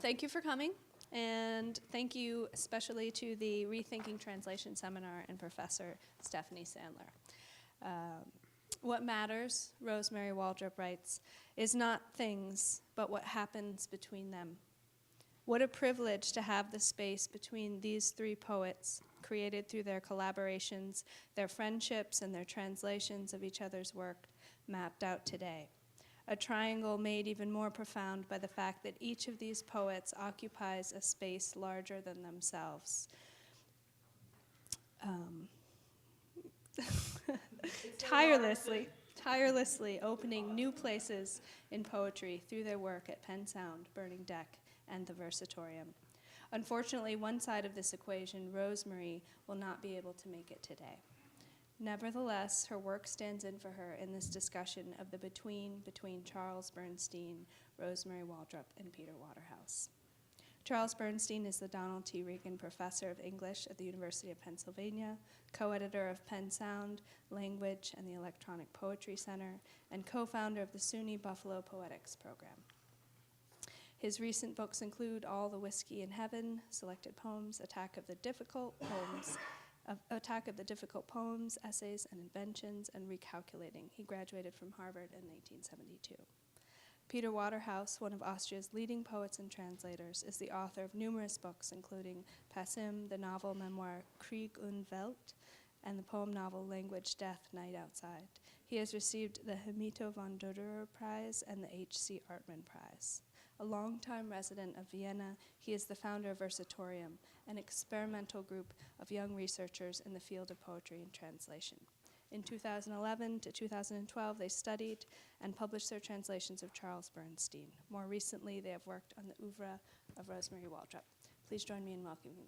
Thank you for coming, and thank you especially to the Rethinking Translation Seminar and Professor Stephanie Sandler. What matters, Rosemary Waldrop writes, is not things, but what happens between them. What a privilege to have the space between these three poets, created through their collaborations, their friendships, and their translations of each other's work, mapped out today. A triangle made even more profound by the fact that each of these poets occupies a space larger than themselves. Tirelessly opening new places in poetry through their work at Penn Sound, Burning Deck, and the Versatorium. Unfortunately, one side of this equation, Rosemary, will not be able to make it today. Nevertheless, her work stands in for her in this discussion of the between Charles Bernstein, Rosemary Waldrop, and Peter Waterhouse. Charles Bernstein is the Donald T. Regan Professor of English at the University of Pennsylvania, co-editor of Penn Sound, Language, and the Electronic Poetry Center, and co-founder of the SUNY Buffalo Poetics program. His recent books include All the Whiskey in Heaven, Selected Poems, Attack of the Difficult Poems, Essays and Inventions, and Recalculating. He graduated from Harvard in 1972. Peter Waterhouse, one of Austria's leading poets and translators, is the author of numerous books, including Passim, the novel memoir Krieg und Welt, and the poem novel Language, Death, Night Outside. He has received the Hemito von Doderer Prize and the H.C. Artman Prize. A longtime resident of Vienna, he is the founder of VERSATORIUM, an experimental group of young researchers in the field of poetry and translation. In 2011 to 2012, they studied and published their translations of Charles Bernstein. More recently, they have worked on the oeuvre of Rosemary Waldrop. Please join me in welcoming them.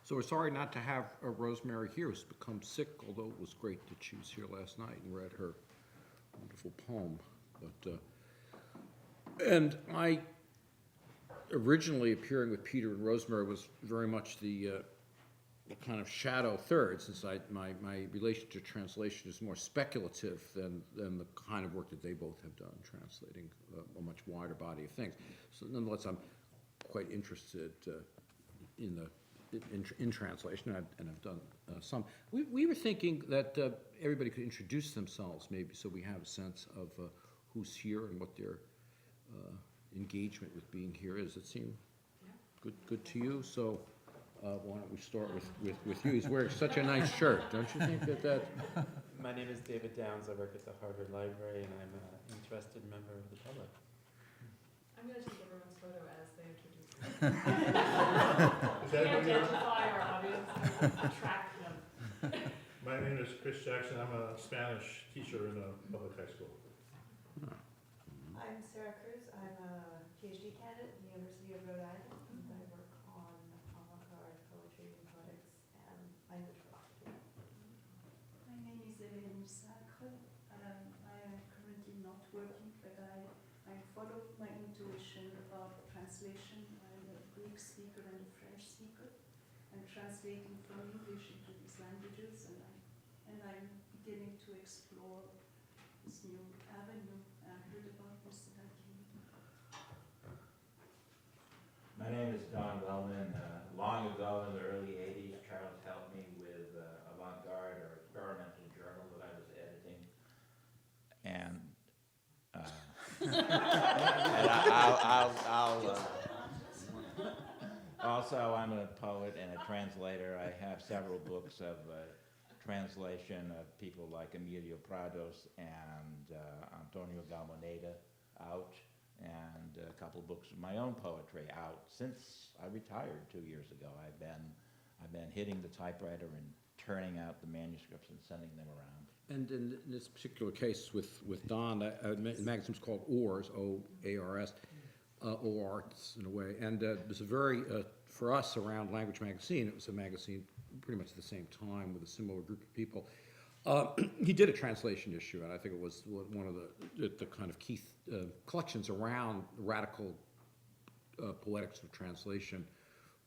So we're sorry not to have Rosemary here, who's become sick, although it was great that she was here last night and read her wonderful poem. And I originally appearing with Peter and Rosemary was very much the kind of shadow third, since my relation to translation is more speculative than the kind of work that they both have done, translating a much wider body of things. So nonetheless, I'm quite interested in translation, and I've done some. We were thinking that everybody could introduce themselves, maybe, so we have a sense of who's here and what their engagement with being here is. It seemed good to you. So why don't we start with you? He's wearing such a nice shirt, don't you think that? My name is David Downs. I work at the Harvard Library, and I'm an interested member of the public. I'm going to take everyone's photo as they introduce themselves. We identify our audience and attract them. My name is Chris Jackson. I'm a Spanish teacher in a public high school. I'm Sarah Cruz. I'm a PhD candidate at the University of Rhode Island, and I work on avant-garde poetry and poetics and language philosophy. My name is Hélène Sacre. I am currently not working, but I follow my intuition about translation. I'm a Greek speaker and a French speaker. I'm translating from English into these languages, and I'm beginning to explore this new avenue. I heard about this and I came. My name is Don Wellman. Long ago in the early 80s, Charles helped me with avant-garde or experimental journal that I was editing. And also, I'm a poet and a translator. I have several books of translation of people like Emilio Prados and Antonio Galmoneda out, and a couple books of my own poetry out. Since I retired 2 years ago, I've been hitting the typewriter and turning out the manuscripts and sending them around. And in this particular case with Don, the magazine's called Oars, O-A-R-S, O-Arts in a way. And it was a very, for us around Language Magazine, it was a magazine pretty much at the same time with a similar group of people. He did a translation issue, and I think it was one of the kind of key collections around radical poetics of translation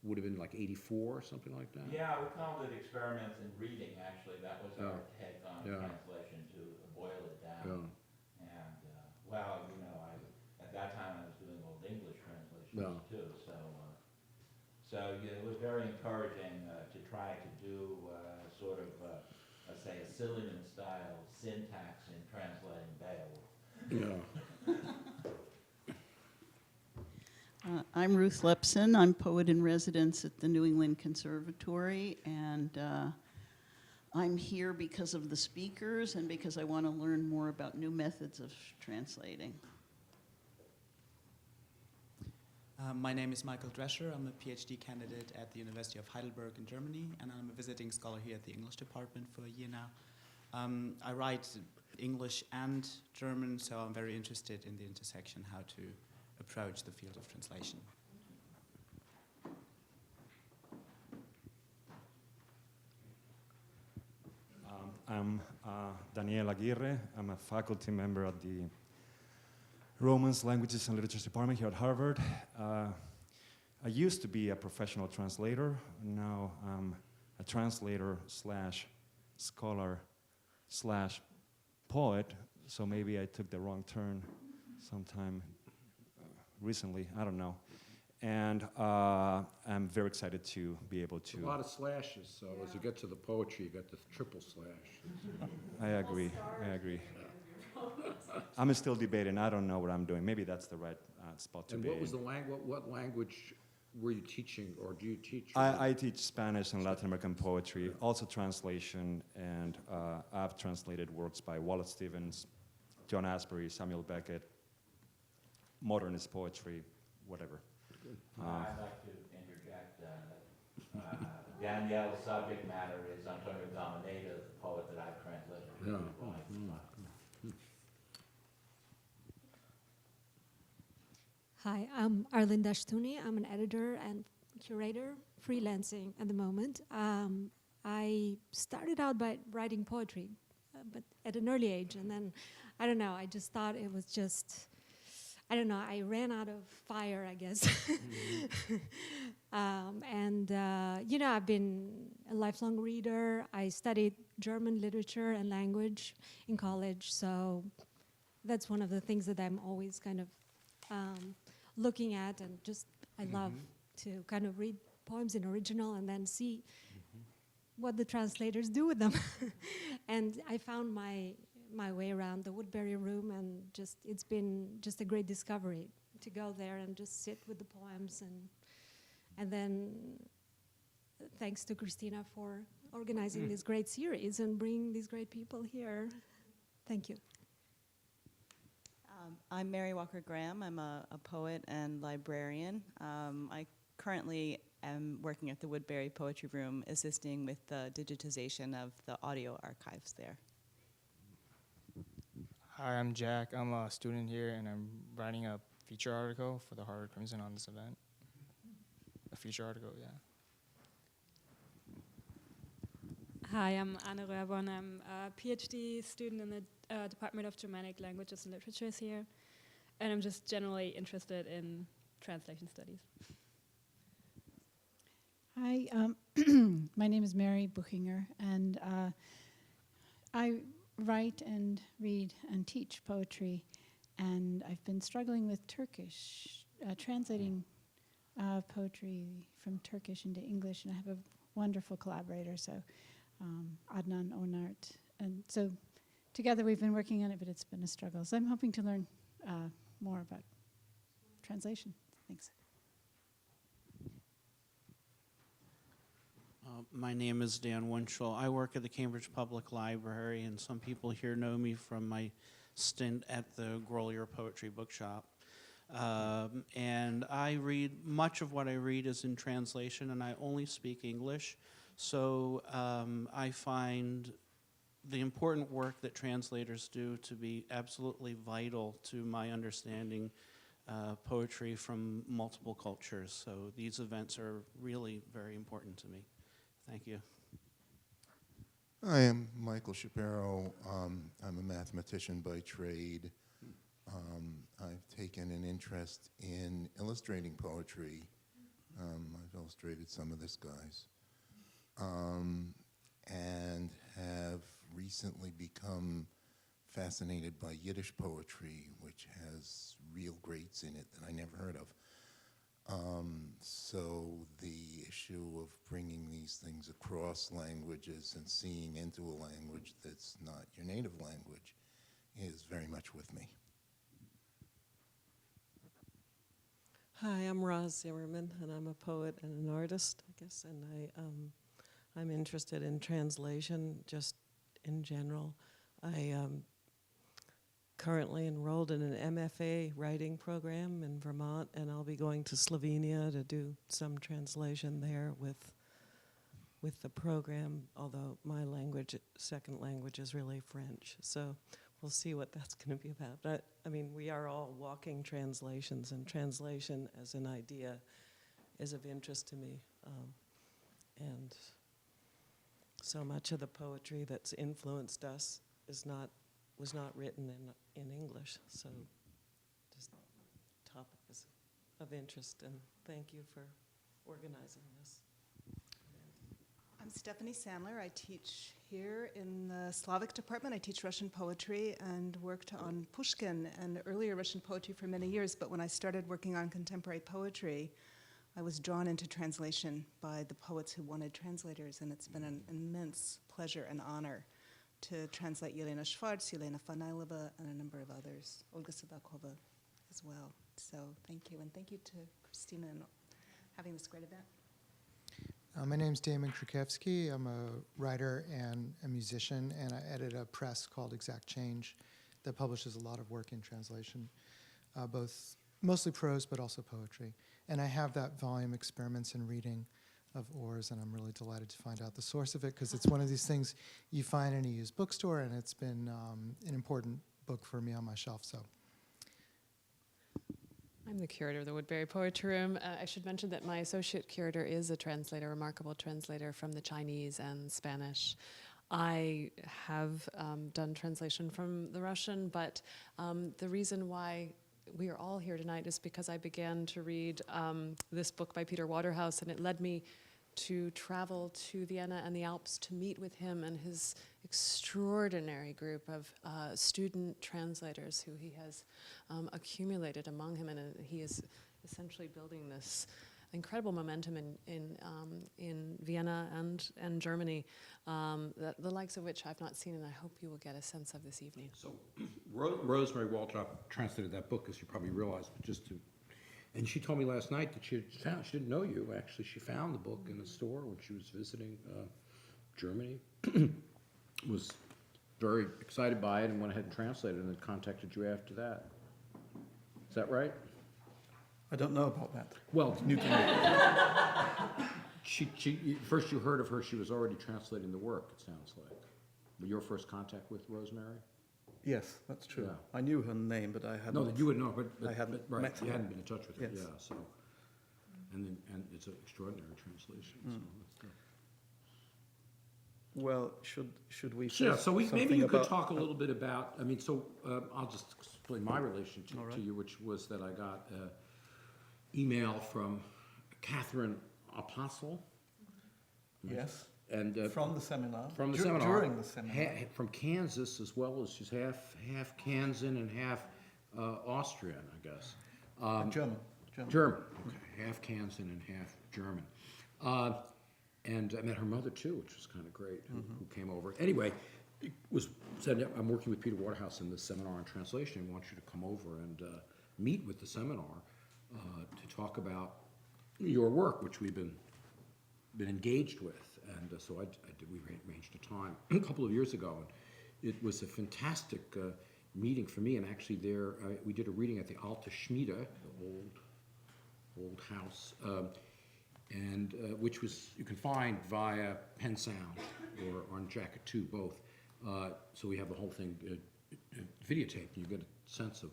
would have been like 84 or something like that? Yeah, we called it experiments in reading, actually. That was our Yeah. take on Yeah. translation, to boil it down. Yeah. And, well, you know, at that time I was doing Old English translations Yeah. too, so yeah, it was very encouraging to try to do sort of, let's say, a Silliman-style syntax in translating Beowulf. Yeah. I'm Ruth Lepson. I'm poet in residence at the New England Conservatory, and I'm here because of the speakers and because I want to learn more about new methods of translating. My name is Michael Drescher. I'm a PhD candidate at the University of Heidelberg in Germany, and I'm a visiting scholar here at the English department for a year now. I write English and German, so I'm very interested in the intersection, how to approach the field of translation. I'm Daniel Aguirre. I'm a faculty member at the Romance, Languages, and Literatures department here at Harvard. I used to be a professional translator. Now I'm a translator slash scholar slash poet, so maybe I took the wrong turn sometime recently, I don't know. And I'm very excited to be able to... A lot of slashes, so as you get to the poetry, you get the triple slash. I agree. I'm still debating. I don't know what I'm doing. Maybe that's the right spot to And be what was in. the language? What language were you teaching, or do you teach? I teach Spanish and Latin American poetry, also translation, and I've translated works by Wallace Stevens, John Asbury, Samuel Beckett, modernist poetry, whatever. I'd like to interject Danielle's subject matter is Antonio Gamoneda, the poet that I've translated. Yeah. Hi, I'm Arlinda Shtuni. I'm an editor and curator, freelancing at the moment. I started out by writing poetry, but at an early age, and then, I don't know, I just thought it was just, I don't know, I ran out of fire, I guess. You know, I've been a lifelong reader. I studied German literature and language in college, so that's one of the things that I'm always kind of looking at, and just, I love to kind of read poems in original and then see what the translators do with them. And I found my way around the Woodberry room, and just it's been just a great discovery to go there and just sit with the poems, and then thanks to Christina for organizing this great series and bringing these great people here. Thank you. I'm Mary Walker Graham. I'm a poet and librarian. I currently am working at the Woodberry Poetry Room, assisting with the digitization of the audio archives there. Hi, I'm Jack. I'm a student here, and I'm writing a feature article for the Harvard Crimson on this event. A feature article, yeah. Hi, I'm Anna Röhrborn. I'm a PhD student in the Department of Germanic Languages and Literatures here, and I'm just generally interested in translation studies. Hi, my name is Mary Buchinger, and I write and read and teach poetry, and I've been struggling with Turkish, translating poetry from Turkish into English, and I have a wonderful collaborator, so Adnan Onart, and so together we've been working on it, but it's been a struggle. So I'm hoping to learn more about translation. Thanks. My name is Dan Winchell. I work at the Cambridge Public Library, and some people here know me from my stint at the Grolier Poetry Bookshop. And I read, much of what I read is in translation, and I only speak English. So I find the important work that translators do to be absolutely vital to my understanding poetry from multiple cultures. So these events are really very important to me. Thank you. I am Michael Shapiro. I'm a mathematician by trade. I've taken an interest in illustrating poetry I've illustrated some of this guy's. And have recently become fascinated by Yiddish poetry, which has real greats in it that I never heard of. So the issue of bringing these things across languages and seeing into a language that's not your native language is very much with me. Hi, I'm Roz Zimmerman, and I'm a poet and an artist, I guess, and I'm interested in translation just in general. I currently enrolled in an MFA writing program in Vermont, and I'll be going to Slovenia to do some translation there with the program, although my language, second language, is really French. So we'll see what that's going to be about. But I mean, we are all walking translations, and translation as an idea is of interest to me. And so much of the poetry that's influenced us was not written in English. So just topic is of interest, and thank you for organizing this. I'm Stephanie Sandler. I teach here in the Slavic department. I teach Russian poetry and worked on Pushkin and earlier Russian poetry for many years, but when I started working on contemporary poetry, I was drawn into translation by the poets who wanted translators, and it's been an immense pleasure and honor to translate Yelena Schwartz, Yelena Fanailova, and a number of others, Olga Sabakova as well. So thank you, and thank you to Christina and having this great event. My name's Damon Krukevsky. I'm a writer and a musician, and I edit a press called Exact Change that publishes a lot of work in translation, both mostly prose but also poetry. And I have that volume, Experiments in Reading, of Orr's, and I'm really delighted to find out the source of it, because it's one of these things you find in a used bookstore, and it's been an important book for me on my shelf. So. I'm the curator of the Woodberry Poetry Room. I should mention that my associate curator is a translator, a remarkable translator from the Chinese and Spanish. I have done translation from the Russian, but the reason why we are all here tonight is because I began to read this book by Peter Waterhouse, and it led me to travel to Vienna and the Alps to meet with him and his extraordinary group of student translators who he has accumulated among him, and he is essentially building this incredible momentum in Vienna and Germany, the likes of which I've not seen, and I hope you will get a sense of this evening. So Rosemary Waltrop translated that book, as you probably realize, but and she told me last night that she didn't know you, actually. She found the book in a store when she was visiting Germany, was very excited by it and went ahead and translated it, and then contacted you after that. Is that right? I don't know about that. Well, first you heard of her, she was already translating the work, it sounds like. Your first contact with Rosemary? Yes, that's true. Yeah. I knew her name, but I hadn't. No, that you would know, but I hadn't right, met her. you hadn't been in touch with her. Yes. Yeah. So, and it's an extraordinary translation. So that's good. Well, should we? Yeah. So maybe you could talk a about, little bit about. I mean, so I'll just explain my relation to you, which was that I got an email from Catherine Apostle. Yes. And from the seminar. From the seminar. During the seminar. From Kansas, as well as she's half Kansan and half Austrian, I guess. German. Okay, half Kansan and half German. And I met her mother too, which was kind of great, who came over. Anyway, it was said, I'm working with Peter Waterhouse in this seminar on translation. I want you to come over and meet with the seminar to talk about your work, which we've been engaged with. And so we arranged a time a couple of years ago, and it was a fantastic meeting for me. And actually there, we did a reading at the Alte Schmiede, the old house, and which you can find via Pen Sound or on Jacket 2, both. So we have the whole thing videotaped, and you get a sense of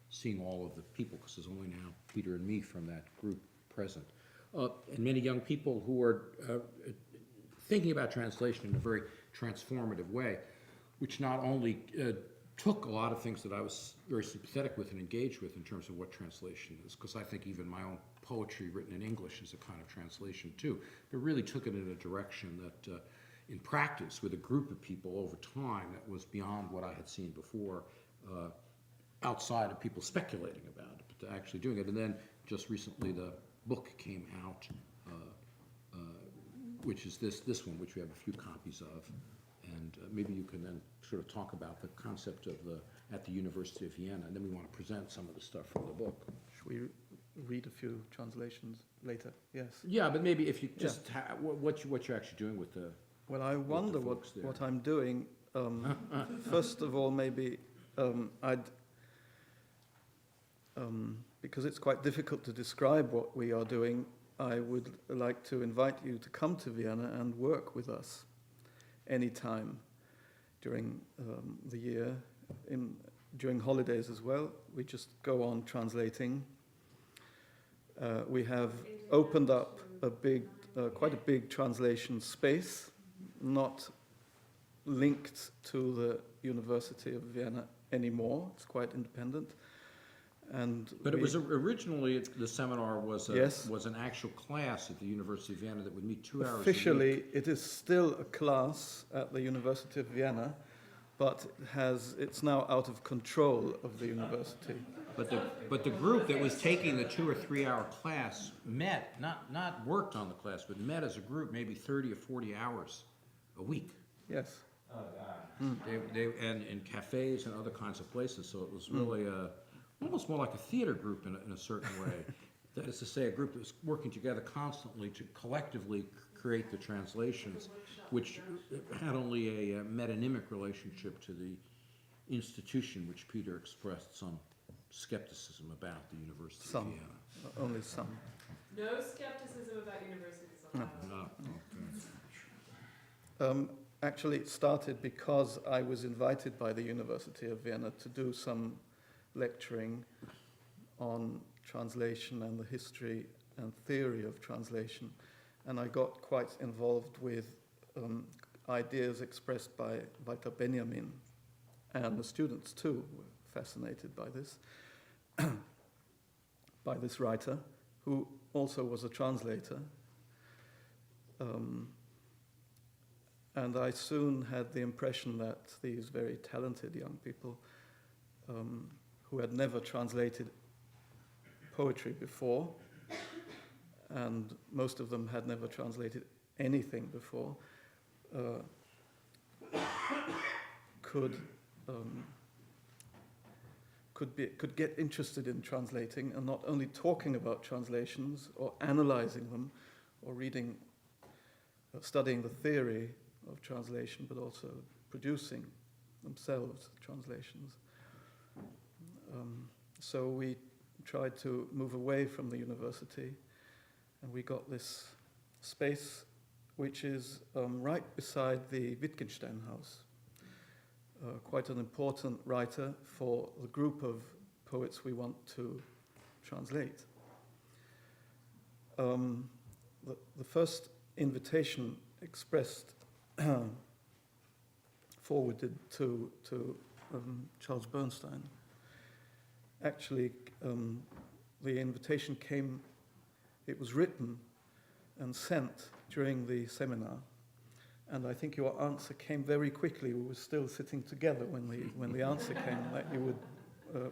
seeing all of the people, because there's only now Peter and me from that group present. And many young people who are thinking about translation in a very transformative way, which not only took a lot of things that I was very sympathetic with and engaged with in terms of what translation is, because I think even my own poetry written in English is a kind of translation too, but really took it in a direction that in practice with a group of people over time that was beyond what I had seen before, outside of people speculating about it, but actually doing it. And then just recently the book came out, which is this one, which we have a few copies of. And maybe you can then sort of talk about the concept of at the University of Vienna, and then we want to present some of the stuff from the book. Should we read a few translations later? Yes. Yeah, but maybe if you just what you're actually doing with the. Well, I wonder what I'm doing. First of all, maybe because it's quite difficult to describe what we are doing, I would like to invite you to come to Vienna and work with us anytime during the year, during holidays as well. We just go on translating. We have opened up quite a big translation space, not linked to the University of Vienna anymore. It's quite independent. But it was originally the seminar was an actual class at the University of Vienna that would meet 2 hours. Officially, it is still a class at the University of Vienna, but it's now out of control of the university. But the group that was taking the 2 or 3 hour class met, not worked on the class, but met as a group maybe 30 or 40 hours a week. Yes. Oh God. And in cafes and other kinds of places. So it was really almost more like a theater group in a certain way. That is to say, a group that was working together constantly to collectively create the translations, which had only a metonymic relationship to the institution, which Peter expressed some skepticism about the University of Vienna. Only some. No skepticism about universities. No. Actually, it started because I was invited by the University of Vienna to do some lecturing on translation and the history and theory of translation. And I got quite involved with ideas expressed by Walter Benjamin, and the students too were fascinated by this, by this writer, who also was a translator. And I soon had the impression that these very talented young people who had never translated poetry before, and most of them had never translated anything before, could get interested in translating, and not only talking about translations or analyzing them or reading, studying the theory of translation, but also producing themselves translations. So we tried to move away from the university, and we got this space which is right beside the Wittgenstein House. Quite an important writer for the group of poets we want to translate. The first invitation expressed, forwarded to Charles Bernstein. Actually, the invitation came, it was written and sent during the seminar, and I think your answer came very quickly. We were still sitting together when the answer came that you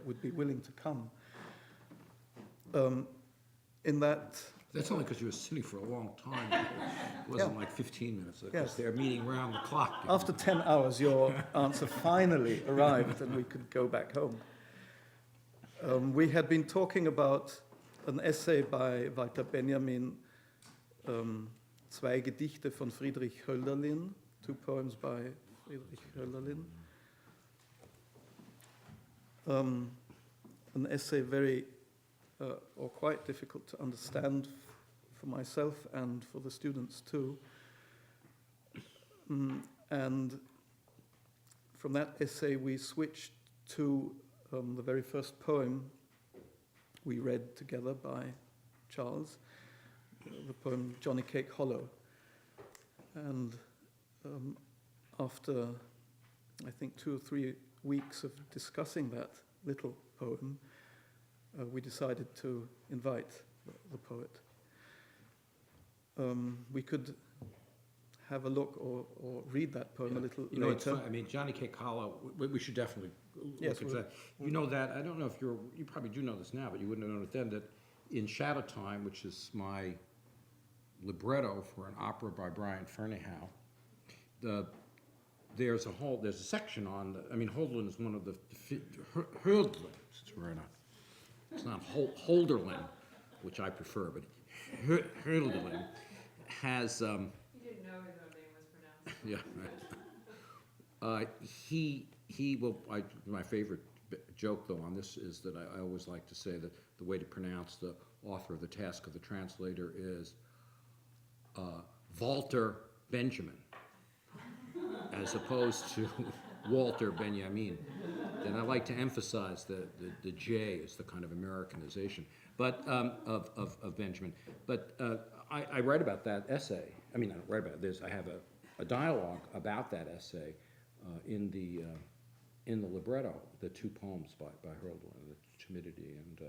would be willing to come. In that. That's only because you were sitting for a long time. It wasn't like 15 minutes. Because they were meeting round the clock. After 10 hours, your answer finally arrived, and we could go back home. We had been talking about an essay by Walter Benjamin, Zwei Gedichte von Friedrich Hölderlin, 2 poems by Friedrich Hölderlin. An essay very, or quite difficult to understand for myself and for the students too. And from that essay we switched to the very first poem we read together by Charles, the poem Johnny Cake Hollow. And after, I think, 2 or 3 weeks of discussing that little poem, we decided to invite the poet. We could have a look or read that poem a little You know, it's later. fun. I mean, Johnny Cake Hollow, we should definitely Yes, look at that. You know that, I don't know if you probably do know this now, but you wouldn't have known it then, that in Shadow Time, which is my libretto for an opera by Brian Ferneyhough, there's a section on, Holderlin is one of the, Hölderlin, it's not Holderlin, which I prefer, but Hölderlin has, You didn't know his own name was pronounced. yeah, right. My favorite joke, though, on this is that I always like to say that the way to pronounce the author of the task of the translator is Walter Benjamin, as opposed to Walter Benjamin. And I like to emphasize the J is the kind of Americanization, but of Benjamin. But I write about that essay. I mean, I don't write about this. I have a dialogue about that essay in the libretto, the two poems by Hölderlin, the Timidity and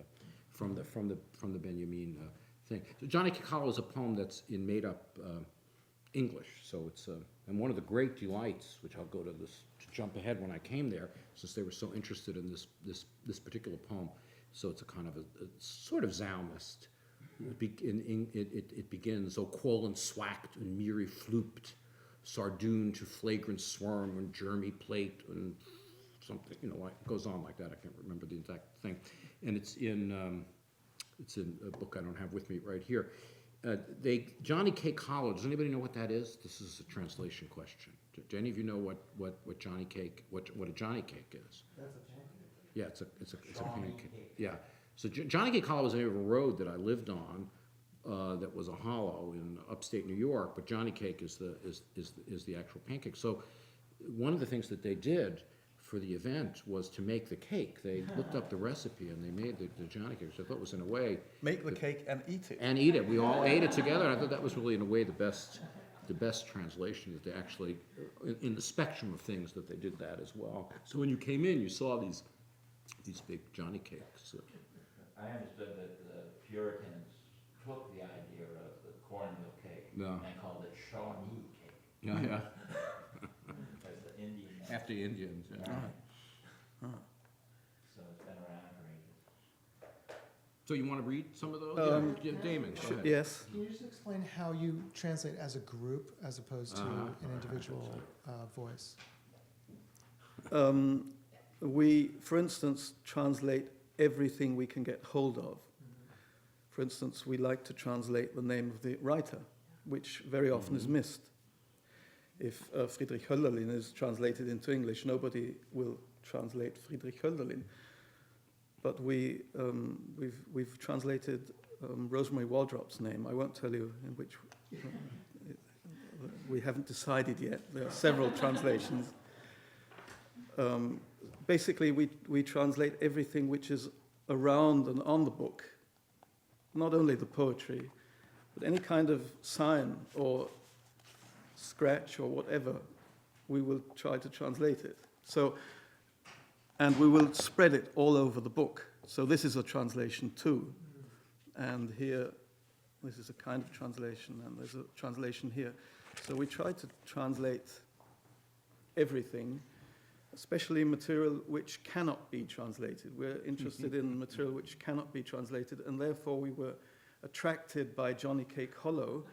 from the Benjamin thing. So Johnny Cake Hollow is a poem that's in made-up English. So it's and one of the great delights, which I'll go to this to jump ahead when I came there, since they were so interested in this particular poem. So it's a kind of a sort of Zaumist. It begins, O quollen swakt and miri floopt, sardoon to flagrant swarm and germy plate and something, it goes on like that. I can't remember the exact thing. And it's in a book I don't have with me right here. Johnny Cake Hollow, does anybody know what that is? This is a translation question. Do any of you know what Johnny Cake, what a Johnny Cake is? That's a pancake. Yeah, it's a pancake. Yeah. So Johnny Cake Hollow was the name of a road that I lived on that was a hollow in upstate New York, but Johnny Cake is the actual pancake. So one of the things that they did for the event was to make the cake. They looked up the recipe and they made the Johnny Cake. So I thought it was in a way Make the cake and eat it. and eat it. We all ate it together. I thought that was really in a way the best translation, that they actually in the spectrum of things that they did that as well. So when you came in, you saw these big Johnny Cakes. I understood that the Puritans took the idea of the cornmeal cake and called it Shawnee cake. Yeah. As the Indian name. After the Indians. Yeah. So it's been around for ages. So you want to read some of those? Yeah, Damon, go ahead. Yes. Can you just explain how you translate as a group as opposed to an individual voice? We, for instance, translate everything we can get hold of. For instance, we like to translate the name of the writer, which very often is missed. If Friedrich Hölderlin is translated into English, nobody will translate Friedrich Hölderlin. But we've translated Rosemary Waldrop's name. I won't tell you in which. We haven't decided yet. There are several translations. Basically, we translate everything which is around and on the book, not only the poetry, but any kind of sign or scratch or whatever, we will try to translate it. So, and we will spread it all over the book. So this is a translation too. And here, this is a kind of translation, and there's a translation here. So we try to translate everything, especially material which cannot be translated. We're interested in material which cannot be translated, and therefore we were attracted by Johnny Cake Hollow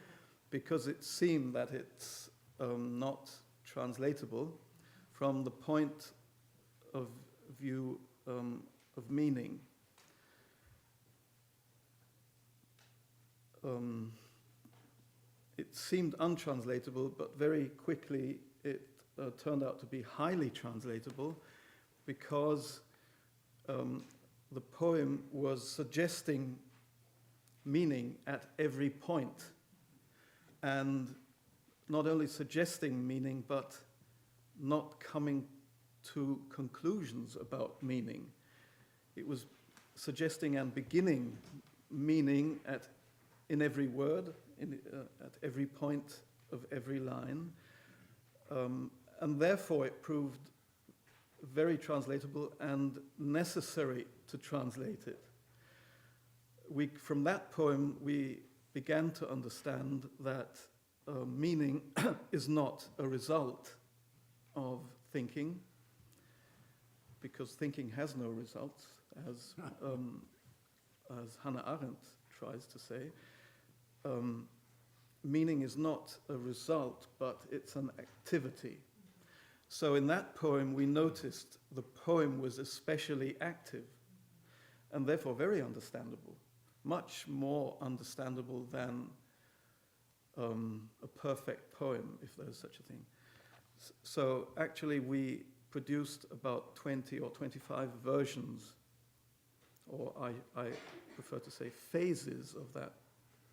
because it seemed that it's not translatable from the point of view of meaning. It seemed untranslatable, but very quickly it turned out to be highly translatable because the poem was suggesting meaning at every point, and not only suggesting meaning, but not coming to conclusions about meaning. It was suggesting and beginning meaning in every word, at every point of every line, and therefore it proved very translatable and necessary to translate it. From that poem, we began to understand that meaning is not a result of thinking, because thinking has no results, as Hannah Arendt tries to say. Meaning is not a result, but it's an activity. So in that poem, we noticed the poem was especially active, and therefore very understandable, much more understandable than a perfect poem, if there's such a thing. So actually we produced about 20 or 25 versions, or I prefer to say phases of that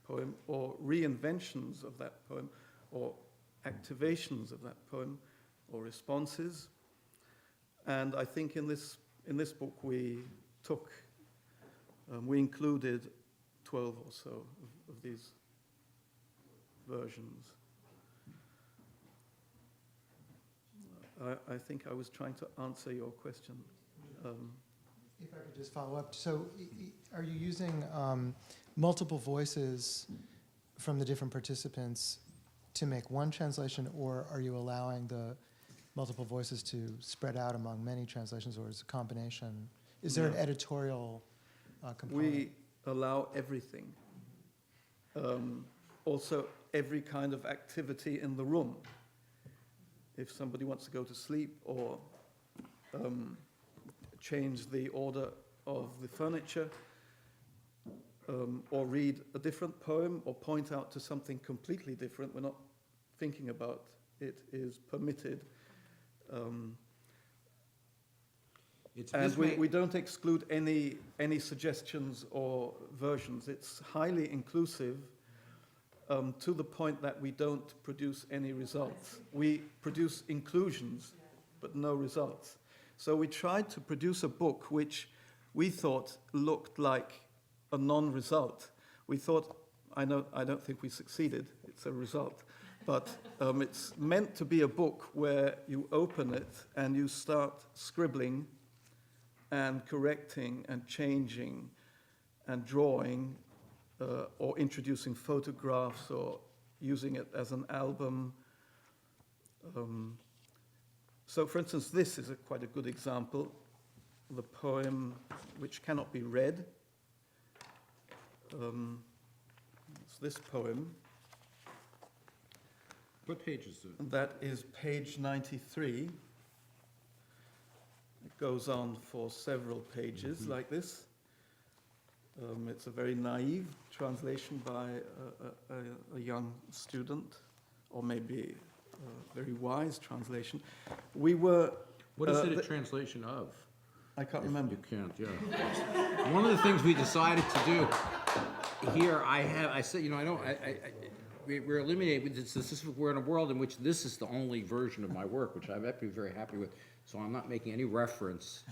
poem, or reinventions of that poem, or activations of that poem, or responses. And I think in this book we included 12 or so of these versions. I think I was trying to answer your question. If I could just follow up. So are you using multiple voices from the different participants to make one translation, or are you allowing the multiple voices to spread out among many translations, or is it a combination? Is there an editorial component? We allow everything. Also, every kind of activity in the room. If somebody wants to go to sleep or change the order of the furniture, or read a different poem, or point out to something completely different, we're not thinking about it, is permitted. And we don't exclude any suggestions or versions. It's highly inclusive, to the point that we don't produce any results. We produce inclusions, but no results. So we tried to produce a book which we thought looked like a non-result. We thought, I don't think we succeeded, it's a result, but it's meant to be a book where you open it and you start scribbling and correcting and changing and drawing, or introducing photographs, or using it as an album. So for instance, this is quite a good example, the poem which cannot be read. It's this poem. What page is it? That is page 93. It goes on for several pages like this. It's a very naive translation by a young student, or maybe a very wise translation. What is it a translation of? I can't remember. You can't, yeah. One of the things we decided to do here, I said, we're eliminating, we're in a world in which this is the only version of my work, which I'm actually very happy with. So I'm not making any reference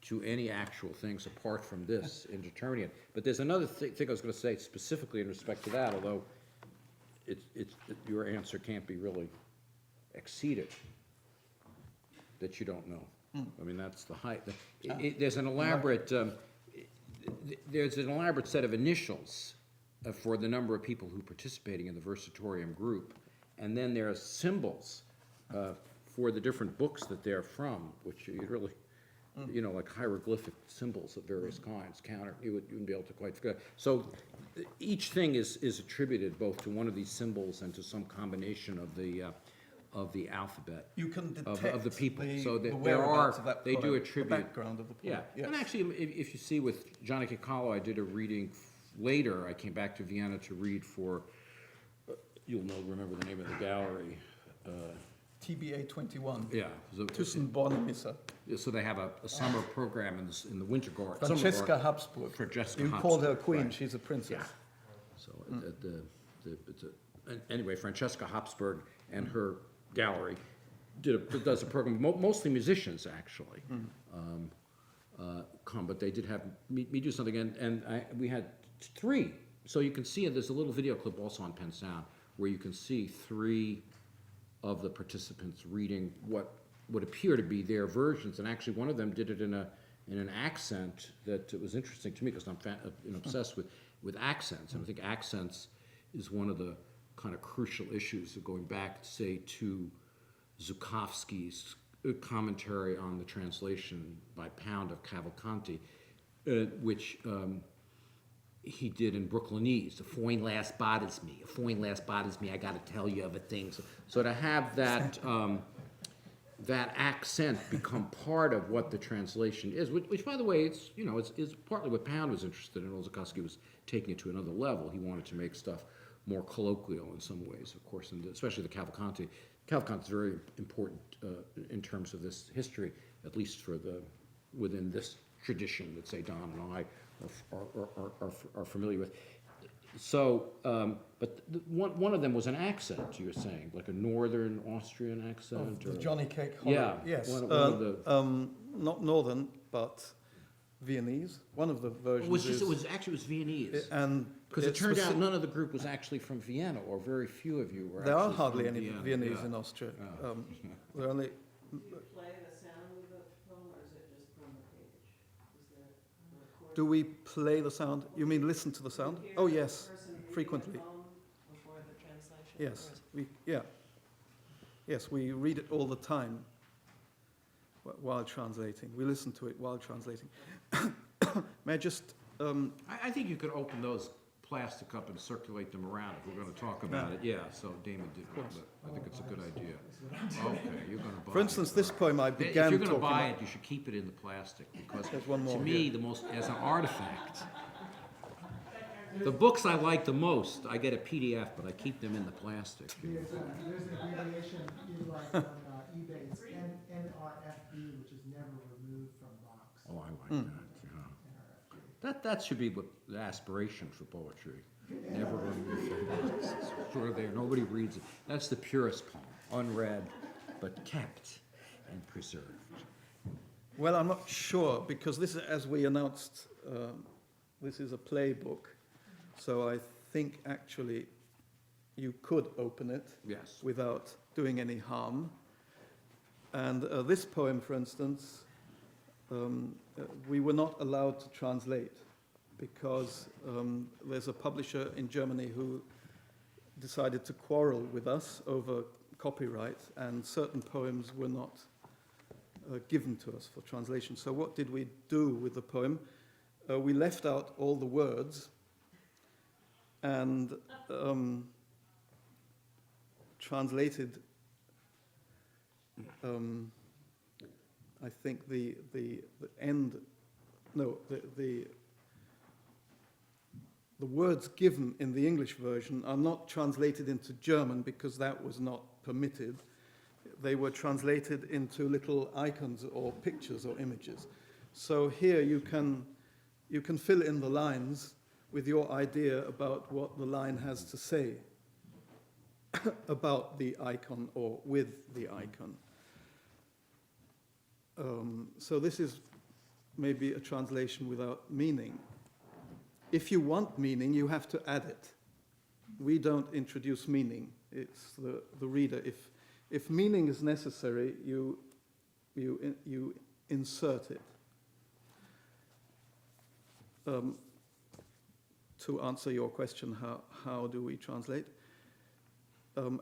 to any actual things apart from this in determining it. But there's another thing I was going to say specifically in respect to that, although your answer can't be really exceeded, that you don't know. I mean, that's the height. There's an elaborate set of initials for the number of people who are participating in the Versatorium group, and then there are symbols for the different books that they're from, which you really, like hieroglyphic symbols of various kinds. You wouldn't be able to quite figure out. So each thing is attributed both to one of these symbols and to some combination of the alphabet. You can detect of the people. So the they do attribute the background of the poem. Yeah, yes. And actually, if you see with Johnny Kekalo, I did a reading later. I came back to Vienna to read for. You'll remember the name of the gallery. TBA 21. Yeah. Tussenbornemisse. Yeah, so they have a summer program in the winter garden. Francesca Habsburg. You called her queen. Right. She's a princess. Yeah. So anyway, Francesca Habsburg and her gallery does a program. Mostly musicians actually come, but they did have me do something, and we had 3. So you can see there's a little video clip also on Penn Sound where you can see 3 of the participants reading what would appear to be their versions, and actually one of them did it in an accent that was interesting to me, because I'm obsessed with accents, and I think accents is one of the kind of crucial issues of going back, say, to Zukowski's commentary on the translation by Pound of Cavalcanti, which he did in Brooklynese. A foin last bothers me. A foin last bothers me. I got to tell you of a thing. So to have that that accent become part of what the translation is, which by the way, it's partly what Pound was interested in. Zukowski was taking it to another level. He wanted to make stuff more colloquial in some ways, of course, and especially the Cavalcanti. Cavalcanti is very important in terms of this history, at least for within this tradition that, say, Don and I are familiar with. So, but one of them was an accent, you were saying, like a northern Austrian accent? The Johnny Cake Hollow. Hollow. Yeah. Yes. One of the not northern, but Viennese. One of the versions it was Viennese. And because it turned out none of the group was actually from Vienna, or very few of you were. There are actually hardly from any Vienna. Viennese Yeah. in Austria. Yeah. There are only. Do you play the sound of the poem, or is it just from the page? Is there a recording? Do we play the sound? You mean listen to the sound? Do you hear Oh the yes, person reading frequently. the poem before the translation? Yes, Or is- Yes, we read it all the time while translating. We listen to it while translating. May I just? I think you could open those plastic up and circulate them around if we're going to talk about it. Yeah, so Damon did that, but I think it's a good idea. Okay, you're going to buy it. For instance, this poem I began If you're going to talking buy about- it, you should keep it in the plastic, because There's one more to me, here. as an artifact, the books I like the most, I get a PDF, but I keep them in the plastic. There's an abbreviation you like on eBay, it's NRFB, which is never removed from box. Oh, I like that, yeah. That should be what the aspiration for poetry. Never removed from box. It's sort of there, nobody reads it. That's the purest poem, unread, but kept and preserved. Well, I'm not sure, because this is, as we announced, this is a playbook. So I think actually you could open it without doing any harm. And this poem, for instance, we were not allowed to translate because there's a publisher in Germany who decided to quarrel with us over copyright, and certain poems were not given to us for translation. So what did we do with the poem? We left out all the words and translated, I think the end, no, the words given in the English version are not translated into German because that was not permitted. They were translated into little icons or pictures or images. So here you can fill in the lines with your idea about what the line has to say about the icon or with the icon. So this is maybe a translation without meaning. If you want meaning, you have to add it. We don't introduce meaning. It's the reader. If meaning is necessary, you insert it. To answer your question, how do we translate?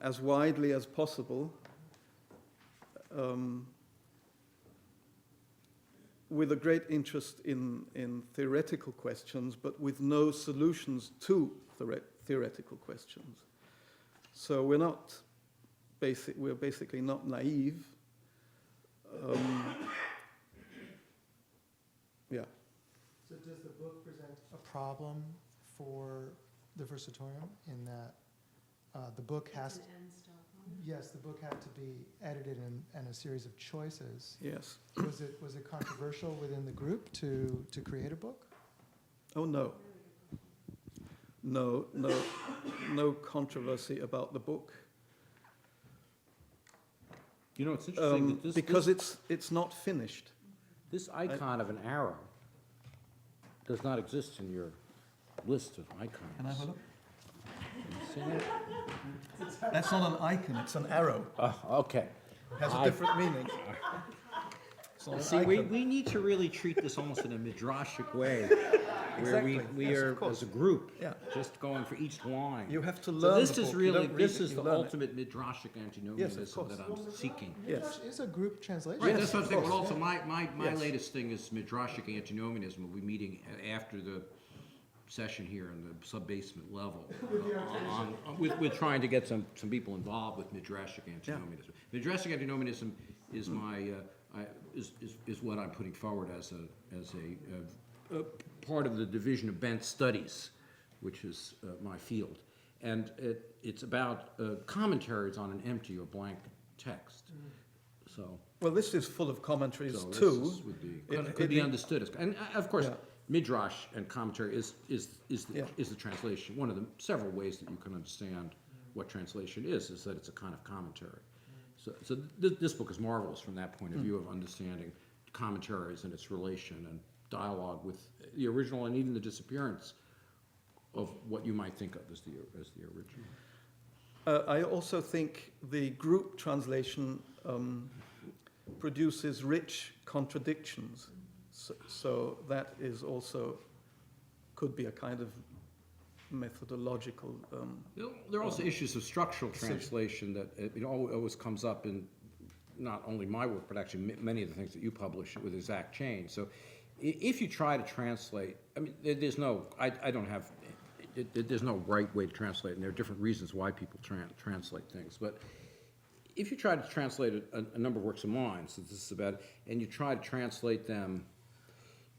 As widely as possible, with a great interest in theoretical questions, but with no solutions to theoretical questions. So we're basically not naive. Yeah. So does the book present a problem for the Versatorium in that the book has to, yes, the book had to be edited and a series of choices. Yes. Was it controversial within the group to create a book? Oh no. No controversy about the book. You know, it's interesting that because it's not finished. This icon of an arrow does not exist in your list of icons. Can I have a look? Can you see that? That's not an icon, it's an arrow. Okay. has a different meaning. So see, we need to really treat this almost in a midrashic way, where Exactly. we Yes, are of course. as a group Yeah. just going for each line. You have to So learn this the is book. You really don't read this it, is you the learn it. ultimate midrashic antinomianism course. that I'm seeking. Yes. Midrash is a group translation. Right, that's what I'm saying. But course. also, my Yes. latest thing is midrashic antinomianism. We'll be meeting after the session here in the sub-basement level. With trying to get some people involved with midrashic antinomianism. Midrashic antinomianism is my is what I'm putting forward as a part of the division of bent studies, which is my field, and it's about commentaries on an empty or blank text. So. Well, this is full of commentaries So too. this could be understood as, and of course, Yeah. midrash and commentary is the translation. One of the several ways that you can understand what translation is that it's a kind of commentary. So this book is marvelous from that point of view of understanding commentaries and its relation and dialogue with the original, and even the disappearance of what you might think of as the original. I also think the group translation produces rich contradictions. So that is also, could be a kind of methodological. There are also issues of structural translation that it always comes up in not only my work, but actually many of the things that you publish with exact change. So if you try to translate, I mean, there's no, I don't have, there's no right way to translate, and there are different reasons why people translate things. But if you try to translate a number of works of mine, so this is about, and you try to translate them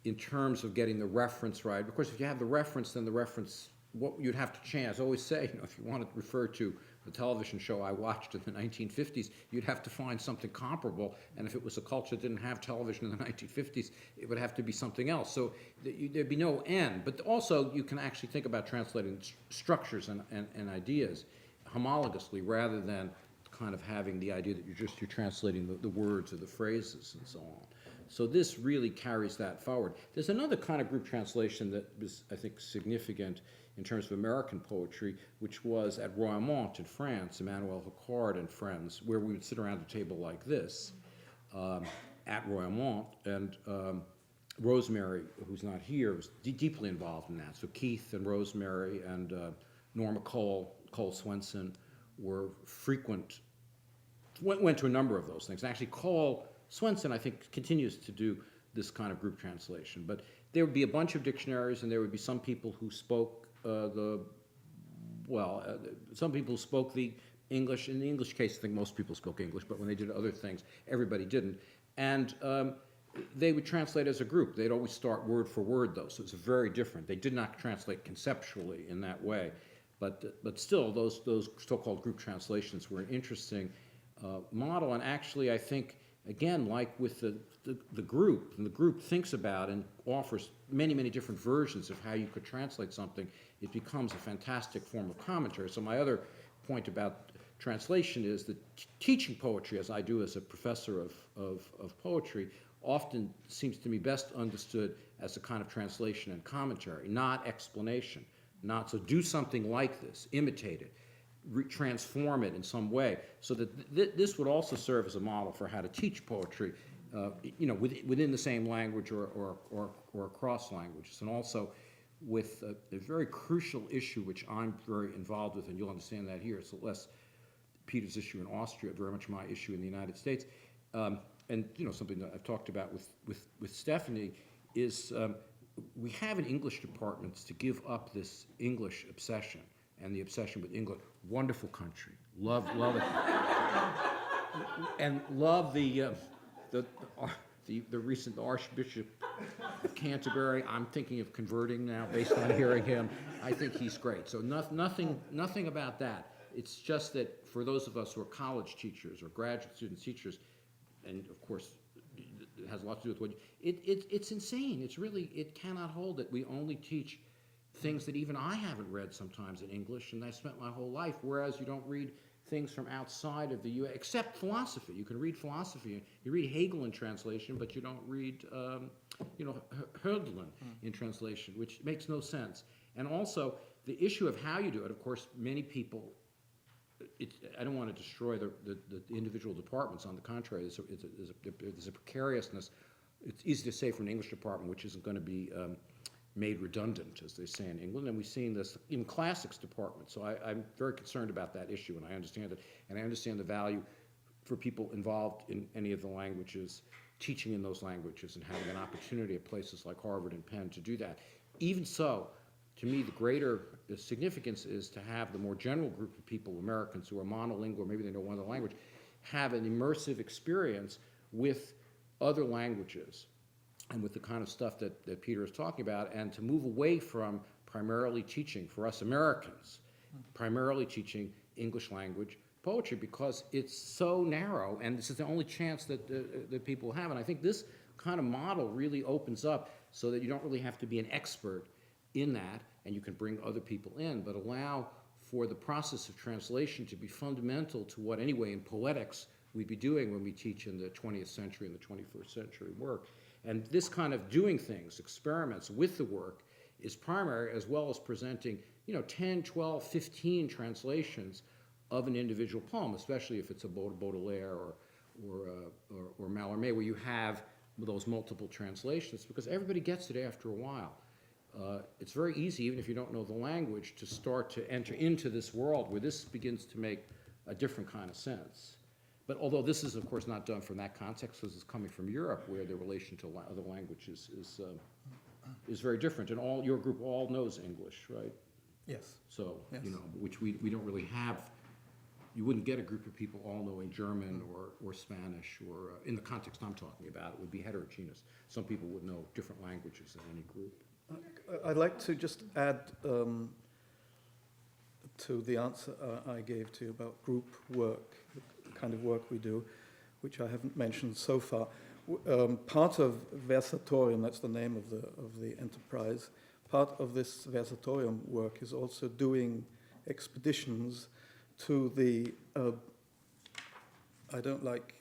in terms of getting the reference right. Of course, if you have the reference, then the reference, what you'd have to change. I always say, if you want to refer to the television show I watched in the 1950s, you'd have to find something comparable. And if it was a culture that didn't have television in the 1950s, it would have to be something else. So there'd be no end. But also, you can actually think about translating structures and ideas homologously rather than kind of having the idea that you're translating the words or the phrases and so on. So this really carries that forward. There's another kind of group translation that was, I think, significant in terms of American poetry, which was at Royaumont in France, Emmanuel Hicard and friends, where we would sit around a table like this at Royaumont, and Rosemary, who's not here, was deeply involved in that. So Keith and Rosemary and Norma Cole Swenson were frequent, went to a number of those things. And actually Cole Swenson, I think, continues to do this kind of group translation. But there would be a bunch of dictionaries, and there would be some people who spoke some people spoke the English. In the English case, I think most people spoke English, but when they did other things, everybody didn't. And they would translate as a group. They'd always start word for word, though, so it's very different. They did not translate conceptually in that way. But still, those so-called group translations were an interesting model. And actually, I think, again, like with the group, and the group thinks about and offers many, many different versions of how you could translate something, it becomes a fantastic form of commentary. So my other point about translation is that teaching poetry, as I do as a professor of poetry, often seems to me best understood as a kind of translation and commentary, not explanation. Not so do something like this, imitate it, transform it in some way, so that this would also serve as a model for how to teach poetry, within the same language or across languages, and also with a very crucial issue which I'm very involved with, and you'll understand that here. It's less Peter's issue in Austria, very much my issue in the United States, and something that I've talked about with Stephanie is. We have in English departments to give up this English obsession and the obsession with England. Wonderful country, love it, and love the recent Archbishop of Canterbury. I'm thinking of converting now based on hearing him. I think he's great. So nothing about that. It's just that for those of us who are college teachers or graduate student teachers, and of course. It has a lot to do with what it's insane. It's really, it cannot hold it. We only teach things that even I haven't read sometimes in English, and I spent my whole life, whereas you don't read things from outside of the U.S., except philosophy. You can read philosophy. You read Hegel in translation, but you don't read, Hölderlin in translation, which makes no sense. And also, the issue of how you do it, of course, many people I don't want to destroy the individual departments. On the contrary, there's a precariousness. It's easy to say for an English department, which isn't going to be made redundant, as they say in England, and we've seen this in classics departments. So I'm very concerned about that issue, and I understand it, and I understand the value for people involved in any of the languages, teaching in those languages, and having an opportunity at places like Harvard and Penn to do that. Even so, to me, the greater significance is to have the more general group of people, Americans who are monolingual, or maybe they know one other language, have an immersive experience with other languages and with the kind of stuff that Peter is talking about, and to move away from primarily teaching, for us Americans, primarily teaching English language poetry, because it's so narrow, and this is the only chance that people have. And I think this kind of model really opens up so that you don't really have to be an expert in that, and you can bring other people in, but allow for the process of translation to be fundamental to what, anyway, in poetics we'd be doing when we teach in the 20th century and the 21st century work. And this kind of doing things, experiments with the work, is primary, as well as presenting, 10, 12, 15 translations of an individual poem, especially if it's a Baudelaire or Mallarmé, where you have those multiple translations, because everybody gets it after a while. It's very easy, even if you don't know the language, to start to enter into this world where this begins to make a different kind of sense. But although this is, of course, not done from that context, because it's coming from Europe, where the relation to other languages is very different. And your group all knows English, right? Yes. So, yes. Which we don't really have. You wouldn't get a group of people all knowing German or Spanish, or in the context I'm talking about, it would be heterogeneous. Some people would know different languages than any group. I'd like to just add to the answer I gave to you about group work, the kind of work we do, which I haven't mentioned so far. Part of VERSATORIUM, that's the name of the enterprise, part of this VERSATORIUM work is also doing expeditions to the, I don't like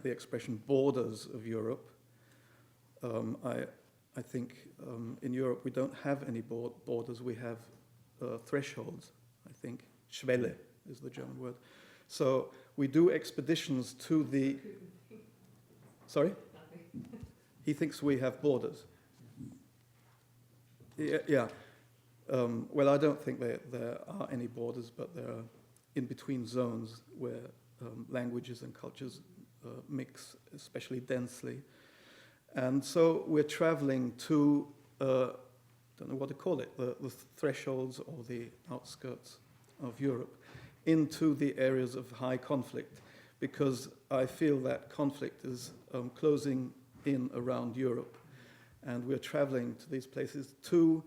the expression borders of Europe. I think in Europe we don't have any borders, we have thresholds, I think. Schwelle is the German word. So we do expeditions to the... Sorry? He thinks we have borders. Yeah. Well, I don't think there are any borders, but there are in-between zones where languages and cultures mix, especially densely. And so we're traveling to, don't know what to call it, the thresholds or the outskirts of Europe, into the areas of high conflict, because I feel that conflict is closing in around Europe. And we're traveling to these places to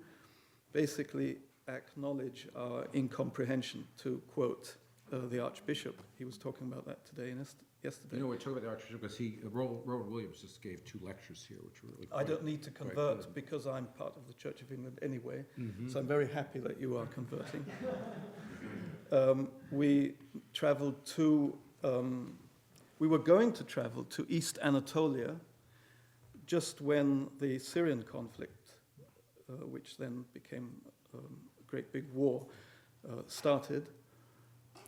basically acknowledge our incomprehension, to quote the Archbishop. He was talking about that today, yesterday. We're talking about the Archbishop because Robert Williams just gave 2 lectures here, which were really I don't need to convert because I'm part of the Church of England anyway, so I'm very happy that you are converting. We traveled to, we were going to travel to East Anatolia just when the Syrian conflict, which then became a great big war, started.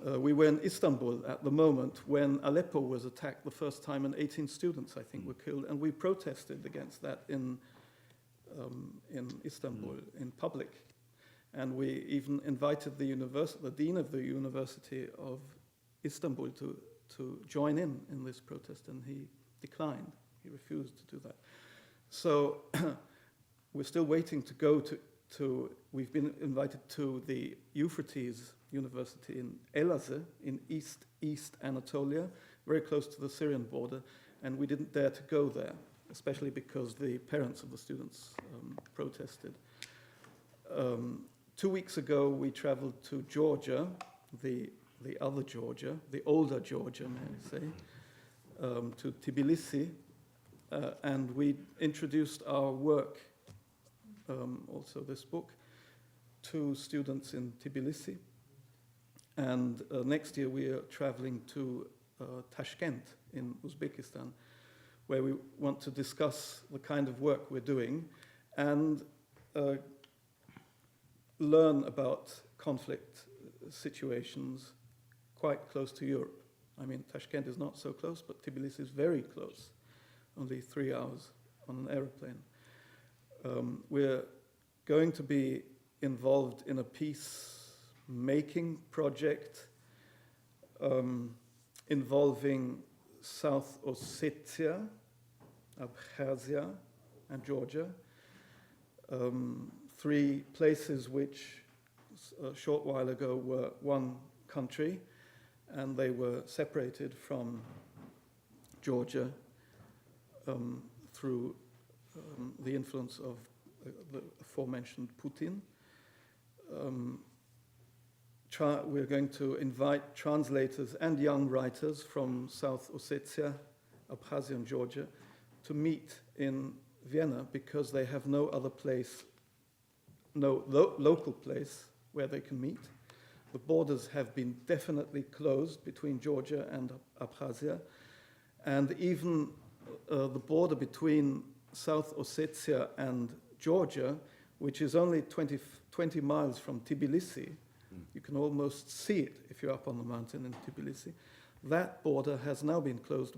We were in Istanbul at the moment when Aleppo was attacked the first time, and 18 students, I think, were killed, and we protested against that in Istanbul in public. And we even invited the dean of the University of Istanbul to join in this protest, and he declined. He refused to do that. So we're still waiting to go to we've been invited to the Euphrates University in Elazığ in East Anatolia, very close to the Syrian border, and we didn't dare to go there, especially because the parents of the students protested. 2 weeks ago, we traveled to Georgia, the other Georgia, the older Georgia, may I say, to Tbilisi, and we introduced our work, also this book, to students in Tbilisi. And next year we are traveling to Tashkent in Uzbekistan, where we want to discuss the kind of work we're doing and learn about conflict situations quite close to Europe. I mean, Tashkent is not so close, but Tbilisi is very close, only 3 hours on an aeroplane. We're going to be involved in a peace-making project involving South Ossetia, Abkhazia, and Georgia. 3 places which a short while ago were one country, and they were separated from Georgia through the influence of the aforementioned Putin. We're going to invite translators and young writers from South Ossetia, Abkhazia, and Georgia to meet in Vienna because they have no other place, no local place where they can meet. The borders have been definitely closed between Georgia and Abkhazia, and even the border between South Ossetia and Georgia, which is only 20 miles from Tbilisi, you can almost see it if you're up on the mountain in Tbilisi. That border has now been closed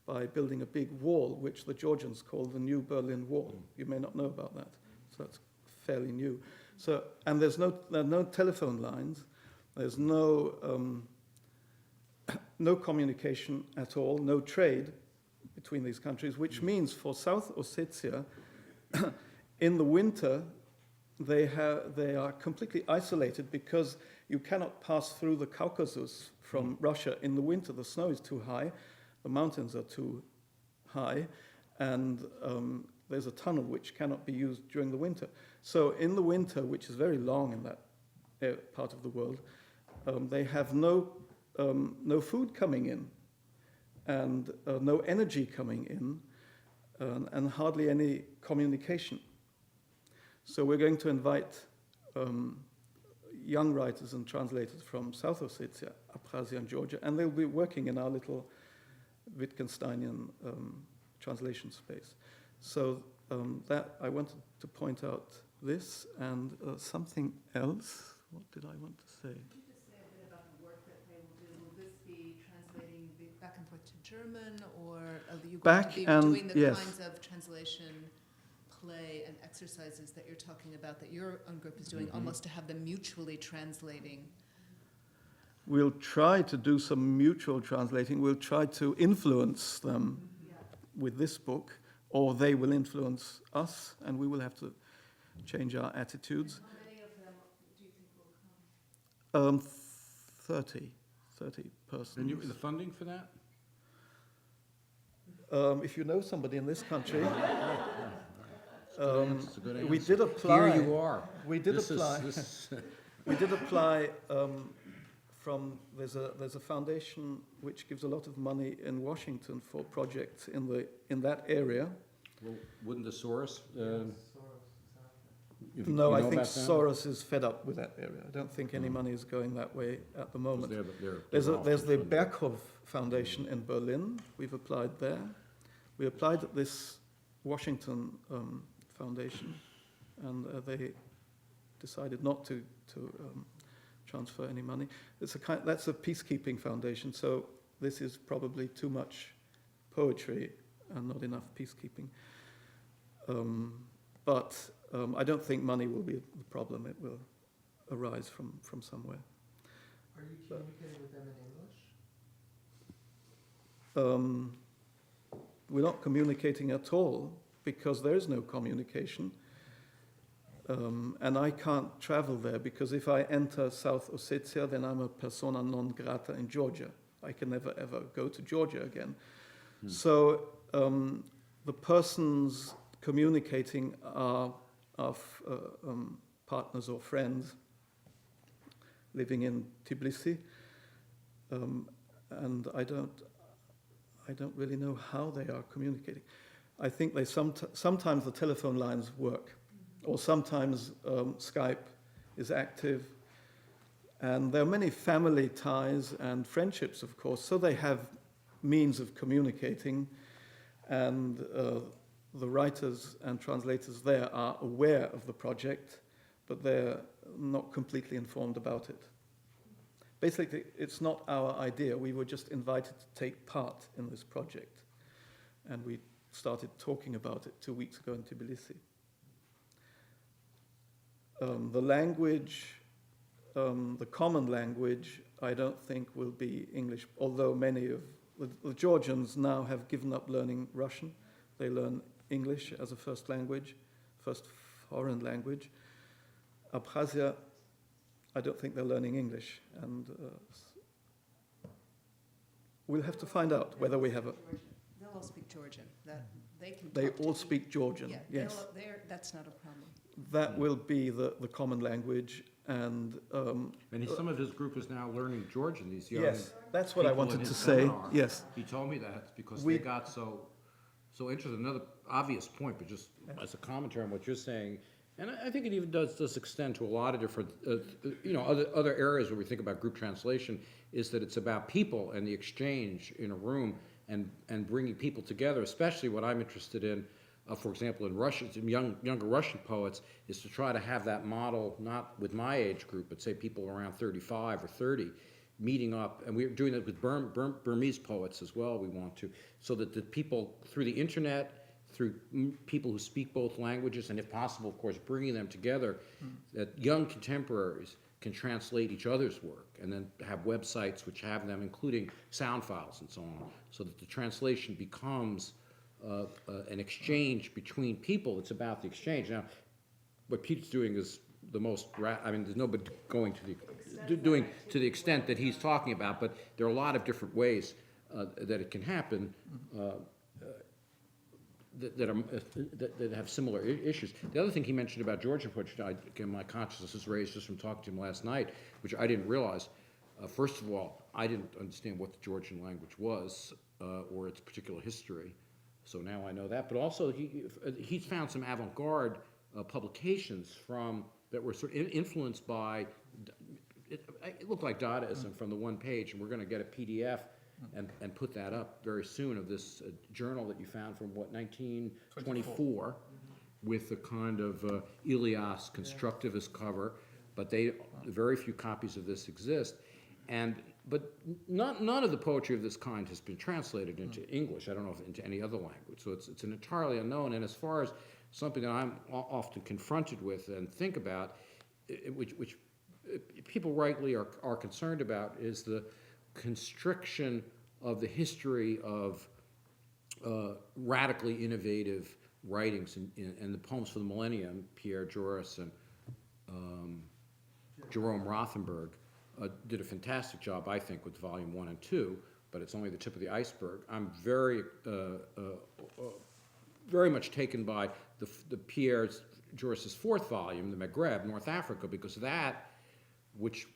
by building a big wall, which the Georgians call the New Berlin Wall. You may not know about that, so it's fairly new. So, and there are no telephone lines. There's no communication at all, no trade between these countries, which means for South Ossetia, in the winter, they are completely isolated because you cannot pass through the Caucasus from Russia in the winter. The snow is too high, the mountains are too high, and there's a tunnel which cannot be used during the winter. So in the winter, which is very long in that part of the world, they have no food coming in, and no energy coming in, and hardly any communication. So we're going to invite young writers and translators from South Ossetia, Abkhazia, and Georgia, and they'll be working in our little Wittgensteinian translation space. So that I wanted to point out this and something else. What did I want to say? Could you just say a bit about the work that they will do? Will this be translating back and forth to German, or are you going to be doing the kinds of translation, play, and exercises that you're talking about, that your own group is doing, almost to have them mutually translating? We'll try to do some mutual translating. We'll try to influence them with this book, or they will influence us, and we will have to change our attitudes. And how many of them do you think will come? 30 persons. And the funding for that? If you know somebody in this country, It's a good answer. we did apply. Here you are. We did apply. We did apply from there's a foundation which gives a lot of money in Washington for projects in that area. Well, wouldn't the Soros? No, I think Soros is fed up with that area. I don't think any money is going that way at the moment. There's the Berghoff Foundation in Berlin. We've applied there. We applied at this Washington foundation, and they decided not to transfer any money. That's a peacekeeping foundation, so this is probably too much poetry and not enough peacekeeping. But I don't think money will be the problem. It will arise from somewhere. Are you communicating with them in English? We're not communicating at all because there is no communication. And I can't travel there because if I enter South Ossetia, then I'm a persona non grata in Georgia. I can never, ever go to Georgia again. So the persons communicating are partners or friends living in Tbilisi, and I don't really know how they are communicating. I think they sometimes the telephone lines work, or sometimes Skype is active, and there are many family ties and friendships, of course, so they have means of communicating, and the writers and translators there are aware of the project, but they're not completely informed about it. basically, it's not our idea. We were just invited to take part in this project. And we started talking about it 2 weeks ago in Tbilisi. The language, the common language, I don't think will be English, although many of the Georgians now have given up learning Russian. They learn English as a first language, first foreign language. Abkhazia, I don't think they're learning English, and we'll have to find out whether we have a... They'll all speak Georgian. That they can. They talk all to speak Georgian, Yeah, yes. that's not a problem. That will be the common language, and some of his group is now learning Georgian, these young yes, that's what I people in wanted to his say, seminar. yes. He told me that because We- they got so interested. Another obvious point, but just as a commentary on what you're saying, and I think it even does extend to a lot of different, other areas where we think about group translation, is that it's about people and the exchange in a room and bringing people together, especially what I'm interested in, for example, in Russian, younger Russian poets, is to try to have that model, not with my age group, but say people around 35 or 30, meeting up, and we're doing that with Burmese poets as well, we want to, so that the people, through the internet, through people who speak both languages, and if possible, of course, bringing them together, that young contemporaries can translate each other's work, and then have websites which have them, including sound files and so on, so that the translation becomes an exchange between people. It's about the exchange. Now, what Peter's doing is the most, there's nobody going to doing to the extent that he's talking about, but there are a lot of different ways that it can happen that have similar issues. The other thing he mentioned about Georgian poetry, again, my consciousness is raised just from talking to him last night, which I didn't realize. First of all, I didn't understand what the Georgian language was or its particular history, so now I know that. But also, he's found some avant-garde publications that were sort of influenced by. It looked like Dadaism from the one page, and we're going to get a PDF and put that up very soon of this journal that you found from, 1924, with a kind of Ilias constructivist cover, but very few copies of this exist. But none of the poetry of this kind has been translated into English. I don't know if into any other language. So it's an entirely unknown. And as far as something that I'm often confronted with and think about, which people rightly are concerned about, is the constriction of the history of radically innovative writings and the poems for the millennium. Pierre Joris and Jerome Rothenberg did a fantastic job, I think, with volume 1 and 2, but it's only the tip of the iceberg. I'm very much taken by the Pierre Joris's 4th volume, the Maghreb, North Africa, because that, which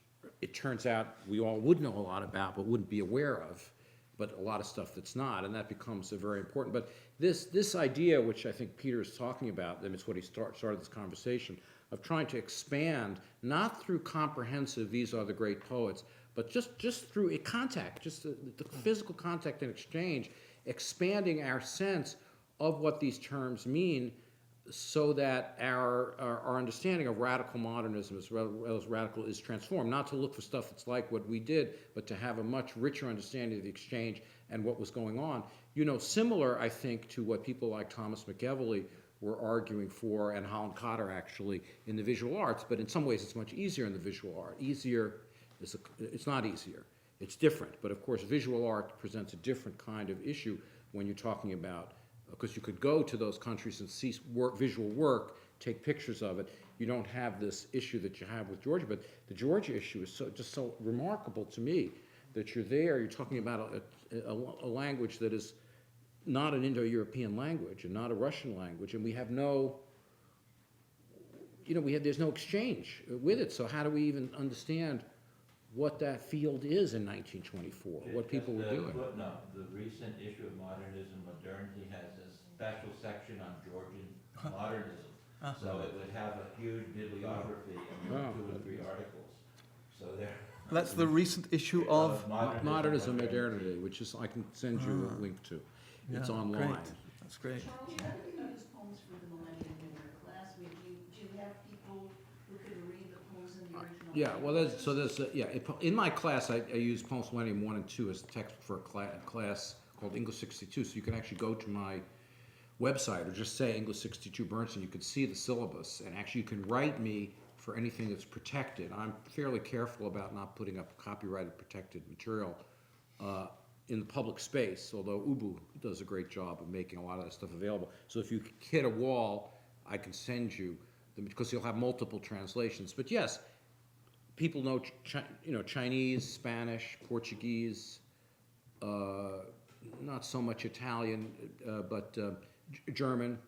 it turns out we all would know a lot about but wouldn't be aware of, but a lot of stuff that's not, and that becomes very important. But this idea, which I think Peter is talking about, and it's what he started this conversation, of trying to expand, not through comprehensive, these are the great poets, but just through a contact, just the physical contact and exchange, expanding our sense of what these terms mean, so that our understanding of radical modernism as well as radical is transformed, not to look for stuff that's like what we did, but to have a much richer understanding of the exchange and what was going on. Similar, I think, to what people like Thomas McEvilley were arguing for, and Holland Cotter actually, in the visual arts, but in some ways it's much easier in the visual art. It's not easier, it's different, but of course visual art presents a different kind of issue when you're talking about, because you could go to those countries and see visual work, take pictures of it. You don't have this issue that you have with Georgia, but the Georgia issue is just so remarkable to me, that you're there, you're talking about a language that is not an Indo-European language and not a Russian language, and we have there's no exchange with it. So how do we even understand what that field is in 1924, what people were doing? No, the recent issue of Modernism Modernity has a special section on Georgian modernism. So it would have a huge bibliography and 2 or 3 articles. So there. That's the recent issue of Modernism Modernity, which is, I can send you a link to. It's online. Great. That's great. Charles, how do you use poems for the millennium in your class? Do you have people who can read the poems in the original Yeah, well, in my class, I use Poems Millennium 1 and 2 as a text for a class called English 62, so you can actually go to my website or just say English 62 Bernstein, you can see the syllabus, and actually you can write me for anything that's protected. I'm fairly careful about not putting up copyrighted protected material in the public space, although Ubu does a great job of making a lot of that stuff available. So if you hit a wall, I can send you, because you'll have multiple translations. But yes, people know Chinese, Spanish, Portuguese, not so much Italian, but German.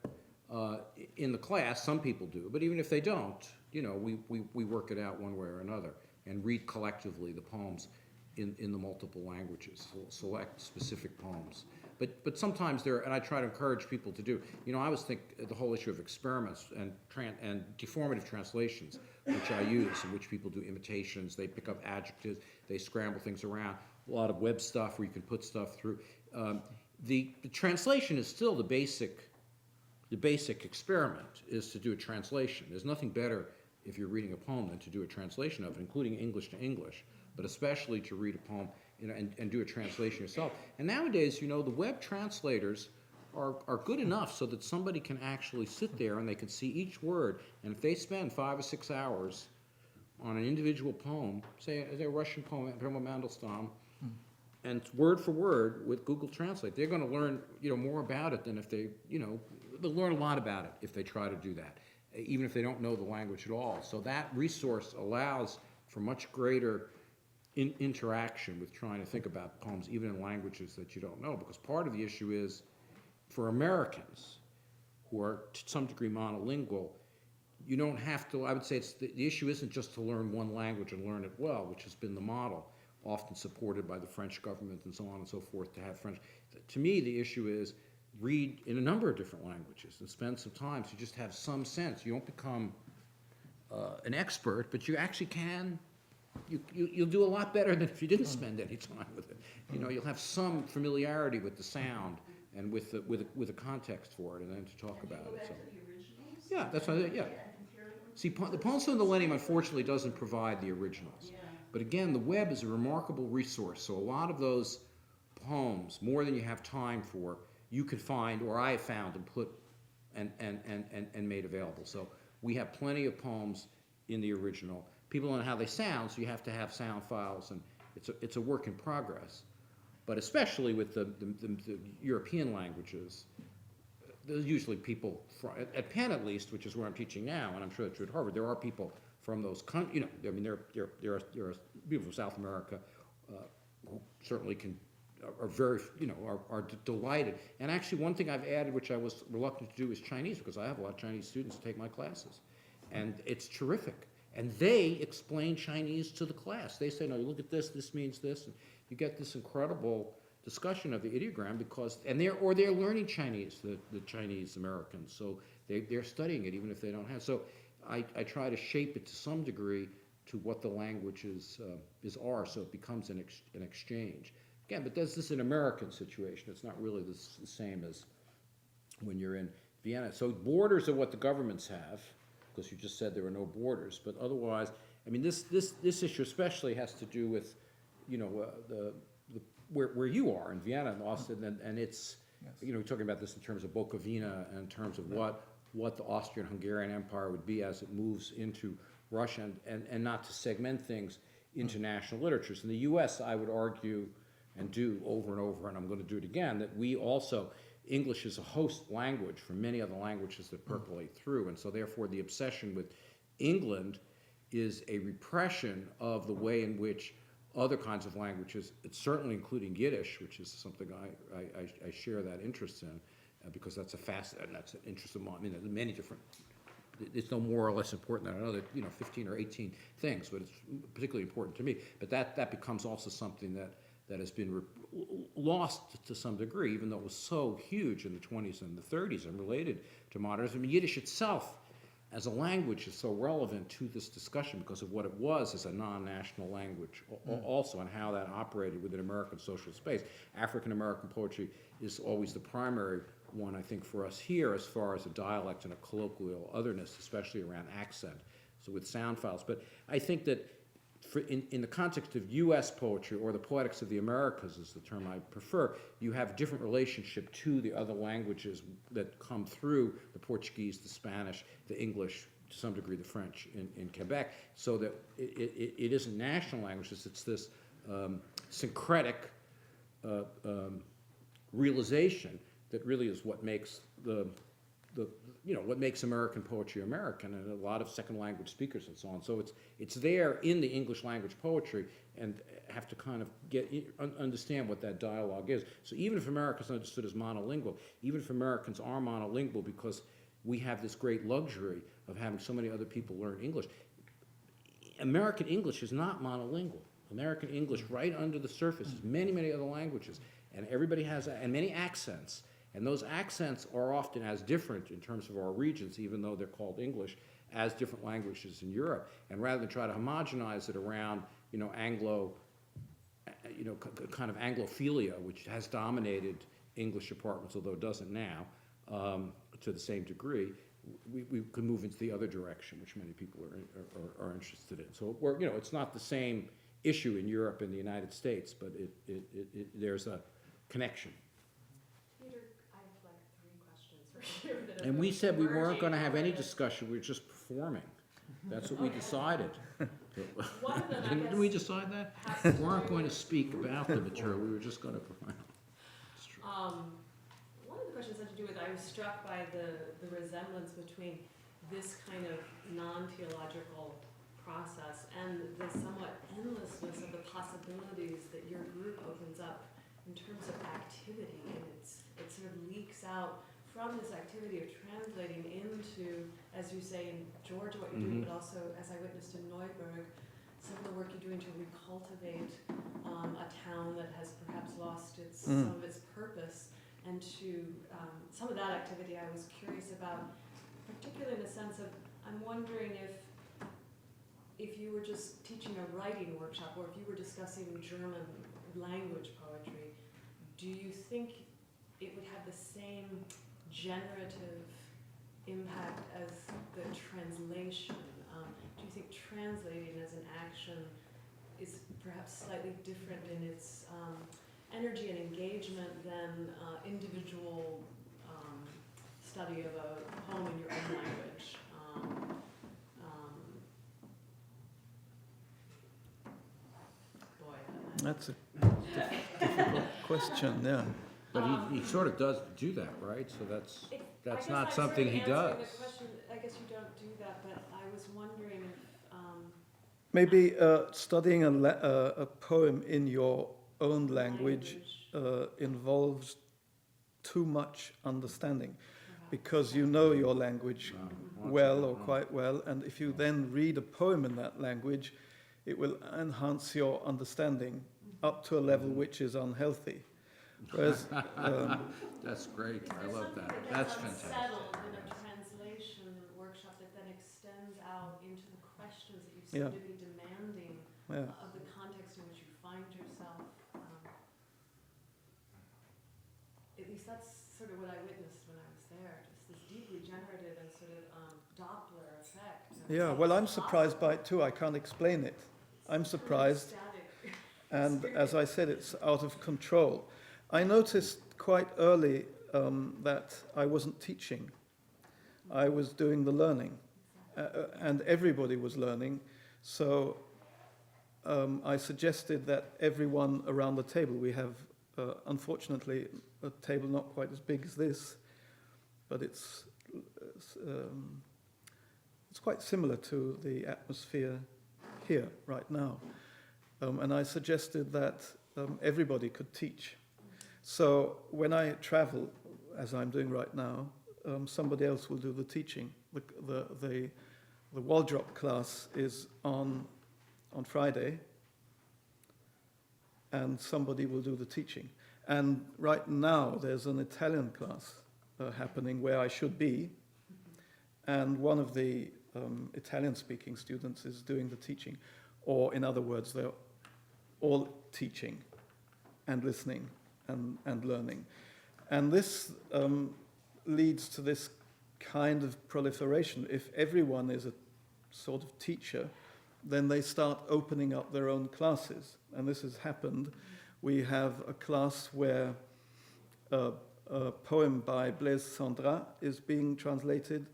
In the class, some people do, but even if they don't, we work it out one way or another and read collectively the poems in the multiple languages, select specific poems. But sometimes and I try to encourage people to do, I always think the whole issue of experiments and deformative translations, which I use, in which people do imitations, they pick up adjectives, they scramble things around, a lot of web stuff where you can put stuff through. The translation is still the basic experiment, is to do a translation. There's nothing better if you're reading a poem than to do a translation of it, including English to English, but especially to read a poem and do a translation yourself. And nowadays, the web translators are good enough so that somebody can actually sit there and they can see each word, and if they spend 5 or 6 hours on an individual poem, say a Russian poem from Mandelstam, and word for word with Google Translate, they're going to learn more about it than if they, they'll learn a lot about it if they try to do that, even if they don't know the language at all. So that resource allows for much greater interaction with trying to think about poems, even in languages that you don't know, because part of the issue is, for Americans who are to some degree monolingual, you don't have to, I would say the issue isn't just to learn one language and learn it well, which has been the model, often supported by the French government and so on and so forth, to have French. To me, the issue is read in a number of different languages and spend some time so you just have some sense. You don't become an expert, but you actually can. You'll do a lot better than if you didn't spend any time with it. You'll have some familiarity with the sound and with a context for it, and then to talk about it. So, yeah, that's what I think. Yeah. See, the Poems from the Millennium unfortunately doesn't provide the originals, but again, the web is a remarkable resource. So a lot of those poems, more than you have time for, you could find, or I have found and put and made available. So we have plenty of poems in the original. People don't know how they sound, so you have to have sound files, and it's a work in progress. But especially with the European languages, there's usually people at Penn at least, which is where I'm teaching now, and I'm sure that's true at Harvard. There are people from those countries. There are people from South America who certainly are very are delighted. And actually, one thing I've added, which I was reluctant to do, is Chinese, because I have a lot of Chinese students who take my classes, and it's terrific. And they explain Chinese to the class. They say, no, you look at this, this means this, and you get this incredible discussion of the ideogram they're learning Chinese, the Chinese Americans, so they're studying it even if they don't have. So I try to shape it to some degree to what the languages are, so it becomes an exchange. Again, but this is an American situation. It's not really the same as when you're in Vienna. So borders are what the governments have, because you just said there are no borders. But otherwise, this issue especially has to do with, where you are in Vienna and Austin, and it's, we're talking about this in terms of Bukovina and in terms of what the Austrian-Hungarian Empire would be as it moves into Russia, and not to segment things into national literatures. In the U.S., I would argue, and do over and over, and I'm going to do it again, that we also, English is a host language for many other languages that percolate through, and so therefore the obsession with England is a repression of the way in which other kinds of languages, it's certainly including Yiddish, which is something I share that interest in, because that's that's an interest of mine. There are many different, it's no more or less important than another, 15 or 18 things, but it's particularly important to me. But that becomes also something that has been lost to some degree, even though it was so huge in the 20s and the 30s and related to modernism. Yiddish itself as a language is so relevant to this discussion because of what it was as a non-national language also, and how that operated within American social space. African-American poetry is always the primary one, I think, for us here as far as a dialect and a colloquial otherness, especially around accent. so with sound files. But I think that in the context of U.S. poetry, or the Poetics of the Americas is the term I prefer, you have different relationship to the other languages that come through the Portuguese, the Spanish, the English, to some degree the French in Quebec, so that it isn't national languages, it's this syncretic realization that really is what makes what makes American poetry American, and a lot of second language speakers and so on. So it's there in the English language poetry, and have to kind of understand what that dialogue is. So even if America's understood as monolingual, even if Americans are monolingual because we have this great luxury of having so many other people learn English, American English is not monolingual. American English, right under the surface, is many, many other languages, and everybody has, and many accents. And those accents are often as different in terms of our regions, even though they're called English, as different languages in Europe. And rather than try to homogenize it around, Anglo, kind of Anglophilia, which has dominated English departments, although it doesn't now, to the same degree, we can move into the other direction, which many people are interested in. So it's not the same issue in Europe and the United States, but there's a connection. And we said we weren't going to have any discussion, we were just performing. That's what we decided. Didn't we decide that? We weren't going to speak about the material, we were just going to perform. One of the questions had to do with, I was struck by the resemblance between this kind of non-theological process and the somewhat endlessness of the possibilities that your group opens up in terms of activity, and it sort of leaks out from this activity of translating into, as you say in Georgia, what you're doing, but also, as I witnessed in Neuburg, some of the work you're doing to recultivate a town that has perhaps lost some of its purpose, and to some of that activity I was curious about, particularly in the sense of, I'm wondering if you were just teaching a writing workshop, or if you were discussing German language poetry, do you think it would have the same generative impact as the translation? Do you think translating as an action is perhaps slightly different in its energy and engagement than individual study of a poem in your own language? That's a difficult question, yeah. But he sort of does do that, right? So that's not something he does. The question, I guess you don't do that, but I was wondering if... Maybe studying a poem in your own language involves too much understanding, because you know your language well or quite well, and if you then read a poem in that language, it will enhance your understanding up to a level which is unhealthy. Whereas, that's great. I love that. That's fantastic. Settled in a translation workshop that then extends out into the questions that you seem to be demanding of the context in which you find yourself. At least that's sort of what I witnessed when I was there. Just this deeply generative and sort of Doppler effect. yeah, well, I'm surprised by it too. I can't explain it. I'm surprised. And as I said, it's out of control. I noticed quite early that I wasn't teaching. I was doing the learning, and everybody was learning. So I suggested that everyone around the table, we have, unfortunately, a table not quite as big as this, but it's quite similar to the atmosphere here right now. And I suggested that everybody could teach. So when I travel, as I'm doing right now, somebody else will do the teaching. The Waldrop class is on Friday, and somebody will do the teaching. And right now there's an Italian class happening where I should be, and one of the Italian-speaking students is doing the teaching. Or in other words, they're all teaching and listening and learning. And this leads to this kind of proliferation. If everyone is a sort of teacher, then they start opening up their own classes. And this has happened. We have a class where a poem by Blaise Sandra is being translated.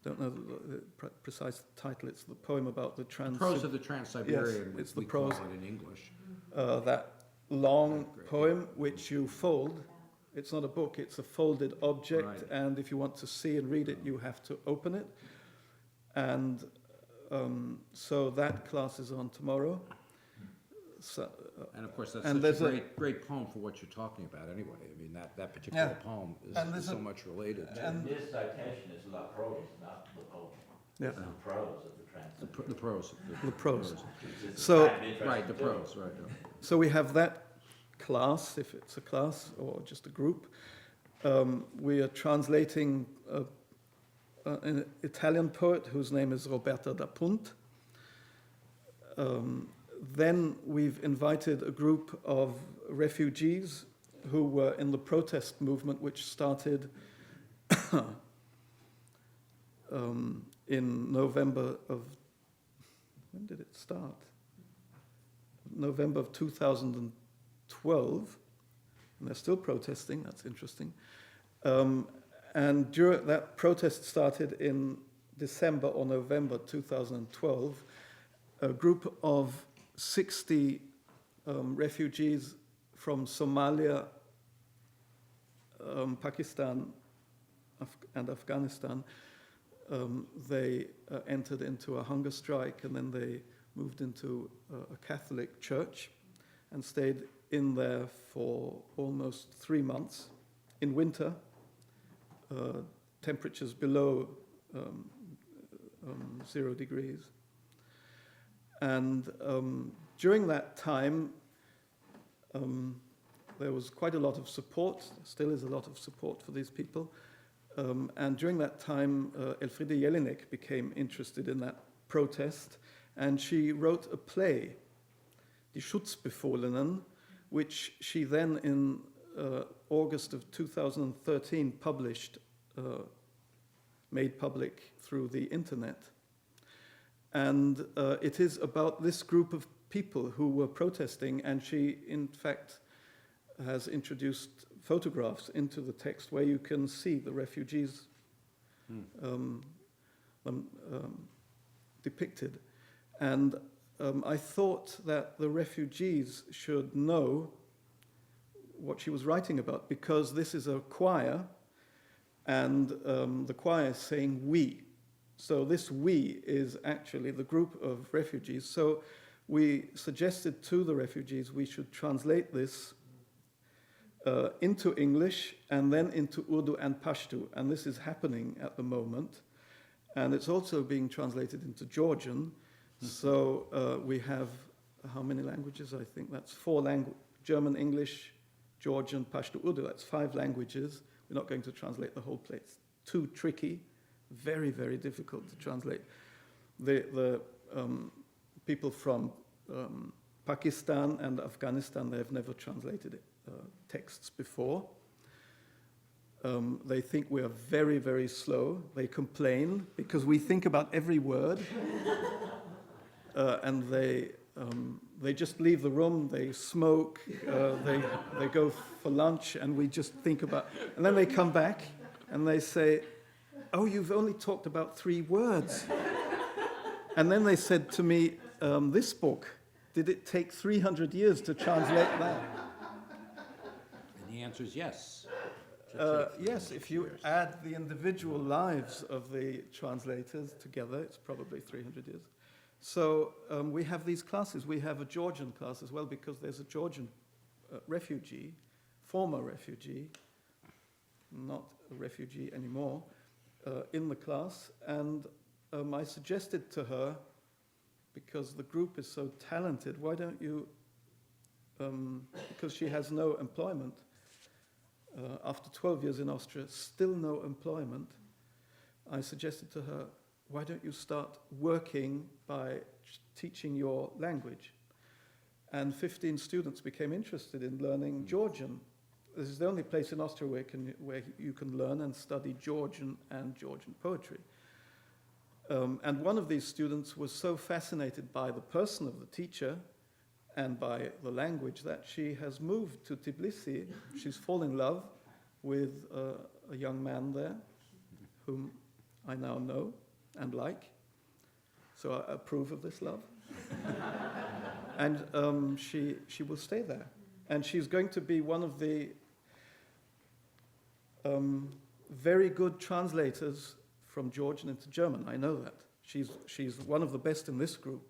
Don't know the precise title. It's the poem about the Prose of the Trans-Siberian, yes, it's the we call prose. it in English. That long poem which you fold. It's not a book, it's a folded object, Right. and if you want to see and read it, you have to open it. And so that class is on tomorrow. So, And of course, that's and such a there's great poem for what you're talking about anyway. I mean, that particular poem And is there's so much related. And this citation is la prose, not the poem. Yeah. It's the prose of the translation. The prose. The prose. It's So, kind of interesting Right, the too. prose, right. so we have that class, if it's a class or just a group. We are translating an Italian poet whose name is Roberta da Punt. Then we've invited a group of refugees who were in the protest movement, which started in November of, when did it start? November of 2012, and they're still protesting, that's interesting. And during that protest started in December or November 2012, a group of 60 refugees from Somalia, Pakistan, and Afghanistan, they entered into a hunger strike, and then they moved into a Catholic church and stayed in there for almost 3 months in winter, temperatures below 0 degrees. And during that time, there was quite a lot of support, still is a lot of support for these people. And during that time, Elfriede Jelinek became interested in that protest, and she wrote a play, Die Schutzbefohlenen, which she then in August of 2013 published, made public through the internet. And it is about this group of people who were protesting, and she, in fact, has introduced photographs into the text where you can see the refugees depicted. And I thought that the refugees should know what she was writing about, because this is a choir, and the choir is saying we. So this we is actually the group of refugees. So we suggested to the refugees we should translate this into English and then into Urdu and Pashto. And this is happening at the moment. And it's also being translated into Georgian. So we have, how many languages? I think that's 4 languages: German, English, Georgian, Pashto, Urdu. That's 5 languages. We're not going to translate the whole play. It's too tricky, very, very difficult to translate. The people from Pakistan and Afghanistan, they have never translated texts before. They think we are very, very slow. They complain because we think about every word. And they just leave the room, they smoke, they go for lunch, and we just think about... And then they come back and they say, oh, you've only talked about 3 words. And then they said to me, this book, did it take 300 years to translate that? And the answer is yes. Yes, if you add the individual lives of the translators together, it's probably 300 years. So we have these classes. We have a Georgian class as well, because there's a Georgian refugee, former refugee, not a refugee anymore, in the class. And I suggested to her, because the group is so talented, why don't you, because she has no employment, after 12 years in Austria, still no employment, I suggested to her, why don't you start working by teaching your language? And 15 students became interested in learning Georgian. This is the only place in Austria where you can learn and study Georgian and Georgian poetry. And one of these students was so fascinated by the person of the teacher and by the language that she has moved to Tbilisi. She's fallen in love with a young man there whom I now know and like. So I approve of this love. And she will stay there. And she's going to be one of the very good translators from Georgian into German. I know that. She's one of the best in this group.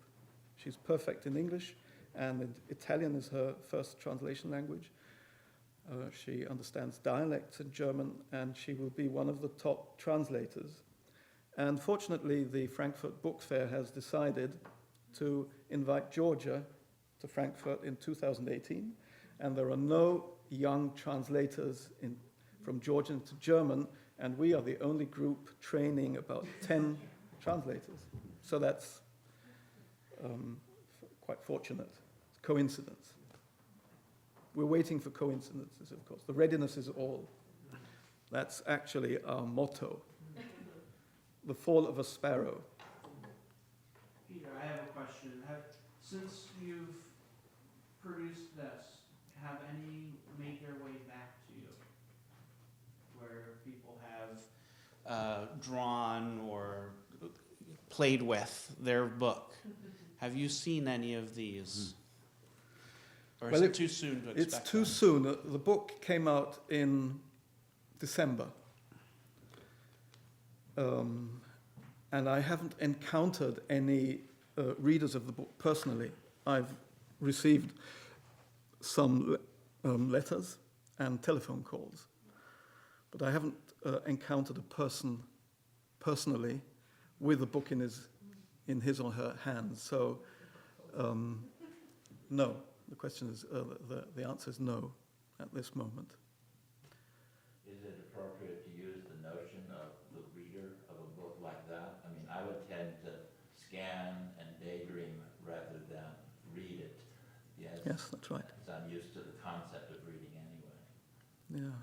She's perfect in English, and Italian is her first translation language. She understands dialects in German, and she will be one of the top translators. And fortunately, the Frankfurt Book Fair has decided to invite Georgia to Frankfurt in 2018, and there are no young translators from Georgian to German, and we are the only group training about 10 translators. So that's quite fortunate. It's coincidence. We're waiting for coincidences, of course. The readiness is all. That's actually our motto. The fall of a sparrow. Peter, I have a question. Since you've produced this, have any made their way back to you? Where people have drawn or played with their book. Have you seen any of these? Or is it too soon to expect? It's too soon. The book came out in December. And I haven't encountered any readers of the book personally. I've received some letters and telephone calls, but I haven't encountered a person personally with a book in his or her hands. So, no. The question is, the answer is no at this moment. Is it appropriate to use the notion of the reader of a book like that? I mean, I would tend to scan and daydream rather than read it. Yes, that's right. Because I'm used to the concept of reading anyway. Yeah.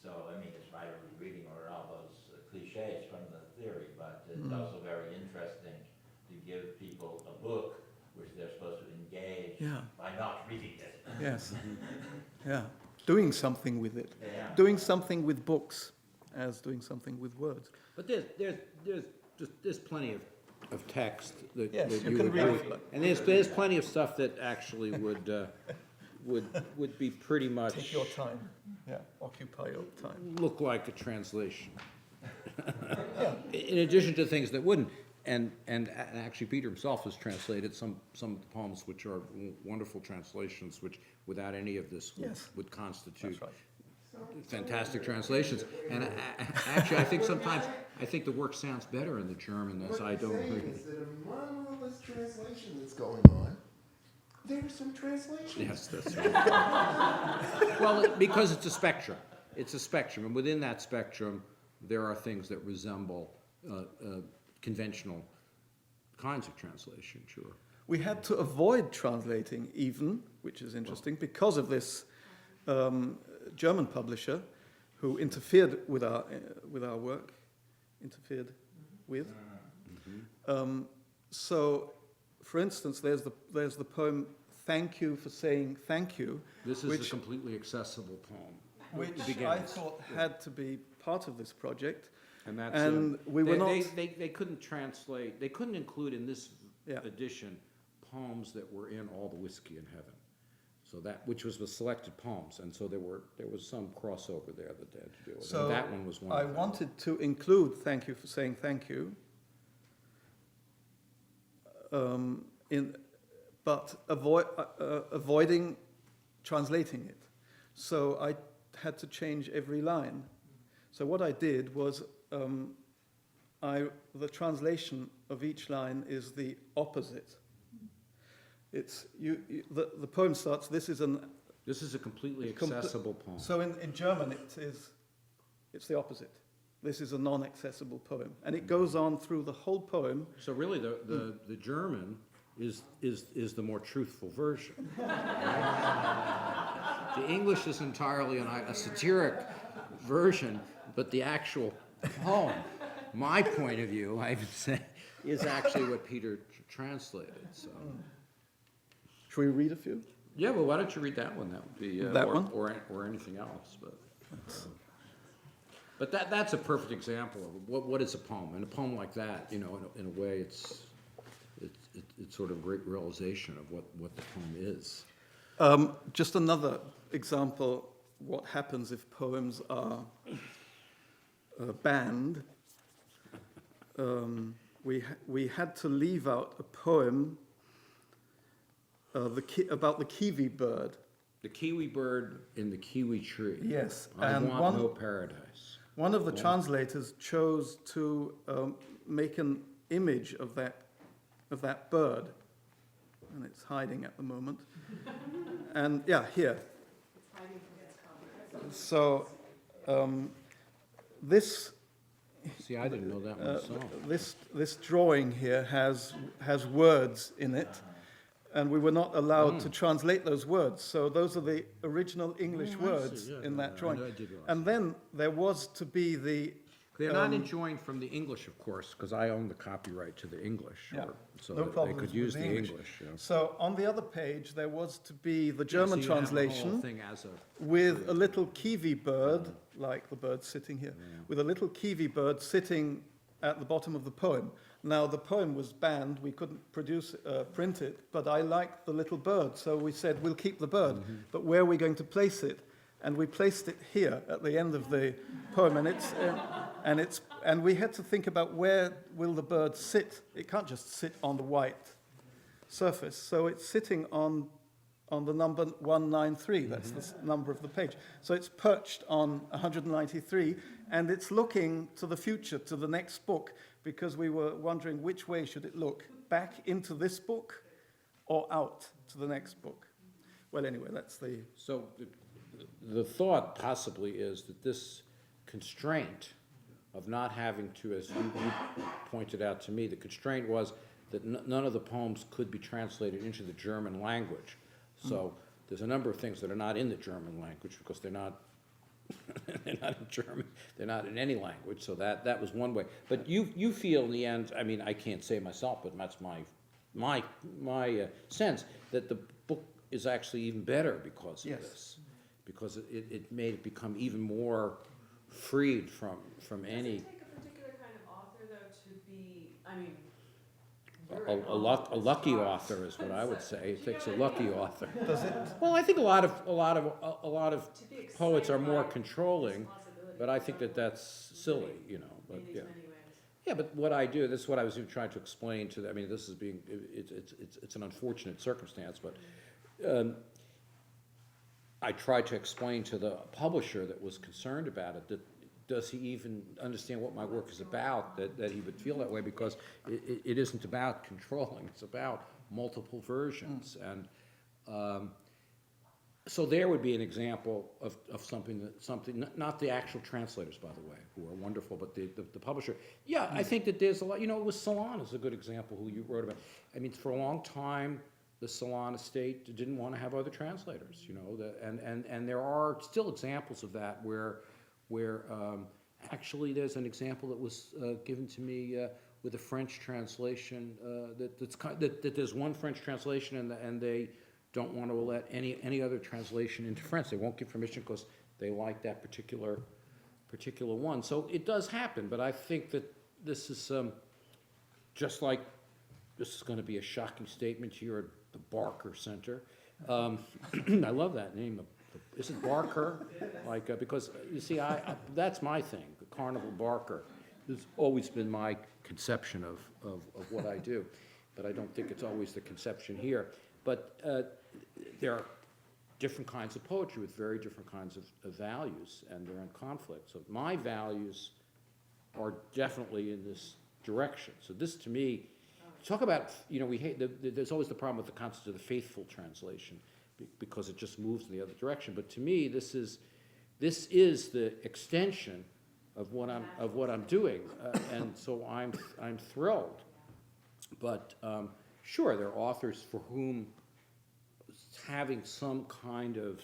So, I mean, it's writerly reading or all those cliches from the theory, but it's also very interesting to give people a book which they're supposed to engage by not reading it. Yes. Yeah. Doing something with it. Yeah. Doing something with books as doing something with words. But there's plenty of text that, Yes, that you can would read agree. it. And there's plenty of stuff that actually would be pretty much Take your time. Yeah. Occupy your time. look like a translation. In addition to things that wouldn't. And actually, Peter himself has translated some of the poems, which are wonderful translations, which without any of this would constitute fantastic translations. And actually, I think sometimes the work sounds better in the German as I don't. Is that among all this translation that's going on, there's some translation. Yes, that's right. Well, because it's a spectrum. It's a spectrum, and within that spectrum, there are things that resemble conventional kinds of translation, sure. We had to avoid translating even, which is interesting, because of this German publisher who interfered with our work, So, for instance, there's the poem "Thank You for Saying Thank You." This is a completely accessible poem. Which I thought had to be part of this project. And we were not. They couldn't translate. They couldn't include in this edition poems that were in All the Whiskey in Heaven. So which was the selected poems, and so there was some crossover there that they had to deal with. So and that one was one. I wanted to include "Thank You for Saying Thank You," but avoiding translating it. So I had to change every line. So what I did was, the translation of each line is the opposite. It's the poem starts. This is a completely accessible poem. So in German, it's the opposite. This is a non-accessible poem, and it goes on through the whole poem. So really, the German is the more truthful version. The English is entirely a satiric version, but the actual poem, my point of view, I would say, is actually what Peter translated, so. Should we read a few? Yeah, well, why don't you read that one? That would be, That one? or anything else, but that's a perfect example of what is a poem, and a poem like that, you know, in a way, it's sort of a great realization of what the poem is. Just another example, what happens if poems are banned. We had to leave out a poem about the kiwi bird. The kiwi bird in the kiwi tree. Yes. I and want no paradise. One of the translators chose to make an image of that bird, and it's hiding at the moment. And yeah, here. So this. See, I didn't know that myself. This drawing here has words in it, and we were not allowed to translate those words. So those are the original English words in that drawing. And then there was to be the. They're not enjoined from the English, of course, because I own the copyright to the English, so no that they could use the English. Yeah. So on the other page, there was to be the German so you have the whole translation thing as with a little kiwi bird, like the bird sitting here, with a little kiwi bird sitting at the bottom of the poem. Now, the poem was banned. We couldn't print it, but I liked the little bird, so we said, we'll keep the bird, but where are we going to place it? And we placed it here at the end of the poem, and we had to think about where will the bird sit. It can't just sit on the white surface, so it's sitting on the number 193. That's the number of the page. So it's perched on 193, and it's looking to the future, to the next book, because we were wondering which way should it look, back into this book or out to the next book. Well, anyway, that's the. So the thought possibly is that this constraint of not having to, as you pointed out to me, the constraint was that none of the poems could be translated into the German language. So there's a number of things that are not in the German language because they're not in German, they're not in any language, so that was one way. But you feel in the end, I mean, I can't say myself, but that's my sense, that the book is actually even better because of this. Because it made it become even more freed from any. Does it take a particular kind of author, though, to be, I mean, a lucky author is what I would say. It takes a lucky author. Does it? Well, I think a lot of poets are more controlling, but I think that's silly, you know. But yeah. Yeah, but what I do, this is what I was even trying to explain to them. I mean, this is being, it's an unfortunate circumstance, but I tried to explain to the publisher that was concerned about it that does he even understand what my work is about, that he would feel that way, because it isn't about controlling, it's about multiple versions. And so there would be an example of something, not the actual translators, by the way, who are wonderful, but the publisher. Yeah, I think that there's a lot, you know, it was Salon is a good example who you wrote about. I mean, for a long time, the Salon estate didn't want to have other translators, you know, and there are still examples of that where actually there's an example that was given to me with a French translation that there's one French translation and they don't want to let any other translation into French. They won't give permission because they like that particular one. So it does happen, but I think that this is just like this is going to be a shocking statement here at the Barker Center. I love that name. Is it Barker? Like because you see, that's my thing. The Carnival Barker has always been my conception of what I do, but I don't think it's always the conception here. But there are different kinds of poetry with very different kinds of values, and they're in conflict. So my values are definitely in this direction. So this, to me, talk about, you know, we hate, there's always the problem with the concept of the faithful translation because it just moves in the other direction. But to me, this is the extension of what I'm doing, and so I'm thrilled. But sure, there are authors for whom having some kind of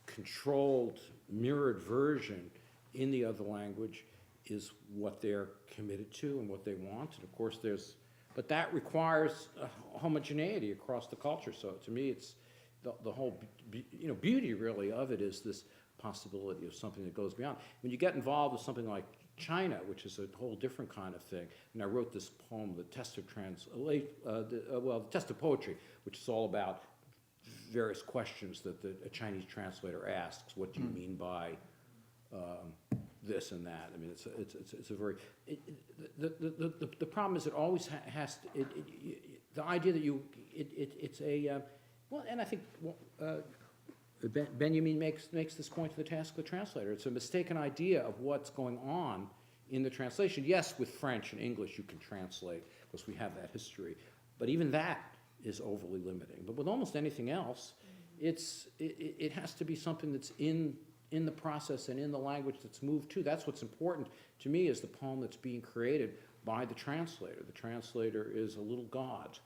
controlled, mirrored version in the other language is what they're committed to and what they want. And of course but that requires homogeneity across the culture. So to me, it's the whole beauty really of it is this possibility of something that goes beyond. When you get involved with something like China, which is a whole different kind of thing, and I wrote this poem, The Test of The Test of Poetry, which is all about various questions that a Chinese translator asks. What do you mean by this and that? I mean, it's a very the problem is it always has to, the idea that it's a well, and I think Benjamin makes this point to the task of the translator. It's a mistaken idea of what's going on in the translation. Yes, with French and English you can translate because we have that history, but even that is overly limiting. But with almost anything else, it has to be something that's in the process and in the language that's moved to. That's what's important to me is the poem that's being created by the translator. The translator is a little god,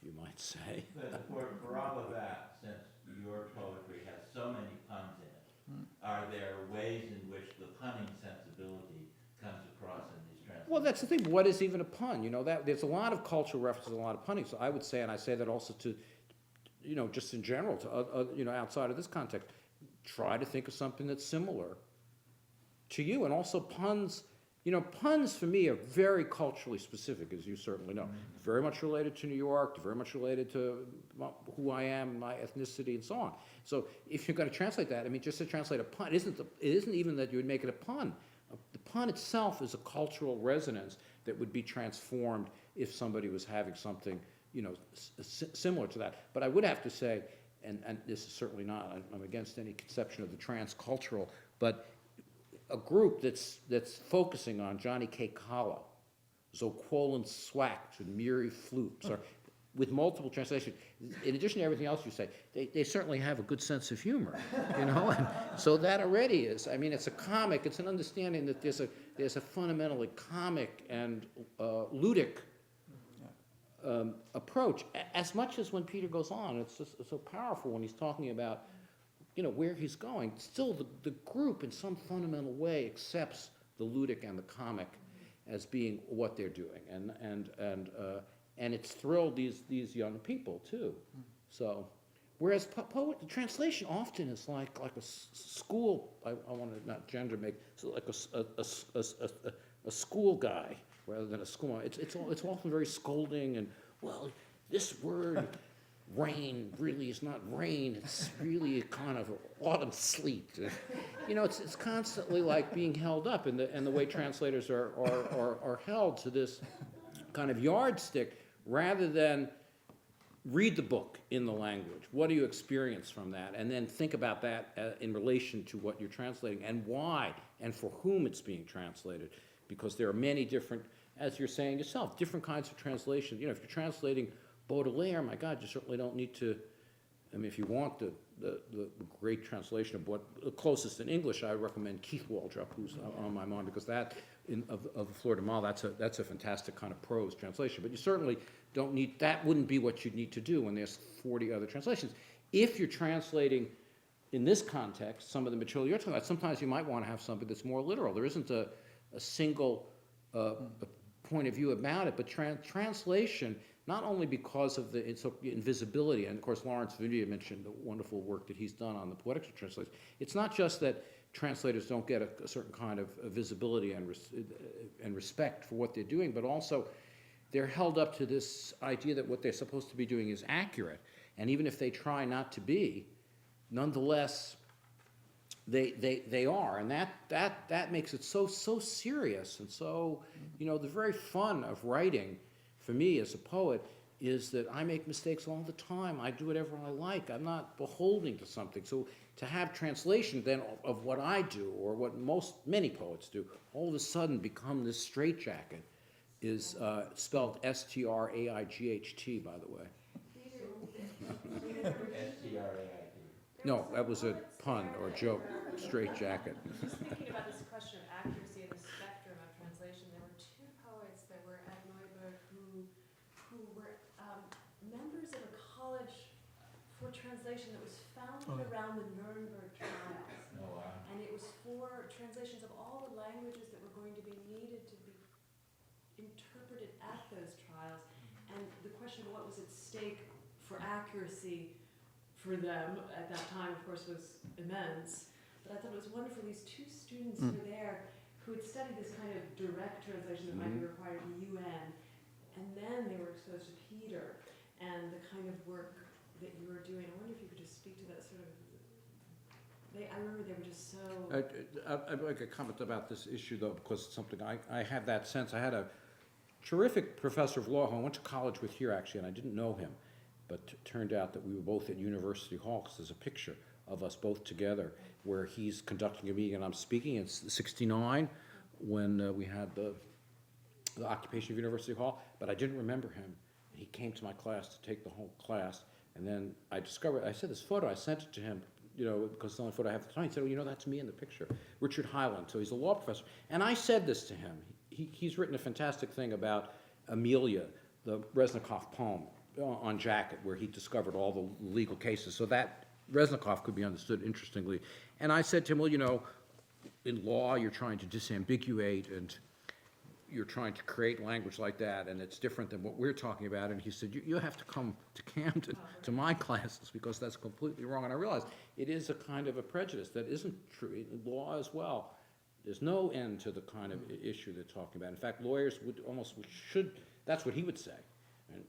you might say. But for all of that, since your poetry has so many puns in it, are there ways in which the punning sensibility comes across in these translations? Well, that's the thing. What is even a pun? That there's a lot of cultural references, a lot of punning. So I would say, and I say that also to, just in general, to outside of this context, try to think of something that's similar to you. And also puns. Puns for me are very culturally specific, as you certainly know. Very much related to New York, very much related to who I am, my ethnicity, and so on. So if you're going to translate that, I mean, just to translate a pun, it isn't even that you would make it a pun. The pun itself is a cultural resonance that would be transformed if somebody was having something, similar to that. But I would have to say, and this is certainly not, I'm against any conception of the transcultural, but a group that's focusing on Johnny K. Kahlo, Zoquolan Swact, and Miri Floops, or with multiple translations. In addition to everything else you say, they certainly have a good sense of humor, and so that already is. I mean, it's a comic. It's an understanding that there's a fundamentally comic and ludic approach. As much as when Peter goes on, it's so powerful when he's talking about where he's going. Still, the group in some fundamental way accepts the ludic and the comic as being what they're doing, and it's thrilled these young people too. So, whereas the translation often is like a school. I want to not gender make so like a school guy rather than a school. It's often very scolding and this word. Rain really is not rain, it's really a kind of autumn sleet. It's constantly like being held up, and the way translators are held to this kind of yardstick rather than read the book in the language. What do you experience from that? And then think about that in relation to what you're translating and why and for whom it's being translated. Because there are many different, as you're saying yourself, different kinds of translation. If you're translating Baudelaire, my God, you certainly don't need to, I mean, if you want the great translation of what, the closest in English, I recommend Keith Waldrop, who's on my mind, because that, of Fleur de Mal, that's a fantastic kind of prose translation. But you certainly don't need, that wouldn't be what you'd need to do when there's 40 other translations. If you're translating, in this context, some of the material you're talking about, sometimes you might want to have something that's more literal. There isn't a single point of view about it, but translation, not only because of the invisibility, and of course Lawrence Vivier mentioned the wonderful work that he's done on the Poetics of translation. It's not just that translators don't get a certain kind of visibility and respect for what they're doing, but also they're held up to this idea that what they're supposed to be doing is accurate. And even if they try not to be, nonetheless, they are, and that makes it so serious. And so, the very fun of writing for me as a poet is that I make mistakes all the time. I do whatever I like. I'm not beholden to something. So to have translation then of what I do or what many poets do, all of a sudden become this straitjacket is spelled S-T-R-A-I-G-H-T, by the way. S-T-R-A-I-T. No, that was a pun or a joke. Straitjacket. Just thinking about this question of accuracy and the spectrum of translation, there were two poets that were at Neuburg who were members of a college for translation that was founded around the Nuremberg trials. Oh, wow. And it was for translations of all the languages that were going to be needed to be interpreted at those trials. And the question of what was at stake for accuracy for them at that time, of course, was immense. But I thought it was wonderful. These two students were there who had studied this kind of direct translation that might be required in the UN. And then they were exposed to Peter and the kind of work that you were doing. I wonder if you could just speak to that sort of. I remember they were just so. I'd like to comment about this issue, though, because it's something I had that sense. I had a terrific professor of law who I went to college with here, actually, and I didn't know him. But it turned out that we were both at University Hall, because there's a picture of us both together where he's conducting a meeting and I'm speaking. It's '69 when we had the occupation of University Hall, but I didn't remember him. He came to my class to take the whole class, and then I discovered, I said this photo, I sent it to him, you know, because it's the only photo I have at the time. He said, well, you know, that's me in the picture, Richard Hyland. So he's a law professor. And I said this to him. He's written a fantastic thing about Amelia, the Reznikov poem on Jacket, where he discovered all the legal cases. So that Reznikov could be understood interestingly. And I said to him, well, you know, in law, you're trying to disambiguate and you're trying to create language like that, and it's different than what we're talking about. And he said, you have to come to Camden to my classes because that's completely wrong. And I realized it is a kind of a prejudice that isn't true in law as well. There's no end to the kind of issue they're talking about. In fact, lawyers would almost should, that's what he would say.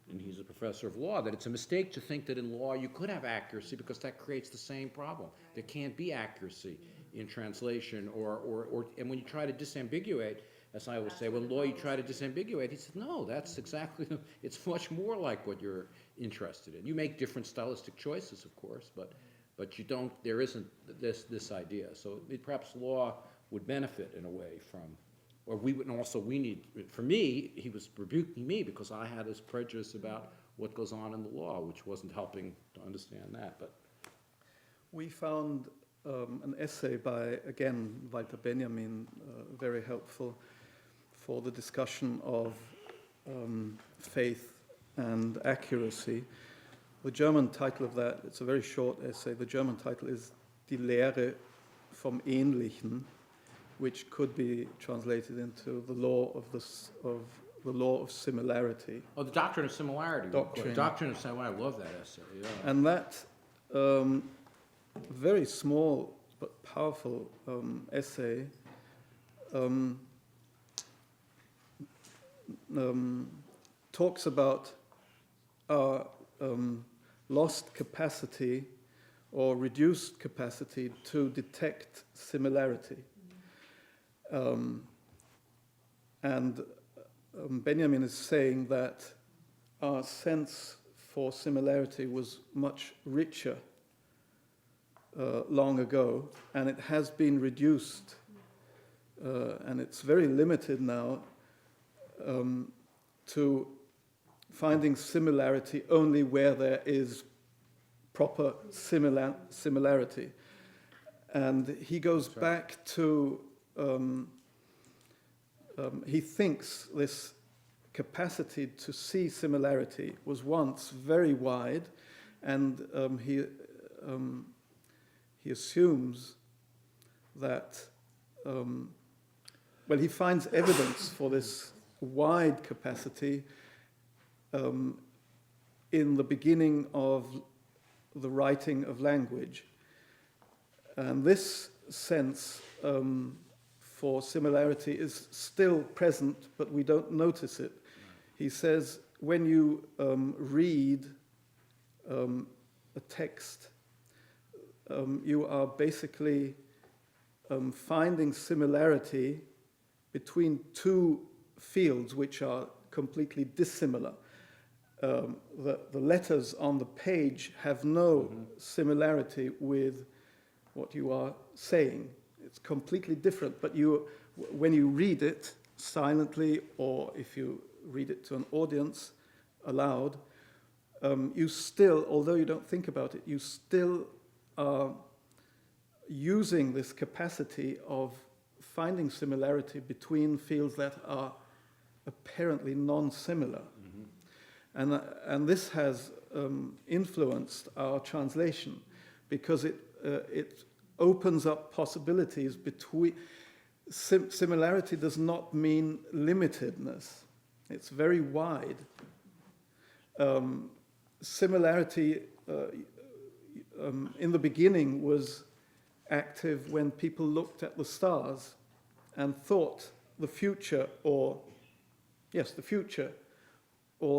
And he's a professor of law, that it's a mistake to think that in law you could have accuracy because that creates the same problem. There can't be accuracy in translation and when you try to disambiguate, as I always say, when law you try to disambiguate, he said, no, that's exactly, it's much more like what you're interested in. You make different stylistic choices, of course, but you don't, there isn't this idea. So perhaps law would benefit in a way from, or we would, and also we need, for me, he was rebuking me because I had this prejudice about what goes on in the law, which wasn't helping to understand that. But we found an essay by, again, Walter Benjamin, very helpful for the discussion of faith and accuracy. The German title of that, it's a very short essay, the German title is Die Lehre vom Ähnlichen, which could be translated into the law of similarity. Oh, the doctrine of similarity. Doctrine of similarity. I love that essay. Yeah. And that very small but powerful essay talks about our lost capacity or reduced capacity to detect similarity. Benjamin is saying that our sense for similarity was much richer long ago, and it has been reduced, and it's very limited now to finding similarity only where there is proper similarity. And he goes back to, he thinks this capacity to see similarity was once very wide, and he assumes that, well, he finds evidence for this wide capacity in the beginning of the writing of language. And this sense for similarity is still present, but we don't notice it. He says, when you read a text, you are basically finding similarity between two fields which are completely dissimilar. The letters on the page have no similarity with what you are saying. It's completely different, but when you read it silently, or if you read it to an audience aloud, you still, although you don't think about it, you still are using this capacity of finding similarity between fields that are apparently non-similar. And this has influenced our translation, because it opens up possibilities between. Similarity does not mean limitedness. It's very wide. Similarity in the beginning was active when people looked at the stars and thought the future, or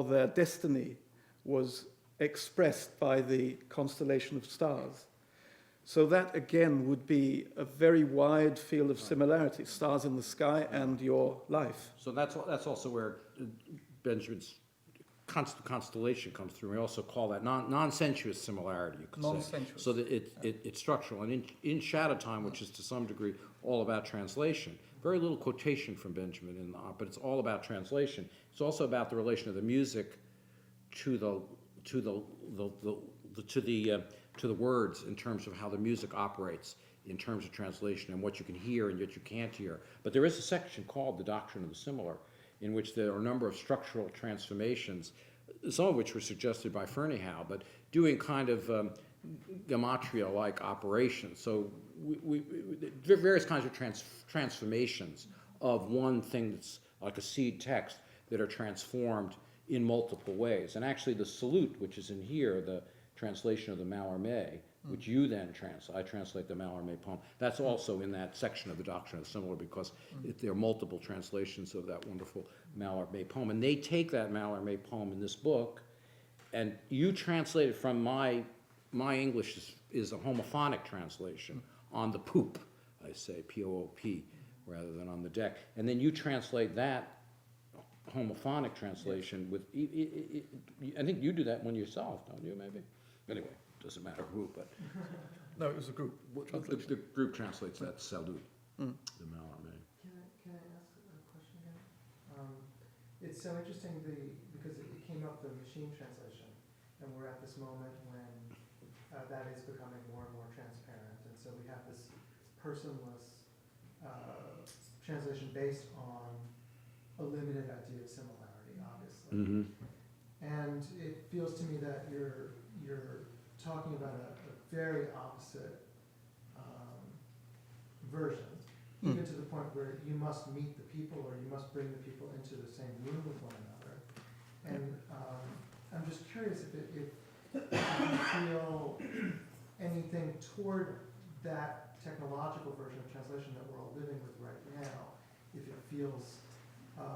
their destiny was expressed by the constellation of stars. So that, again, would be a very wide field of similarity, stars in the sky and your life. So that's also where Benjamin's constellation comes through. We also call that non-sensuous similarity, you could say. Non-sensuous. So that it's structural. And in Shadow Time, which is to some degree all about translation, very little quotation from Benjamin in the op, but it's all about translation. It's also about the relation of the music to the words in terms of how the music operates in terms of translation and what you can hear and what you can't hear. But there is a section called the Doctrine of the Similar, in which there are a number of structural transformations, some of which were suggested by Fernyhough, but doing kind of gematria-like operations. So various kinds of transformations of one thing that's like a seed text that are transformed in multiple ways. And actually the Salute, which is in here, the translation of the Mallarmé, which you then translate, I translate the Mallarmé poem, that's also in that section of the Doctrine of the Similar, because there are multiple translations of that wonderful Mallarmé poem. And they take that Mallarmé poem in this book, and you translate it from my English is a homophonic translation on the poop, I say, P-O-O-P, rather than on the deck. And then you translate that homophonic translation with, I think you do that one yourself, don't you, maybe? Anyway, doesn't matter who, but. No, it was a group. The group translates that Salute, the Mallarmé. Can I ask a question again? It's so interesting because it came up, the machine translation, and we're at this moment when that is becoming more and more transparent, and so we have this personless translation based on a limited idea of similarity, obviously. Mm-hmm. And it feels to me that you're talking about a very opposite version, even to the point where you must meet the people, or you must bring the people into the same room with one another. And I'm just curious if you feel anything toward that technological version of translation that we're all living with right now, if it feels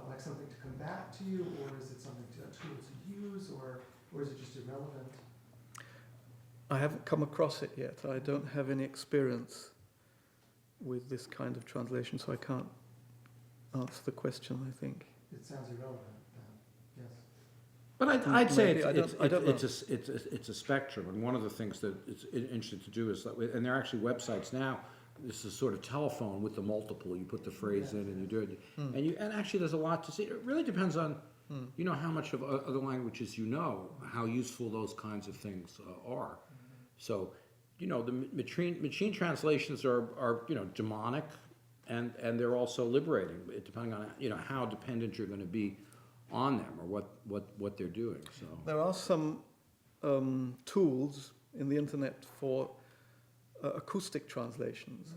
like something to come back to you, or is it something a tool to use, or is it just irrelevant? I haven't come across it yet. I don't have any experience with this kind of translation, so I can't answer the question, I think. It sounds irrelevant, then. Yes. But I'd say Maybe, it's a spectrum, and one of the things that it's interesting to do is, and there are actually websites now. This is sort of telephone with the multiple. You put the phrase in, and you do it, and actually there's a lot to see. It really depends on, how much of other languages you know, how useful those kinds of things are. So, the machine translations are demonic, and they're also liberating, depending on how dependent you're going to be on them, or what they're doing. So there are some tools in the internet for acoustic translations.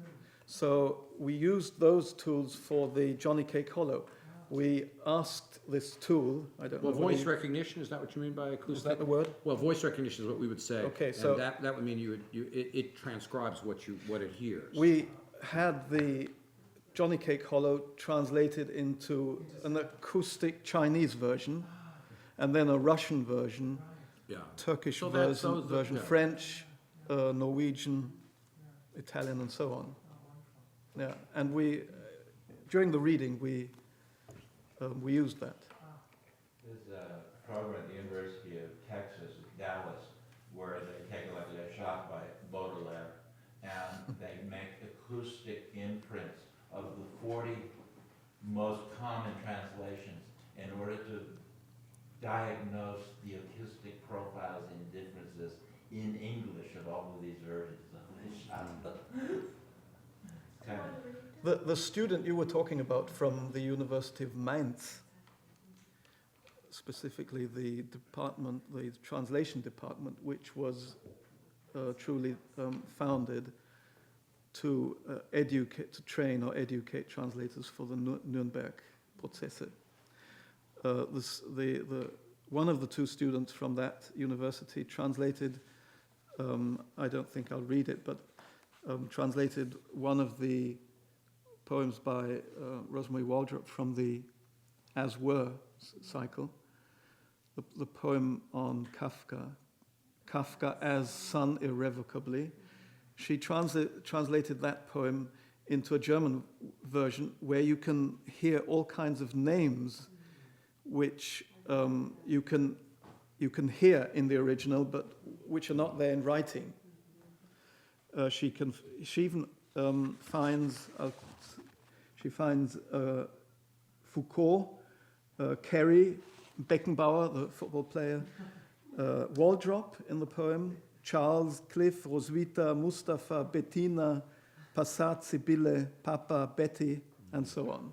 So we used those tools for the Johnny Cake Hollow. We asked this tool, I don't know. Well, voice recognition, is that what you mean by acoustic? Is that the word? Well, voice recognition is what we would say. Okay, and so that would mean it transcribes what it hears. We had the Johnny Cake Hollow translated into an acoustic Chinese version, and then a Russian version, Turkish version, French, Norwegian, Italian, and so on. Yeah, and we, during the reading, we used that. There's a program at the University of Texas, Dallas, where they take a shot by Baudelaire, and they make acoustic imprints of the 40 most common translations in order to diagnose the acoustic profiles and differences in English of all of these versions of the The student you were talking about from the University of Mainz, specifically the department, the translation department, which was truly founded to train or educate translators for the Nuremberg Prozesse. One of the two students from that university translated, I don't think I'll read it, but translated one of the poems by Rosemary Waldrop from the As Were cycle, the poem on Kafka as Son Irrevocably. She translated that poem into a German version where you can hear all kinds of names which you can hear in the original, but which are not there in writing. She even finds Foucault, Carey, Beckenbauer, the football player, Waldrop in the poem, Charles, Cliff, Roswitha, Mustafa, Bettina, Passat, Sibylle, Papa, Betty, and so on.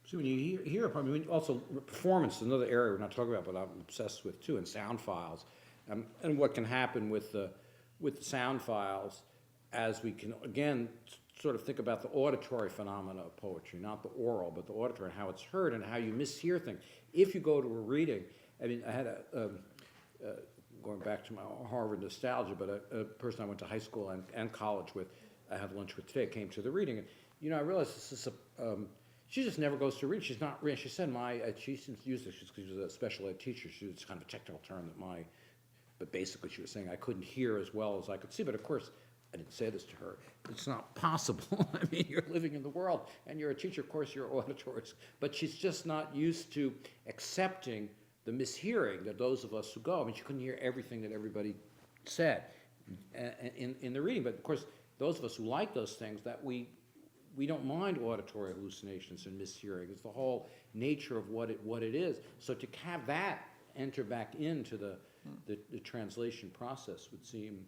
So when you hear I mean, also performance is another area we're not talking about, but I'm obsessed with too, and sound files, and what can happen with the sound files as we can again sort of think about the auditory phenomena of poetry, not the oral, but the auditory, and how it's heard and how you mishear things. If you go to a reading, I mean, I had going back to my Harvard nostalgia, but a person I went to high school and college with, I had lunch with today, came to the reading, and I realized this is she just never goes to read. She's not reading. She said she used this because she was a special ed teacher. It's kind of a technical term but basically she was saying I couldn't hear as well as I could see. But of course, I didn't say this to her. It's not possible. I mean, you're living in the world and you're a teacher. Of course, you're auditory. But she's just not used to accepting the mishearing that those of us who go. I mean, she couldn't hear everything that everybody said in the reading. But of course, those of us who like those things, that we don't mind auditory hallucinations and mishearing. It's the whole nature of what it is. So to have that enter back into the translation process would seem,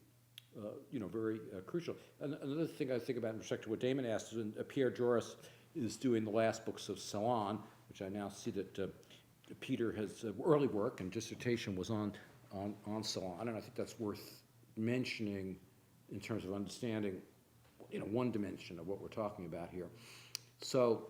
very crucial. Another thing I think about in respect to what Damon asked is when Pierre Joris is doing the last books of Salon, which I now see that Peter has early work and dissertation was on Salon, and I think that's worth mentioning in terms of understanding one dimension of what we're talking about here. So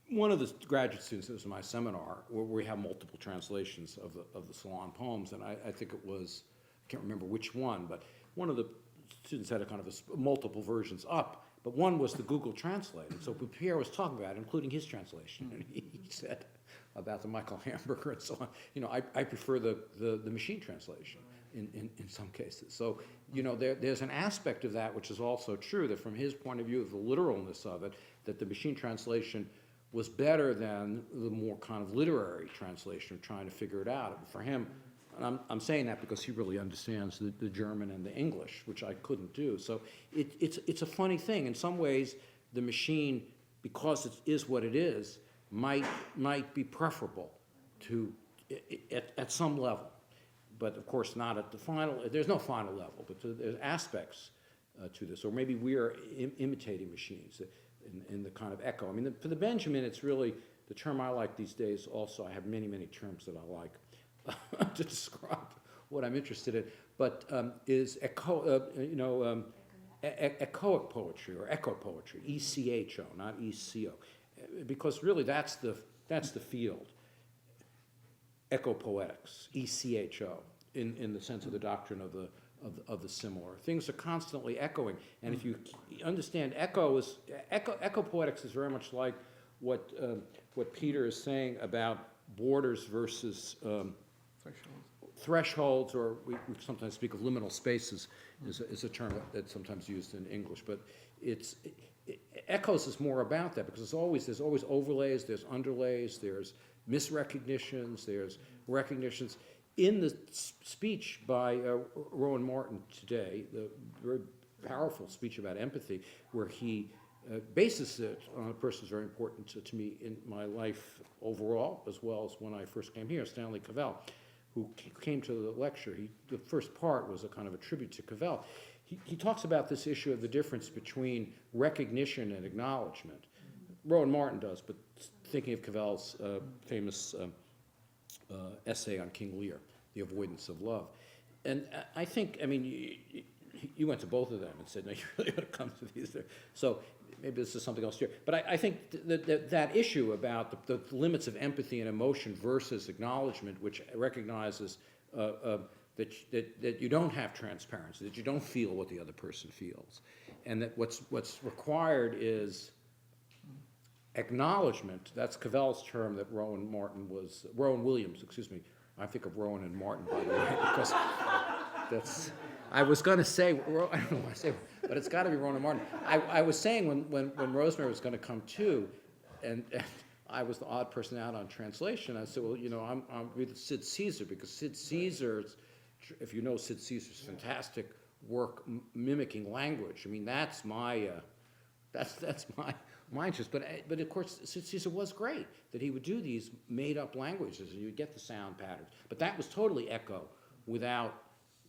one of the graduate students that was in my seminar, where we have multiple translations of the Salon poems, and I think it was, I can't remember which one, but one of the students had a kind of multiple versions up, but one was the Google Translate. And so Pierre was talking about it, including his translation, and he said about the Michael Hamburger and so on, I prefer the machine translation in some cases. So, there's an aspect of that which is also true, that from his point of view of the literalness of it, that the machine translation was better than the more kind of literary translation of trying to figure it out. And for him, and I'm saying that because he really understands the German and the English, which I couldn't do. So it's a funny thing. In some ways, the machine, because it is what it is, might be preferable to at some level. But of course not at the final, there's no final level, but there's aspects to this. Or maybe we are imitating machines in the kind of echo. I mean, for the Benjamin, it's really, the term I like these days also, I have many, many terms that I like to describe what I'm interested in, but is echoic poetry or echo poetry, ECHO, not ECO, because really that's the field. Echopoetics, ECHO, in the sense of the doctrine of the similar. Things are constantly echoing, and if you understand echopoetics is very much like what Peter is saying about borders versus thresholds, or we sometimes speak of liminal spaces, is a term that's sometimes used in English, but echoes is more about that, because there's always overlays, there's underlays, there's misrecognitions, there's recognitions. In the speech by Rowan Martin today, the very powerful speech about empathy, where he bases it on a person who's very important to me in my life overall, as well as when I first came here, Stanley Cavell, who came to the lecture. The first part was a kind of a tribute to Cavell. He talks about this issue of the difference between recognition and acknowledgement. Rowan Martin does, but thinking of Cavell's famous essay on King Lear, The Avoidance of Love. And I think, I mean, you went to both of them and said, no, you really ought to come to these. So maybe this is something else here. But I think that issue about the limits of empathy and emotion versus acknowledgement, which recognizes that you don't have transparency, that you don't feel what the other person feels, and that what's required is acknowledgement. That's Cavell's term that Rowan Williams, excuse me. I think of Rowan and Martin, by the way, because that's, I was going to say, I don't know why I say, but it's got to be Rowan and Martin. I was saying when Rosemary was going to come too, and I was the odd person out on translation, I said, well, you know, I'm with Sid Caesar, because Sid Caesar's, if you know Sid Caesar's fantastic work mimicking language, I mean, that's my interest. But of course, Sid Caesar was great, that he would do these made-up languages, and you would get the sound patterns. But that was totally echo, without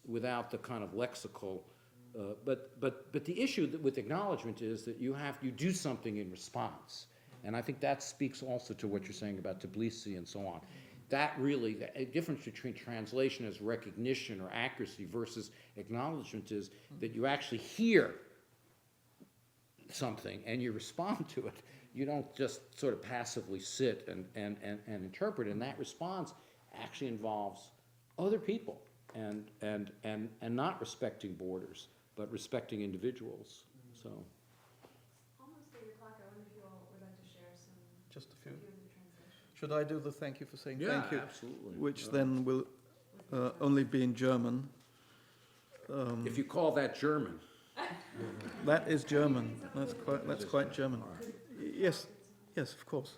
the kind of lexical. But the issue with acknowledgement is that you do something in response, and I think that speaks also to what you're saying about Tbilisi and so on. That really, the difference between translation as recognition or accuracy versus acknowledgement is that you actually hear something and you respond to it. You don't just sort of passively sit and interpret. And that response actually involves other people and not respecting borders, but respecting individuals. So. Almost 8 o'clock. I wonder if you all would like to share some. Just a few. Of the translation. Should I do the thank you for saying Yeah, thank you? absolutely. Which then will only be in German. If you call that German. That is German. That's quite German. Yes, yes, of course.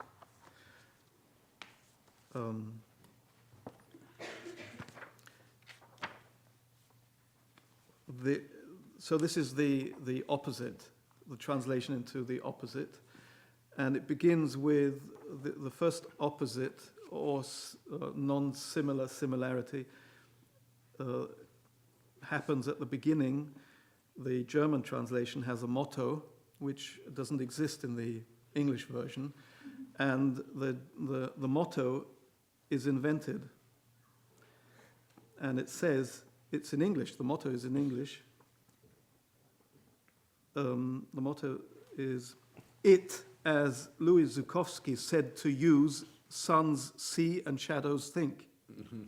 So this is the opposite, the translation into the opposite, and it begins with the first opposite or non-similar similarity happens at the beginning. The German translation has a motto which doesn't exist in the English version, and the motto is invented. And it says, it's in English, the motto is in English. The motto is, "It, as Louis Zukowski said to use, suns see and shadows think." Mm-hmm.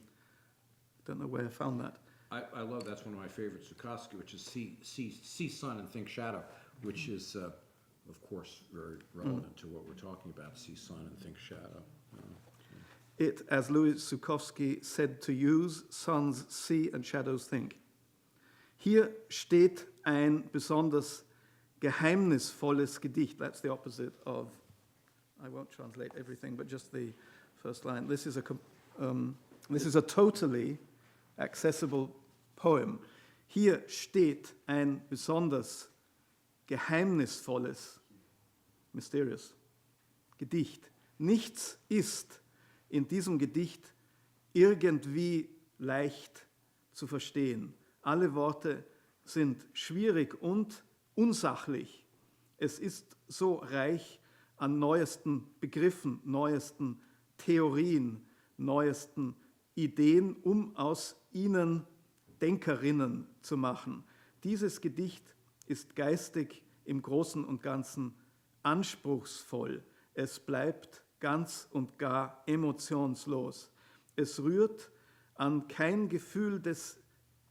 Don't know where I found that. I love, that's one of my favorites, Zukowski, which is see sun and think shadow, which is, of course, very relevant to what we're talking about, see sun and think shadow. It, as Louis Zukowski said to use, suns see and shadows think. Hier steht ein besonders geheimnisvolles Gedicht. That's the opposite of, I won't translate everything, but just the first line. This is a totally accessible poem. Hier steht ein besonders geheimnisvolles, mysterious Gedicht. Nichts ist in diesem Gedicht irgendwie leicht zu verstehen. Alle Worte sind schwierig und unsachlich. Es ist so reich an neuesten Begriffen, neuesten Theorien, neuesten Ideen, um aus ihnen Denkerinnen zu machen. Dieses Gedicht ist geistig im Großen und Ganzen anspruchsvoll. Es bleibt ganz und gar emotionslos. Es rührt an kein Gefühl des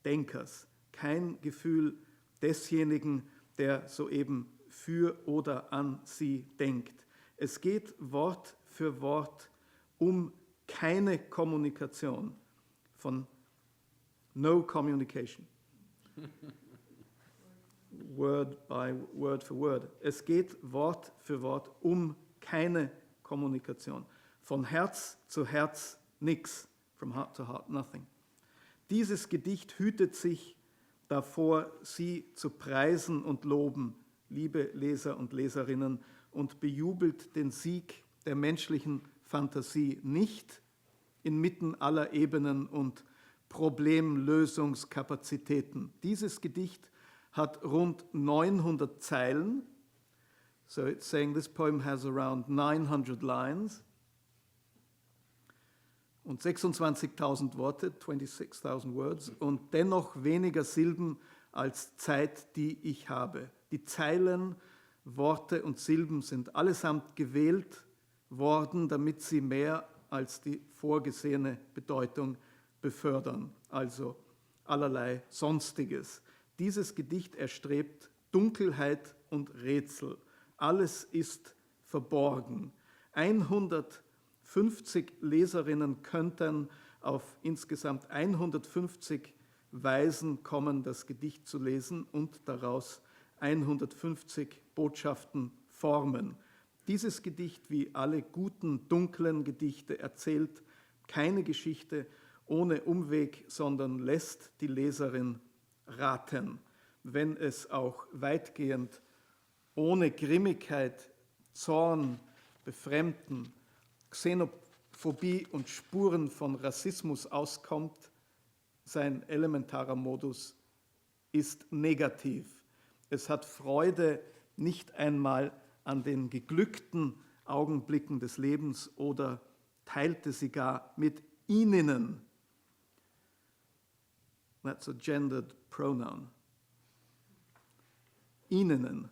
Denkers, kein Gefühl desjenigen, der soeben für oder an sie denkt. Es geht Wort für Wort um keine Kommunikation, von no communication. Word by word for word. Es geht Wort für Wort um keine Kommunikation. Von Herz zu Herz nix. From heart to heart nothing. Dieses Gedicht hütet sich davor, sie zu preisen und loben, liebe Leser und Leserinnen, und bejubelt den Sieg der menschlichen Fantasie nicht inmitten aller Ebenen und Problemlösungskapazitäten. Dieses Gedicht hat rund 900 Zeilen. So it's saying this poem has around 900 lines. und 26.000 Worte, 26.000 Words, und dennoch weniger Silben als Zeit, die ich habe. Die Zeilen, Worte und Silben sind allesamt gewählt worden, damit sie mehr als die vorgesehene Bedeutung befördern, also allerlei Sonstiges. Dieses Gedicht erstrebt Dunkelheit und Rätsel. Alles ist verborgen. 150 Leserinnen könnten auf insgesamt 150 Weisen kommen, das Gedicht zu lesen und daraus 150 Botschaften formen. Dieses Gedicht, wie alle guten, dunklen Gedichte, erzählt keine Geschichte ohne Umweg, sondern lässt die Leserin raten, wenn es auch weitgehend ohne Grimmigkeit, Zorn, Befremden, Xenophobie und Spuren von Rassismus auskommt. Sein elementarer Modus ist negativ. Es hat Freude nicht einmal an den geglückten Augenblicken des Lebens oder teilte sie gar mit ihnen. That's a gendered pronoun. Ihnen.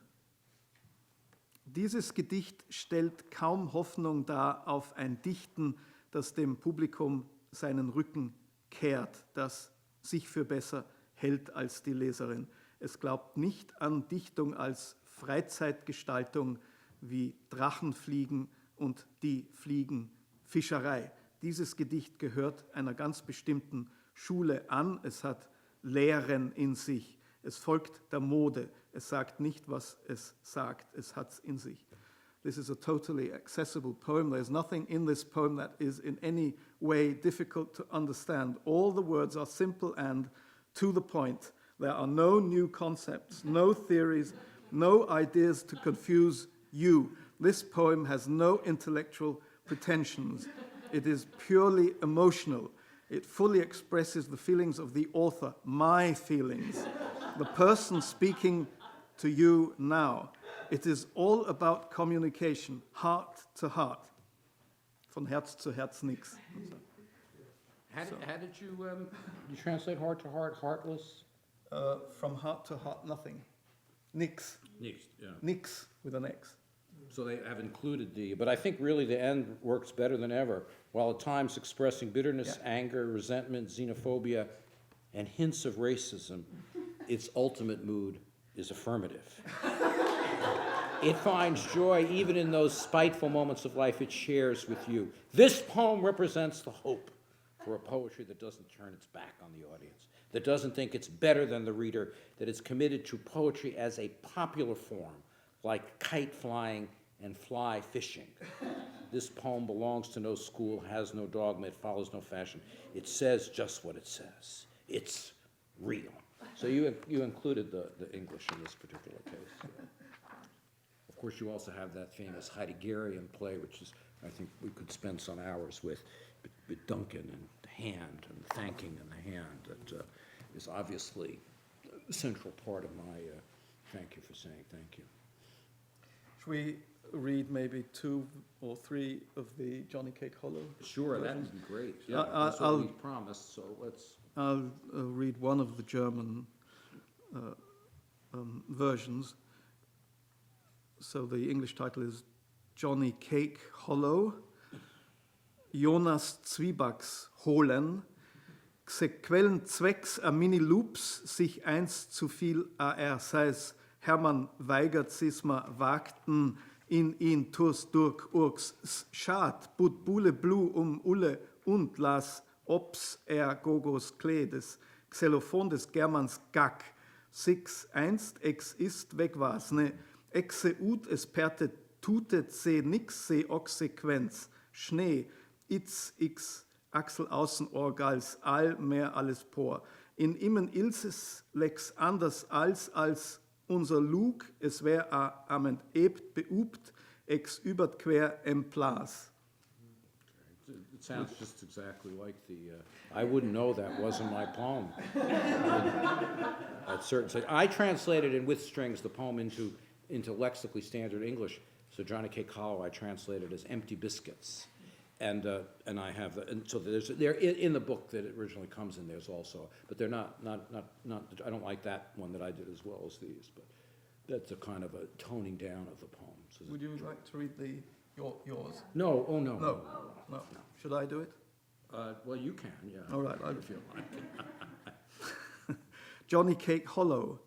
Dieses Gedicht stellt kaum Hoffnung dar auf ein Dichten, das dem Publikum seinen Rücken kehrt, das sich für besser hält als die Leserin. Es glaubt nicht an Dichtung als Freizeitgestaltung wie Drachenfliegen und die Fliegenfischerei. Dieses Gedicht gehört einer ganz bestimmten Schule an. Es hat Lehren in sich. Es folgt der Mode. Es sagt nicht, was es sagt. Es hat es in sich. This is a totally accessible poem. There's nothing in this poem that is in any way difficult to understand. All the words are simple and to the point. There are no new concepts, no theories, no ideas to confuse you. This poem has no intellectual pretensions. It is purely emotional. It fully expresses the feelings of the author, my feelings, the person speaking to you now. It is all about communication, heart to heart. Von Herz zu Herz nix. How did you translate heart to heart, heartless? From heart to heart, nothing. Nix. Nix, yeah. Nix with an X. So they have included the, but I think really the end works better than ever. While at times expressing bitterness, anger, resentment, xenophobia, and hints of racism, its ultimate mood is affirmative. It finds joy even in those spiteful moments of life it shares with you. This poem represents the hope for a poetry that doesn't turn its back on the audience, that doesn't think it's better than the reader, that is committed to poetry as a popular form, like kite flying and fly fishing. This poem belongs to no school, has no dogma, it follows no fashion. It says just what it says. It's real. So you included the English in this particular case. Of course, you also have that famous Heideggerian play, which is, I think we could spend some hours with Duncan and the hand and thanking in the hand. That is obviously a central part of my thank you for saying thank you. Should we read maybe 2 or 3 of the Johnny Cake Hollow? Sure, that versions? would be great. Yeah, that's what we promised, so let's... I'll read one of the German versions. So the English title is Johnny Cake Hollow. Jonas Zwiebacks holen. Quellen zwecks a mini loops sich einst zu viel AR, sei's Hermann weigert sisma wagten in ihn turs durch urks schad, but bule blu ulle und las ops gogos kledes, Xylophon des Germans gack, six einst ex ist weg was, ne, exe ut es perte tutet se nix se oxequenz, Schnee, itz x Achsel außen Orgals, all mehr alles por. In immen ilses lex anders als unser Lug, es wär amend ebt beubt, ex übert quer emplas. It sounds just exactly like the, I wouldn't know that wasn't my poem. At certain, I translated in with strings the poem into lexically standard English. So Johnny Cake Hollow I translated as empty biscuits. And I have the, and so there's, there in the book that it originally comes in, there's also, but they're not, I don't like that one that I did as well as these, but that's a kind of a toning down of the poems. Would you like to read yours? No, oh no. No, no. Should I do it? Well, you can, yeah. All right, if you like. Johnny Cake Hollow.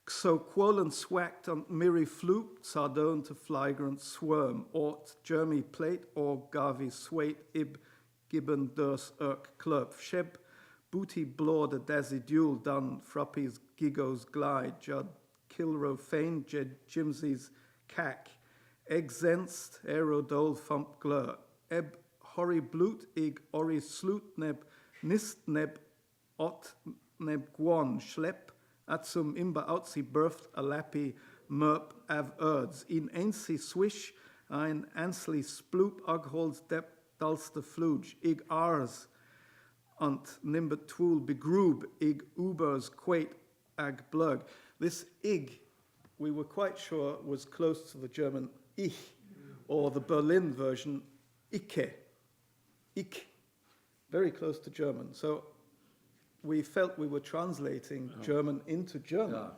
So quolen swacked on Miri Floop, Sardone to flagrant swerm, Ort Jeremy Plate, or Garvey Swait, Ib Gibbon Durs Irk Klurp, Sheb, Booty Blor de Dasidule, Dun Fruppies Gigos Glide, Judd Kilro Fane, Jed Jimsy's Cack, Exenst, Aerodole Fump Glur, Eb Hori Blut, Ig Ori Sloot Neb, Nist Neb, Ot Neb Guan, Schlepp, Atsum imba outsi birthed a lappy merp av erds. In ainsi swish, ein ansli sploop ugholds dep dulster fluge. Ig ars, ant nimbet twool begroob, ig ubers quait ag blug. This ig, we were quite sure, was close to the German ich, or the Berlin version, icke. Ich. Very close to German. So we felt we were translating German into German. Yeah.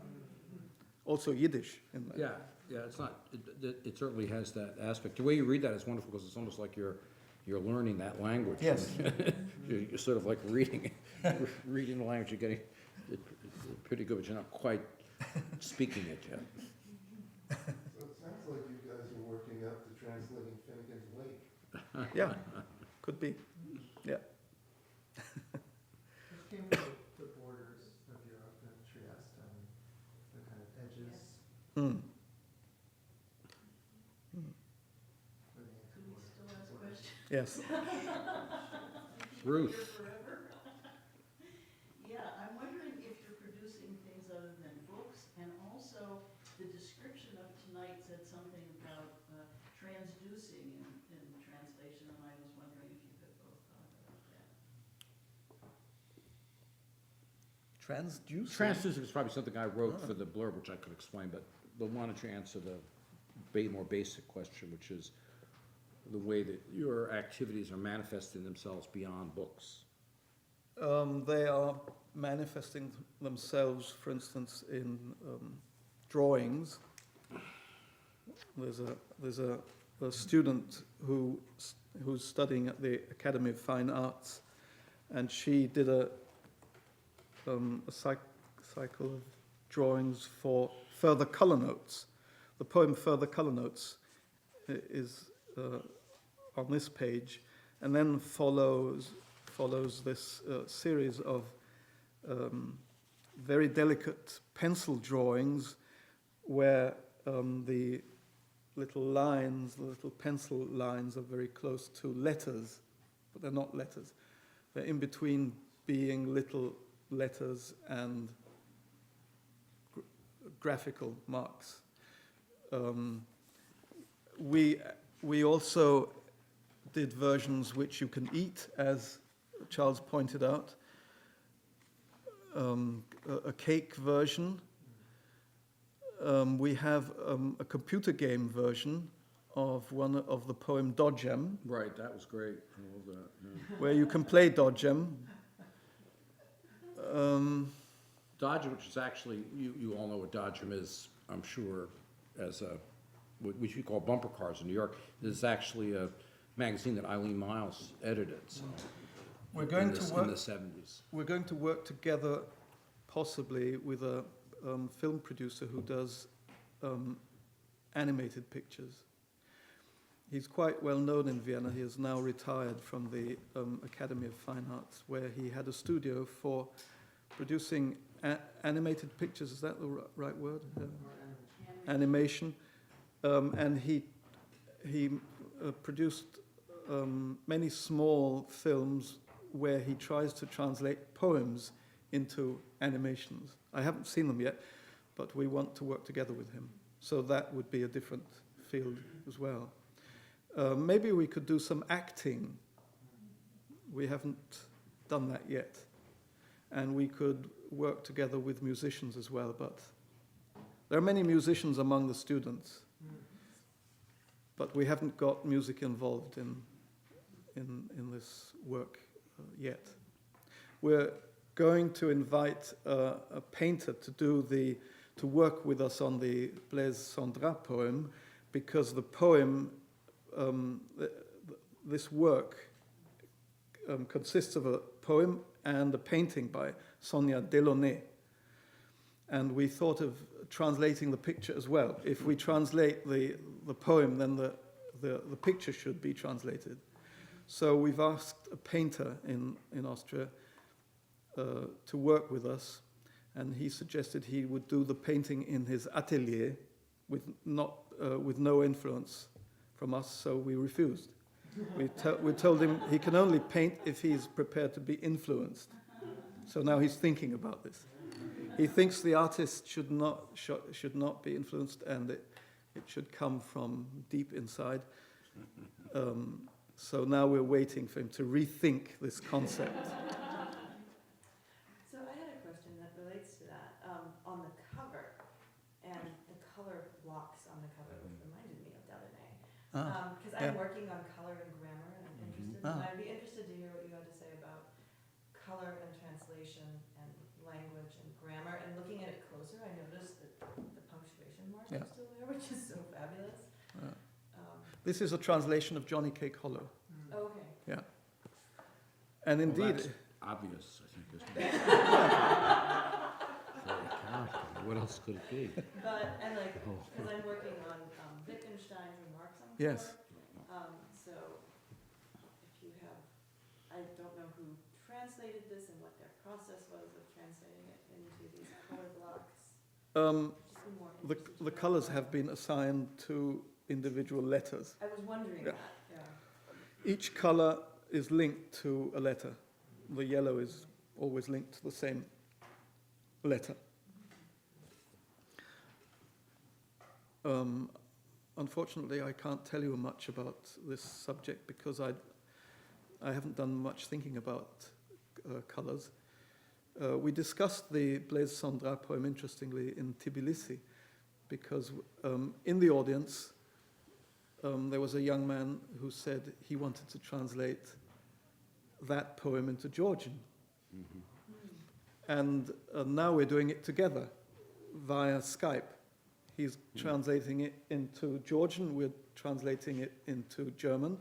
Also Yiddish in there. Yeah, it's not, it certainly has that aspect. The way you read that is wonderful because it's almost like you're learning that language. Yes. You're sort of like reading the language, you're getting it pretty good, but you're not quite speaking it yet. So it sounds like you guys are working up to translating Finnegan's Wake. Yeah, could be, yeah. Came with the borders of Europe and Trieste and the kind of edges. Mm. Yes. Ruth. Yeah, I'm wondering if you're producing things other than books, and also the description of tonight said something about transducing in translation, and I was wondering if you could both talk about that. Transducing? Transducing is probably something I wrote for the blurb, which I could explain, but why don't you answer the more basic question, which is the way that your activities are manifesting themselves beyond books. They are manifesting themselves, for instance, in drawings. There's a student who's studying at the Academy of Fine Arts, and she did a cycle of drawings for Further Color Notes. The poem Further Color Notes is on this page, and then follows this series of very delicate pencil drawings where the little lines, the little pencil lines are very close to letters, but they're not letters. They're in between being little letters and graphical marks. We also did versions which you can eat, as Charles pointed out, a cake version. We have a computer game version of one of the poem Dodgem. Right, that was great. I love that. Yeah. Where you can play Dodgem. Dodgem, which is actually, you all know what Dodgem is, I'm sure, as which we call bumper cars in New York. This is actually a magazine that Eileen Miles edited. So We're going in to work in the 70s. We're going to work together, possibly with a film producer who does animated pictures. He's quite well known in Vienna. He is now retired from the Academy of Fine Arts, where he had a studio for producing animated pictures. Is that the right word? Animation. And he produced many small films where he tries to translate poems into animations. I haven't seen them yet, but we want to work together with him. So that would be a different field as well. Maybe we could do some acting. We haven't done that yet. And we could work together with musicians as well, but there are many musicians among the students, but we haven't got music involved in this work yet. We're going to invite a painter to work with us on the Blaise Cendrars poem, because the poem, this work consists of a poem and a painting by Sonia Delaunay. And we thought of translating the picture as well. If we translate the poem, then the picture should be translated. So we've asked a painter in Austria to work with us, and he suggested he would do the painting in his atelier with no influence from us, so we refused. We told him he can only paint if he's prepared to be influenced. So now he's thinking about this. He thinks the artist should not be influenced, and it should come from deep inside. So now we're waiting for him to rethink this concept. So I had a question that relates to that. On the cover, and the color blocks on the cover, which reminded me of Delaunay. Because I'm working on color and grammar, and I'm interested. And I'd be interested to hear what you had to say about color and translation and language and grammar. And looking at it closer, I noticed that the punctuation marks are still there, which is so fabulous. This is a translation of Johnny Cake Hollow. Okay. Yeah. And indeed, that's obvious, I think, isn't it? For a character. What else could it be? But, and like, because I'm working on Wittgenstein's remarks on color. Yes. So if you have, I don't know who translated this and what their process was of translating it into these color blocks. The colors have been assigned to individual letters. I was wondering that, yeah. Each color is linked to a letter. The yellow is always linked to the same letter. Unfortunately, I can't tell you much about this subject because I haven't done much thinking about colors. We discussed the Blaise Cendrars poem, interestingly, in Tbilisi, because in the audience, there was a young man who said he wanted to translate that poem into Georgian. And now we're doing it together via Skype. He's translating it into Georgian, we're translating it into German,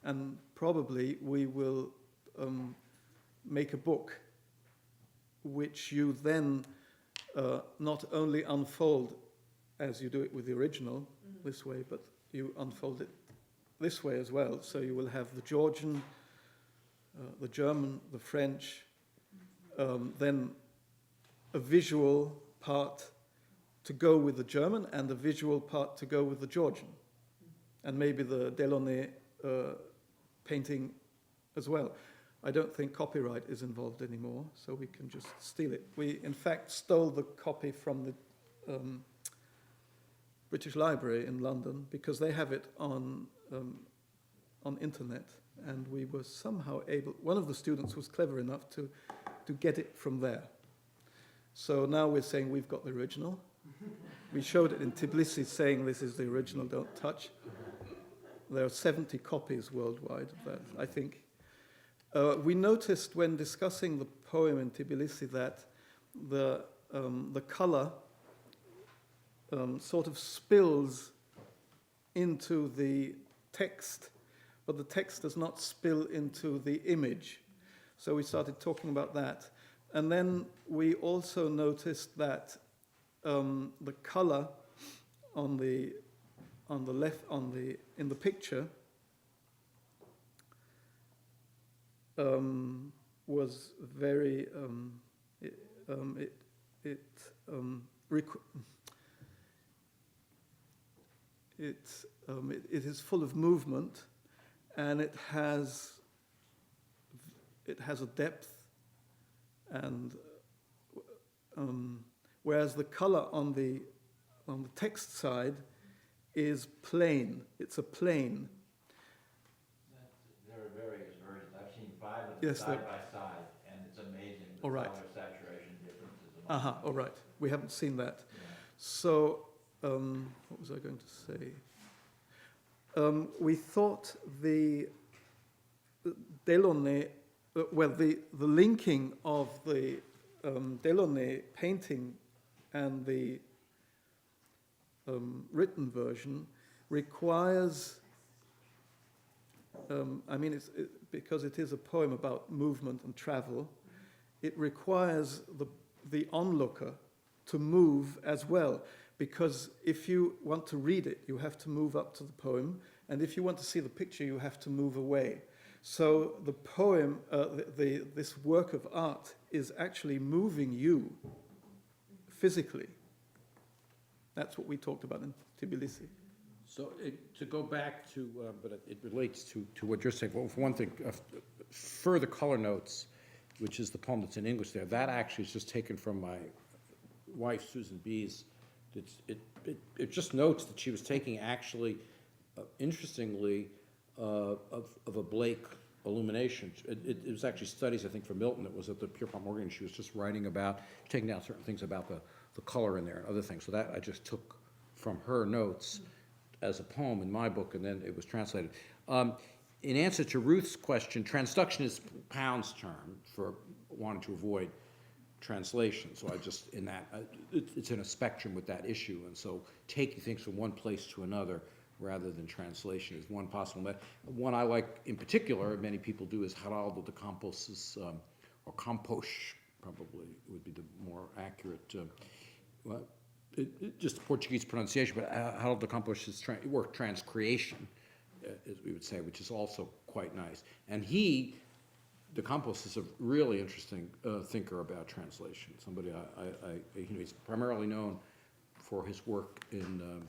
and probably we will make a book which you then not only unfold as you do it with the original this way, but you unfold it this way as well. So you will have the Georgian, the German, the French, then a visual part to go with the German and a visual part to go with the Georgian. And maybe the Delaunay painting as well. I don't think copyright is involved anymore, so we can just steal it. We, in fact, stole the copy from the British Library in London because they have it on internet, and we were somehow able, one of the students was clever enough to get it from there. So now we're saying we've got the original. We showed it in Tbilisi saying this is the original, don't touch. There are 70 copies worldwide of that, I think. We noticed when discussing the poem in Tbilisi that the color sort of spills into the text, but the text does not spill into the image. So we started talking about that. And then we also noticed that the color on the left, in the picture was very it is full of movement, and it has a depth, and whereas the color on the text side is plain. It's a plane. There are various versions. I've seen 5 of them Yes, side by side, and it's amazing the all right. color saturation differences. All right. We haven't seen that. Yeah. So, what was I going to say? We thought the Delaunay, the linking of the Delaunay painting and the written version requires, because it is a poem about movement and travel, it requires the onlooker to move as well, because if you want to read it, you have to move up to the poem, and if you want to see the picture, you have to move away. So the poem, this work of art, is actually moving you physically. That's what we talked about in Tbilisi. So to go back to, but it relates to what you're saying. Well, for one thing, further color notes, which is the poem that's in English there, that actually is just taken from my wife, Susan B's. It just notes that she was taking actually, interestingly, of a Blake illumination. It was actually studies, I think, for Milton. It was at the Pierpont Morgan. She was just writing about, taking down certain things about the color in there and other things. So that I just took from her notes as a poem in my book, and then it was translated. In answer to Ruth's question, transduction is Pound's term for wanting to avoid translation. So I just, in that, it's in a spectrum with that issue. And so taking things from one place to another rather than translation is one possible method. One I like in particular, many people do, is Geraldo de Campos', or Campos, probably would be the more accurate, just the Portuguese pronunciation, but Geraldo de Campos' work, Transcreation, as we would say, which is also quite nice. And de Campos is a really interesting thinker about translation. Somebody he's primarily known for his work in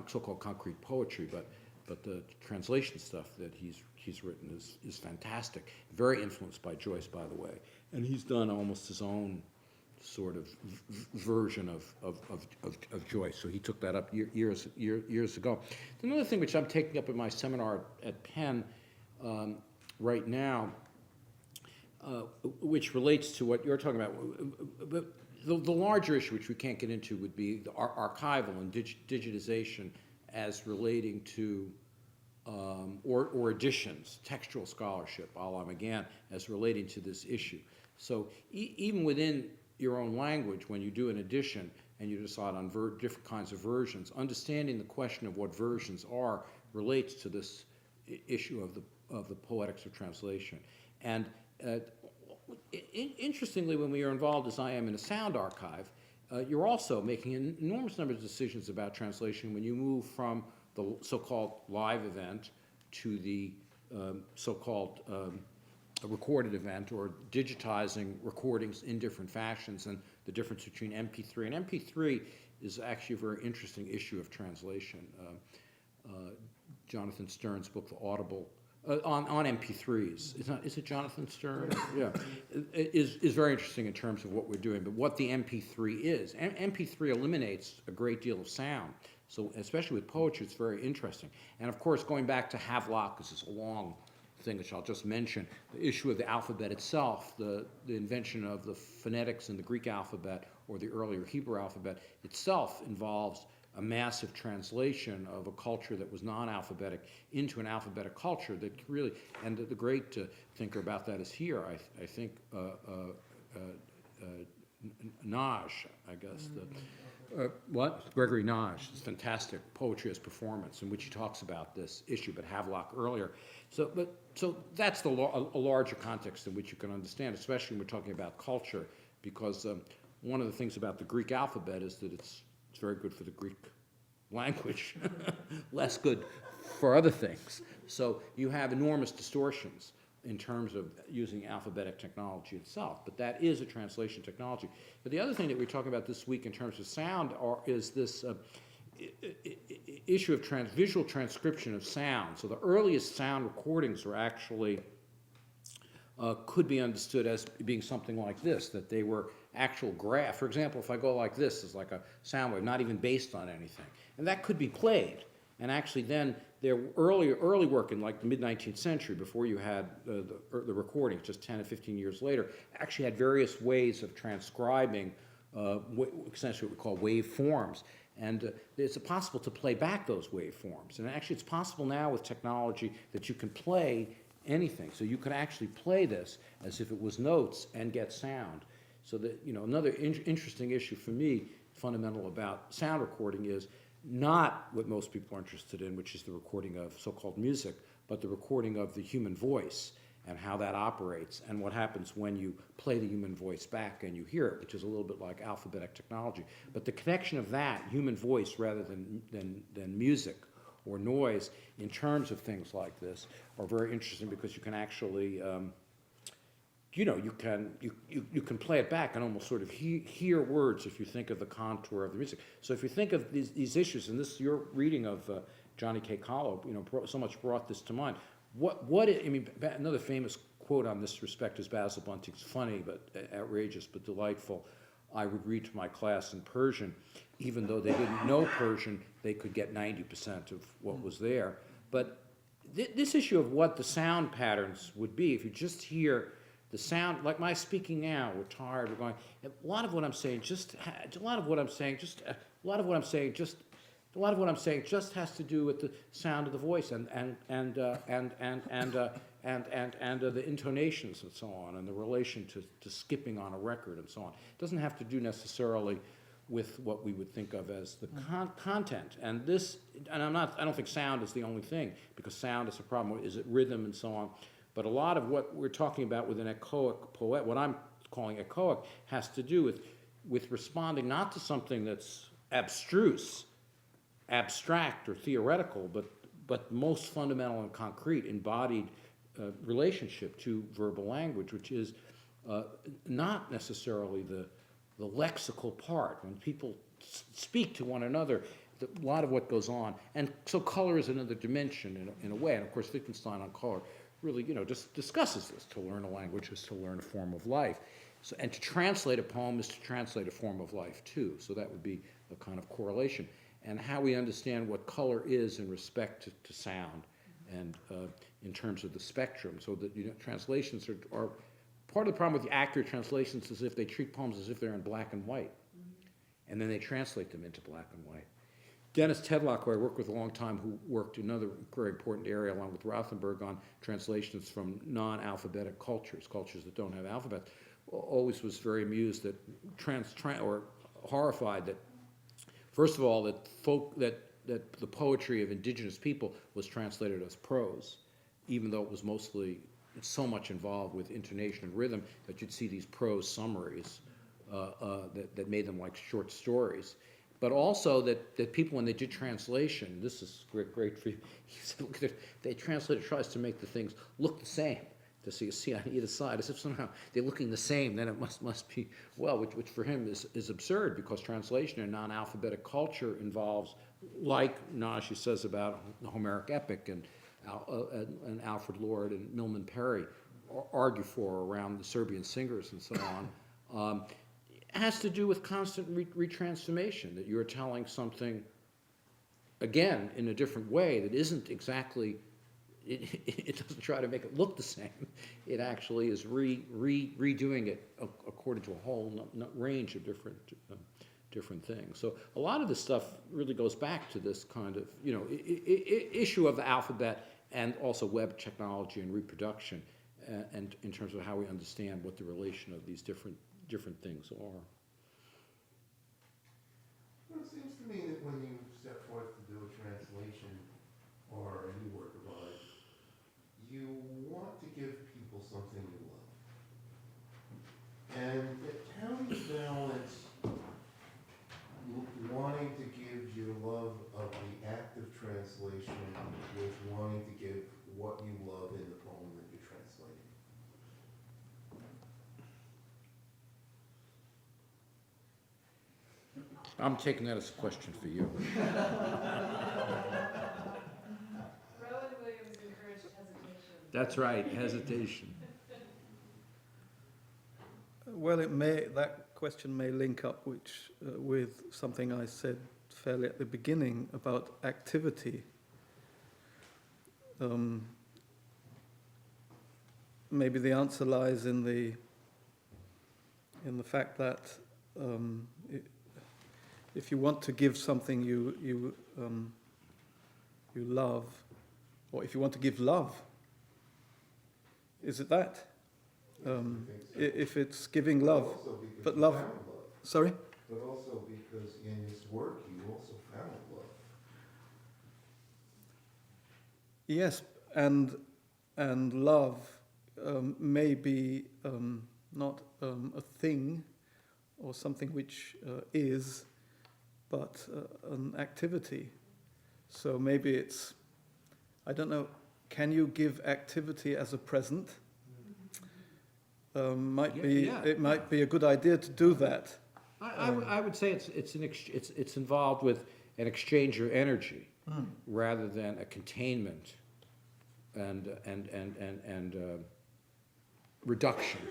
so-called concrete poetry, but the translation stuff that he's written is fantastic. Very influenced by Joyce, by the way, and he's done almost his own sort of version of Joyce. So he took that up years ago. Another thing which I'm taking up in my seminar at Penn right now, which relates to what you're talking about, but the larger issue, which we can't get into, would be the archival and digitization as relating to, or editions, textual scholarship, a la McGann, as relating to this issue. So even within your own language, when you do an edition and you decide on different kinds of versions, understanding the question of what versions are relates to this issue of the poetics of translation. And interestingly, when we are involved, as I am, in a sound archive, you're also making an enormous number of decisions about translation when you move from the so-called live event to the so-called recorded event, or digitizing recordings in different fashions, and the difference between MP3. And MP3 is actually a very interesting issue of translation. Jonathan Stern's book, The Audible, on MP3s. Is it Jonathan Stern? Yeah. Is very interesting in terms of what we're doing, but what the MP3 is. MP3 eliminates a great deal of sound. So especially with poetry, it's very interesting. And of course, going back to Havelock, this is a long thing which I'll just mention, the issue of the alphabet itself, the invention of the phonetics in the Greek alphabet or the earlier Hebrew alphabet itself involves a massive translation of a culture that was non-alphabetic into an alphabetic culture that really, and the great thinker about that is here, I think, Naj, I guess. Gregory Naj, it's fantastic poetry as performance, in which he talks about this issue, but Havelock earlier. So that's a larger context in which you can understand, especially when we're talking about culture, because one of the things about the Greek alphabet is that it's very good for the Greek language, less good for other things. So you have enormous distortions in terms of using alphabetic technology itself, but that is a translation technology. But the other thing that we're talking about this week in terms of sound is this issue of visual transcription of sound. So the earliest sound recordings are actually could be understood as being something like this, that they were actual graph. For example, if I go like this, it's like a sound wave, not even based on anything. And that could be played. And actually then their early work in like the mid-19th century, before you had the recordings, just 10 or 15 years later, actually had various ways of transcribing essentially what we call waveforms. And it's possible to play back those waveforms. And actually it's possible now with technology that you can play anything. So you could actually play this as if it was notes and get sound. So that, you know, another interesting issue for me, fundamental about sound recording, is not what most people are interested in, which is the recording of so-called music, but the recording of the human voice and how that operates and what happens when you play the human voice back and you hear it, which is a little bit like alphabetic technology. But the connection of that, human voice rather than music or noise, in terms of things like this, are very interesting, because you can actually, you know, you can play it back and almost sort of hear words if you think of the contour of the music. So if you think of these issues, and this, your reading of Johnny K. Kahlo, you know, so much brought this to mind. I mean, another famous quote on this respect is Basil Bunting's funny but outrageous but delightful. I would read to my class in Persian. Even though they didn't know Persian, they could get 90% of what was there. But this issue of what the sound patterns would be, if you just hear the sound, like my speaking now, we're tired, we're going, a lot of what I'm saying just has to do with the sound of the voice and the intonations and so on, and the relation to skipping on a record and so on. It doesn't have to do necessarily with what we would think of as the content. And this, and I don't think sound is the only thing, because sound is a problem. Is it rhythm and so on? But a lot of what we're talking about with an echoic poet, what I'm calling echoic, has to do with responding not to something that's abstruse, abstract or theoretical, but most fundamental and concrete, embodied relationship to verbal language, which is not necessarily the lexical part. When people speak to one another, a lot of what goes on, and so color is another dimension in a way. And of course, Wittgenstein on color really, you know, just discusses this. To learn a language is to learn a form of life. So, and to translate a poem is to translate a form of life too. So that would be a kind of correlation. And how we understand what color is in respect to sound, and in terms of the spectrum. So that, you know, translations are part of the problem with the accurate translations is if they treat poems as if they're in black and white, and then they translate them into black and white. Dennis Tedlock, who I worked with a long time, who worked in another very important area along with Rothenberg on translations from non-alphabetic cultures that don't have alphabets, always was very amused that or horrified that, first of all, that the poetry of indigenous people was translated as prose, even though it was mostly so much involved with intonation and rhythm that you'd see these prose summaries that made them like short stories. But also that people, when they did translation, this is great for you, he said, look at it, they translated, tries to make the things look the same, to see on either side, as if somehow they're looking the same, then it must be, well, which for him is absurd, because translation in non-alphabetic culture involves, like Nashi says about the Homeric epic and Alfred Lord and Milman Perry argue for around the Serbian singers and so on, has to do with constant retransformation, that you're telling something, again, in a different way that isn't exactly, it doesn't try to make it look the same. It actually is redoing it according to a whole range of different things. So a lot of this stuff really goes back to this kind of, you know, issue of the alphabet, and also web technology and reproduction, and in terms of how we understand what the relation of these different things are. Well, it seems to me that when you step forth to do a translation or any work of art, you want to give people something you love. And how do you balance wanting to give your love of the act of translation with wanting to give what you love in the poem that you're translating? I'm taking that as a question for you. Rowan Williams encouraged hesitation. That's right, hesitation. Well, that question may link up with something I said fairly at the beginning about activity. Maybe the answer lies in the fact that if you want to give something you love, or if you want to give love, Is it that? If it's giving love, but love. Sorry? But also because in his work you also found love. Yes, and love may be not a thing or something which is, but an activity. So maybe it's, I don't know, can you give activity as a present? It might be a good idea to do that. I would say it's involved with an exchange of energy rather than a containment and reduction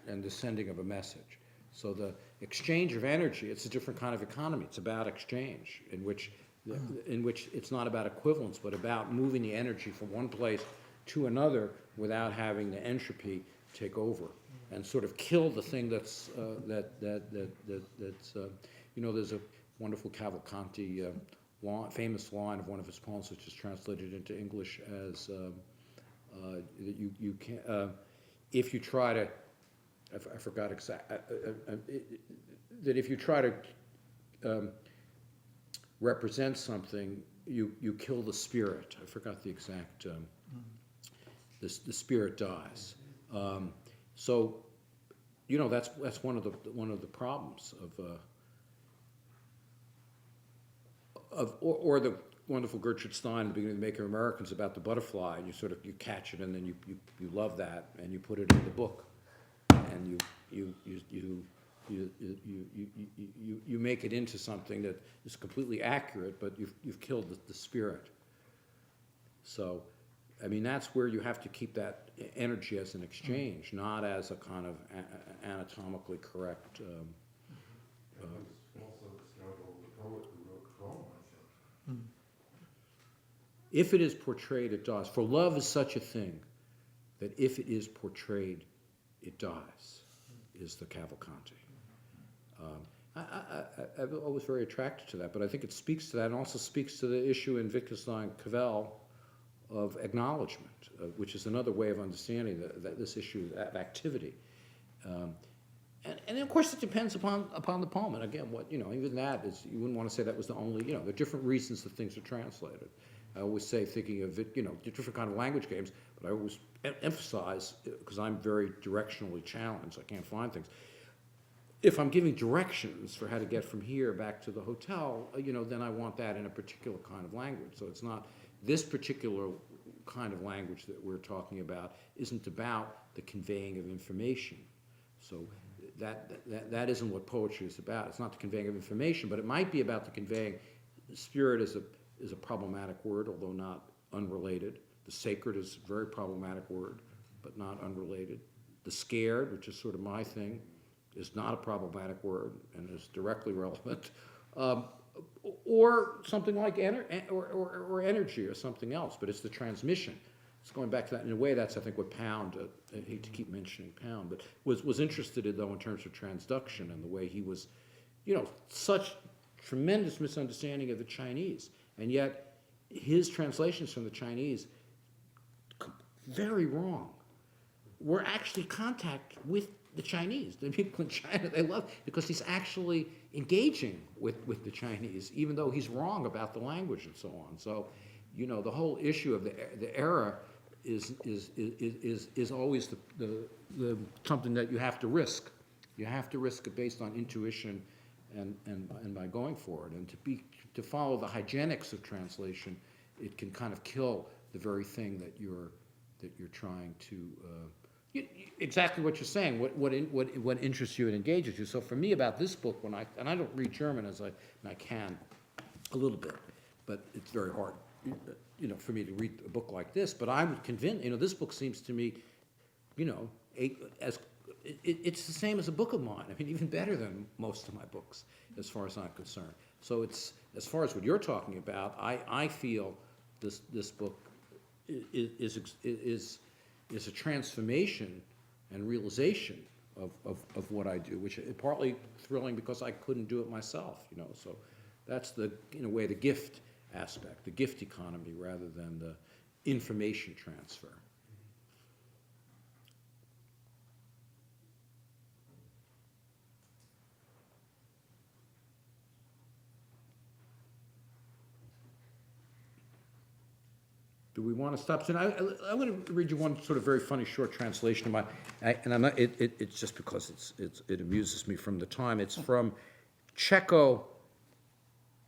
and the sending of a message. So the exchange of energy, it's a different kind of economy. It's about exchange in which it's not about equivalence, but about moving the energy from one place to another without having the entropy take over and sort of kill the thing that's there's a wonderful Cavalcanti famous line of one of his poems, which is translated into English as that you can't if you try to I forgot exact that if you try to represent something, you kill the spirit. I forgot the exact. The spirit dies. So, that's one of the problems or the wonderful Gertrude Stein in the beginning of Making Americans about the butterfly, and you catch it, and then you love that, and you put it in the book, and you make it into something that is completely accurate, but you've killed the spirit. So, I mean, that's where you have to keep that energy as an exchange, not as a kind of anatomically correct. Also the struggle of the poet who wrote the poem, I think. If it is portrayed, it dies. For love is such a thing that if it is portrayed, it dies, is the Cavalcanti. I was very attracted to that, but I think it speaks to that, and also speaks to the issue in Wittgenstein Cavell of acknowledgement, which is another way of understanding this issue of activity. And of course it depends upon the poem. And again, even that is, you wouldn't want to say that was the only, there are different reasons that things are translated. I always say, thinking of it, different kind of language games, but I always emphasize, because I'm very directionally challenged, I can't find things. If I'm giving directions for how to get from here back to the hotel, then I want that in a particular kind of language. So it's not, this particular kind of language that we're talking about isn't about the conveying of information. So that isn't what poetry is about. It's not the conveying of information, but it might be about the conveying. The spirit is a problematic word, although not unrelated. The sacred is a very problematic word, but not unrelated. The scared, which is sort of my thing, is not a problematic word and is directly relevant. Or something like or energy or something else, but it's the transmission. It's going back to that. In a way, that's, I think, what Pound, I hate to keep mentioning Pound, but was interested in, though, in terms of transduction and the way he was, such tremendous misunderstanding of the Chinese. And yet, his translations from the Chinese, very wrong, were actually contact with the Chinese. The people in China, they love, because he's actually engaging with the Chinese, even though he's wrong about the language and so on. So, the whole issue of the era is always the something that you have to risk. You have to risk it based on intuition and by going for it. And to follow the hygienics of translation, it can kind of kill the very thing that you're trying to. Exactly what you're saying. What interests you and engages you. So for me, about this book, and I don't read German as I can a little bit, but it's very hard, for me to read a book like this. But I'm convinced. This book seems to me, it's the same as a book of mine. I mean, even better than most of my books, as far as I'm concerned. So it's, as far as what you're talking about, I feel this book is a transformation and realization of what I do, which is partly thrilling because I couldn't do it myself, So that's in a way, the gift aspect, the gift economy, rather than the information transfer. do we want to stop soon? I'm going to read you one sort of very funny short translation of mine, and I'm not. It's just because it amuses me from the time. It's from Cecco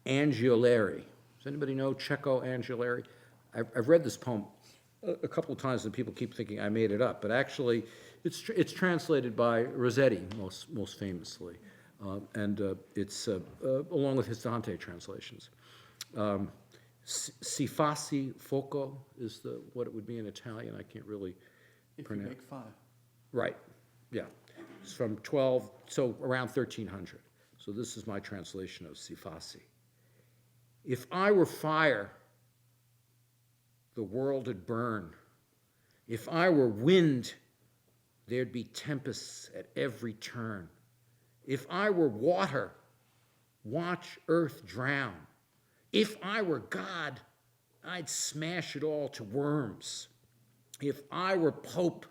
Angiolari. Does anybody know Cecco Angiolari? I've read this poem a couple of times, and people keep thinking I made it up, but actually, it's translated by Rossetti most famously, and it's along with his Dante translations. Si faci fuoco is what it would be in Italian. I can't really pronounce. If you make fire. Right, yeah. It's from so around 1300. So this is my translation of si faci. If I were fire, the world would burn. If I were wind, there'd be tempests at every turn. If I were water, watch earth drown. If I were God, I'd smash it all to worms. If I were Pope,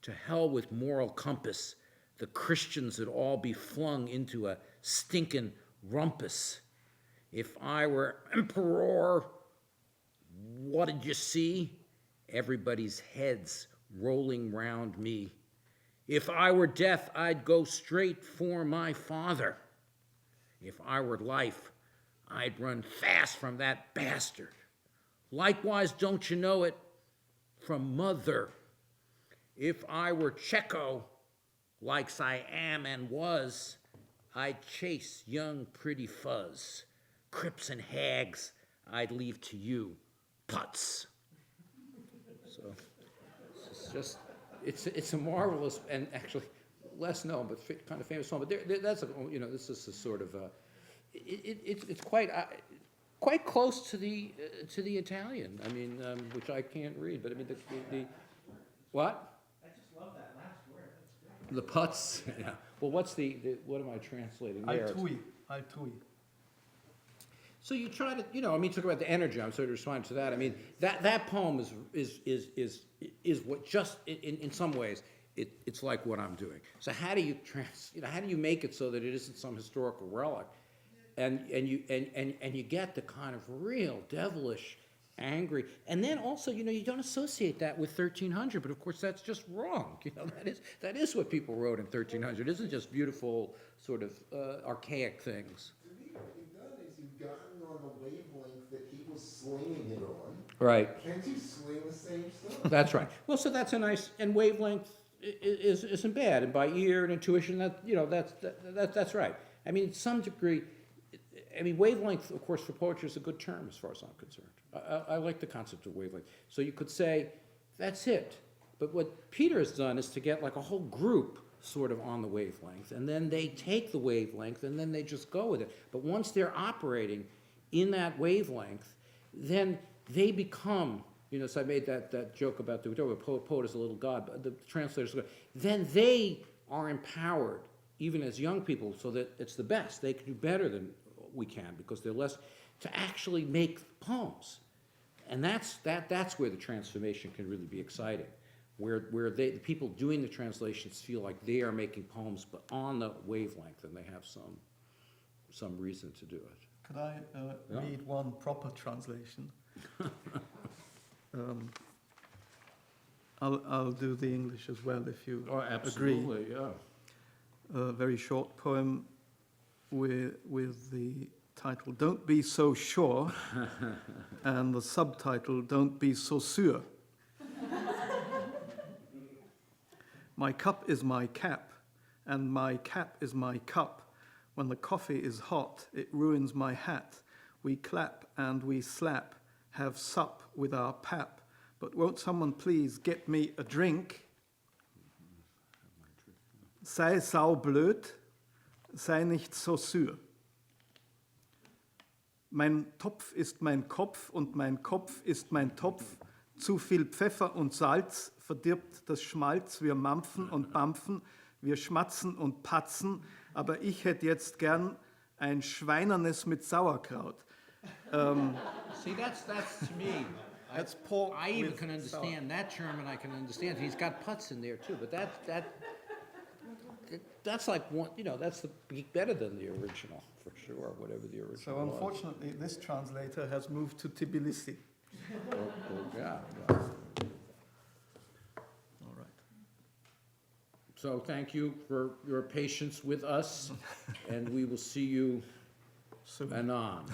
to hell with moral compass, the Christians would all be flung into a stinking rumpus. If I were Emperor, what did you see? Everybody's heads rolling round me. If I were death, I'd go straight for my father. If I were life, I'd run fast from that bastard. Likewise, don't you know it, from mother. If I were Cecco, likes I am and was, I'd chase young pretty fuzz. Crips and hags, I'd leave to you, putz. So it's a marvelous and actually less known but kind of famous song. But that's this is a sort of it's quite close to the Italian. I mean, which I can't read, but I mean the what? I just love that last word. That's great. The putz. Yeah. Well, what am I translating there? Altui. So you try to, talk about the energy. I'm sort of responding to that. I mean, that poem is what just in some ways it's like what I'm doing. So how do you how do you make it so that it isn't some historical relic, and you get the kind of real devilish, angry, and then also you don't associate that with 1300, but of course that's just wrong. That is what people wrote in 1300. It isn't just beautiful sort of archaic things. Gotten on the wavelength that he was slinging it on. Right. Can't you sling the same stuff? That's right. Well, so that's a nice, and wavelength isn't bad, and by ear and intuition, that's right. I mean, to some degree, wavelength, of course, for poetry is a good term as far as I'm concerned. I like the concept of wavelength. So you could say, that's it. But what Peter has done is to get like a whole group sort of on the wavelength, and then they take the wavelength and then they just go with it. But once they're operating in that wavelength, then they become, so I made that joke about the poet is a little god, but the translator's god. Then they are empowered, even as young people, so that it's the best. They can do better than we can because they're less, to actually make poems. And that's where the transformation can really be exciting. Where the people doing the translations feel like they are making poems, but on the wavelength, and they have some reason to do it. Could I read one proper translation? I'll do the English as well if you absolutely, agree. Yeah. A very short poem with the title "Don't Be So Sure" and the subtitle "Don't Be So Sûr." My cup is my cap, and my cap is my cup. When the coffee is hot, it ruins my hat. We clap and we slap, have sup with our pap. But won't someone please get me a drink? Sei saublöd, sei nicht so sur. Mein Topf ist mein Kopf und mein Kopf ist mein Topf. Zu viel Pfeffer und Salz verdirbt das Schmalz. Wir mampfen und bampfen, wir schmatzen und patzen. Aber ich hätte jetzt gern ein Schweinernes mit Sauerkraut. See, that's to me. That's pork. I even can understand that term, and I can understand he's got putz in there too. But that's like one. That's better than the original for sure. Whatever the original. So unfortunately, this translator has moved to Tbilisi. Yeah. All right. So thank you for your patience with us, and we will see you Soon. anon.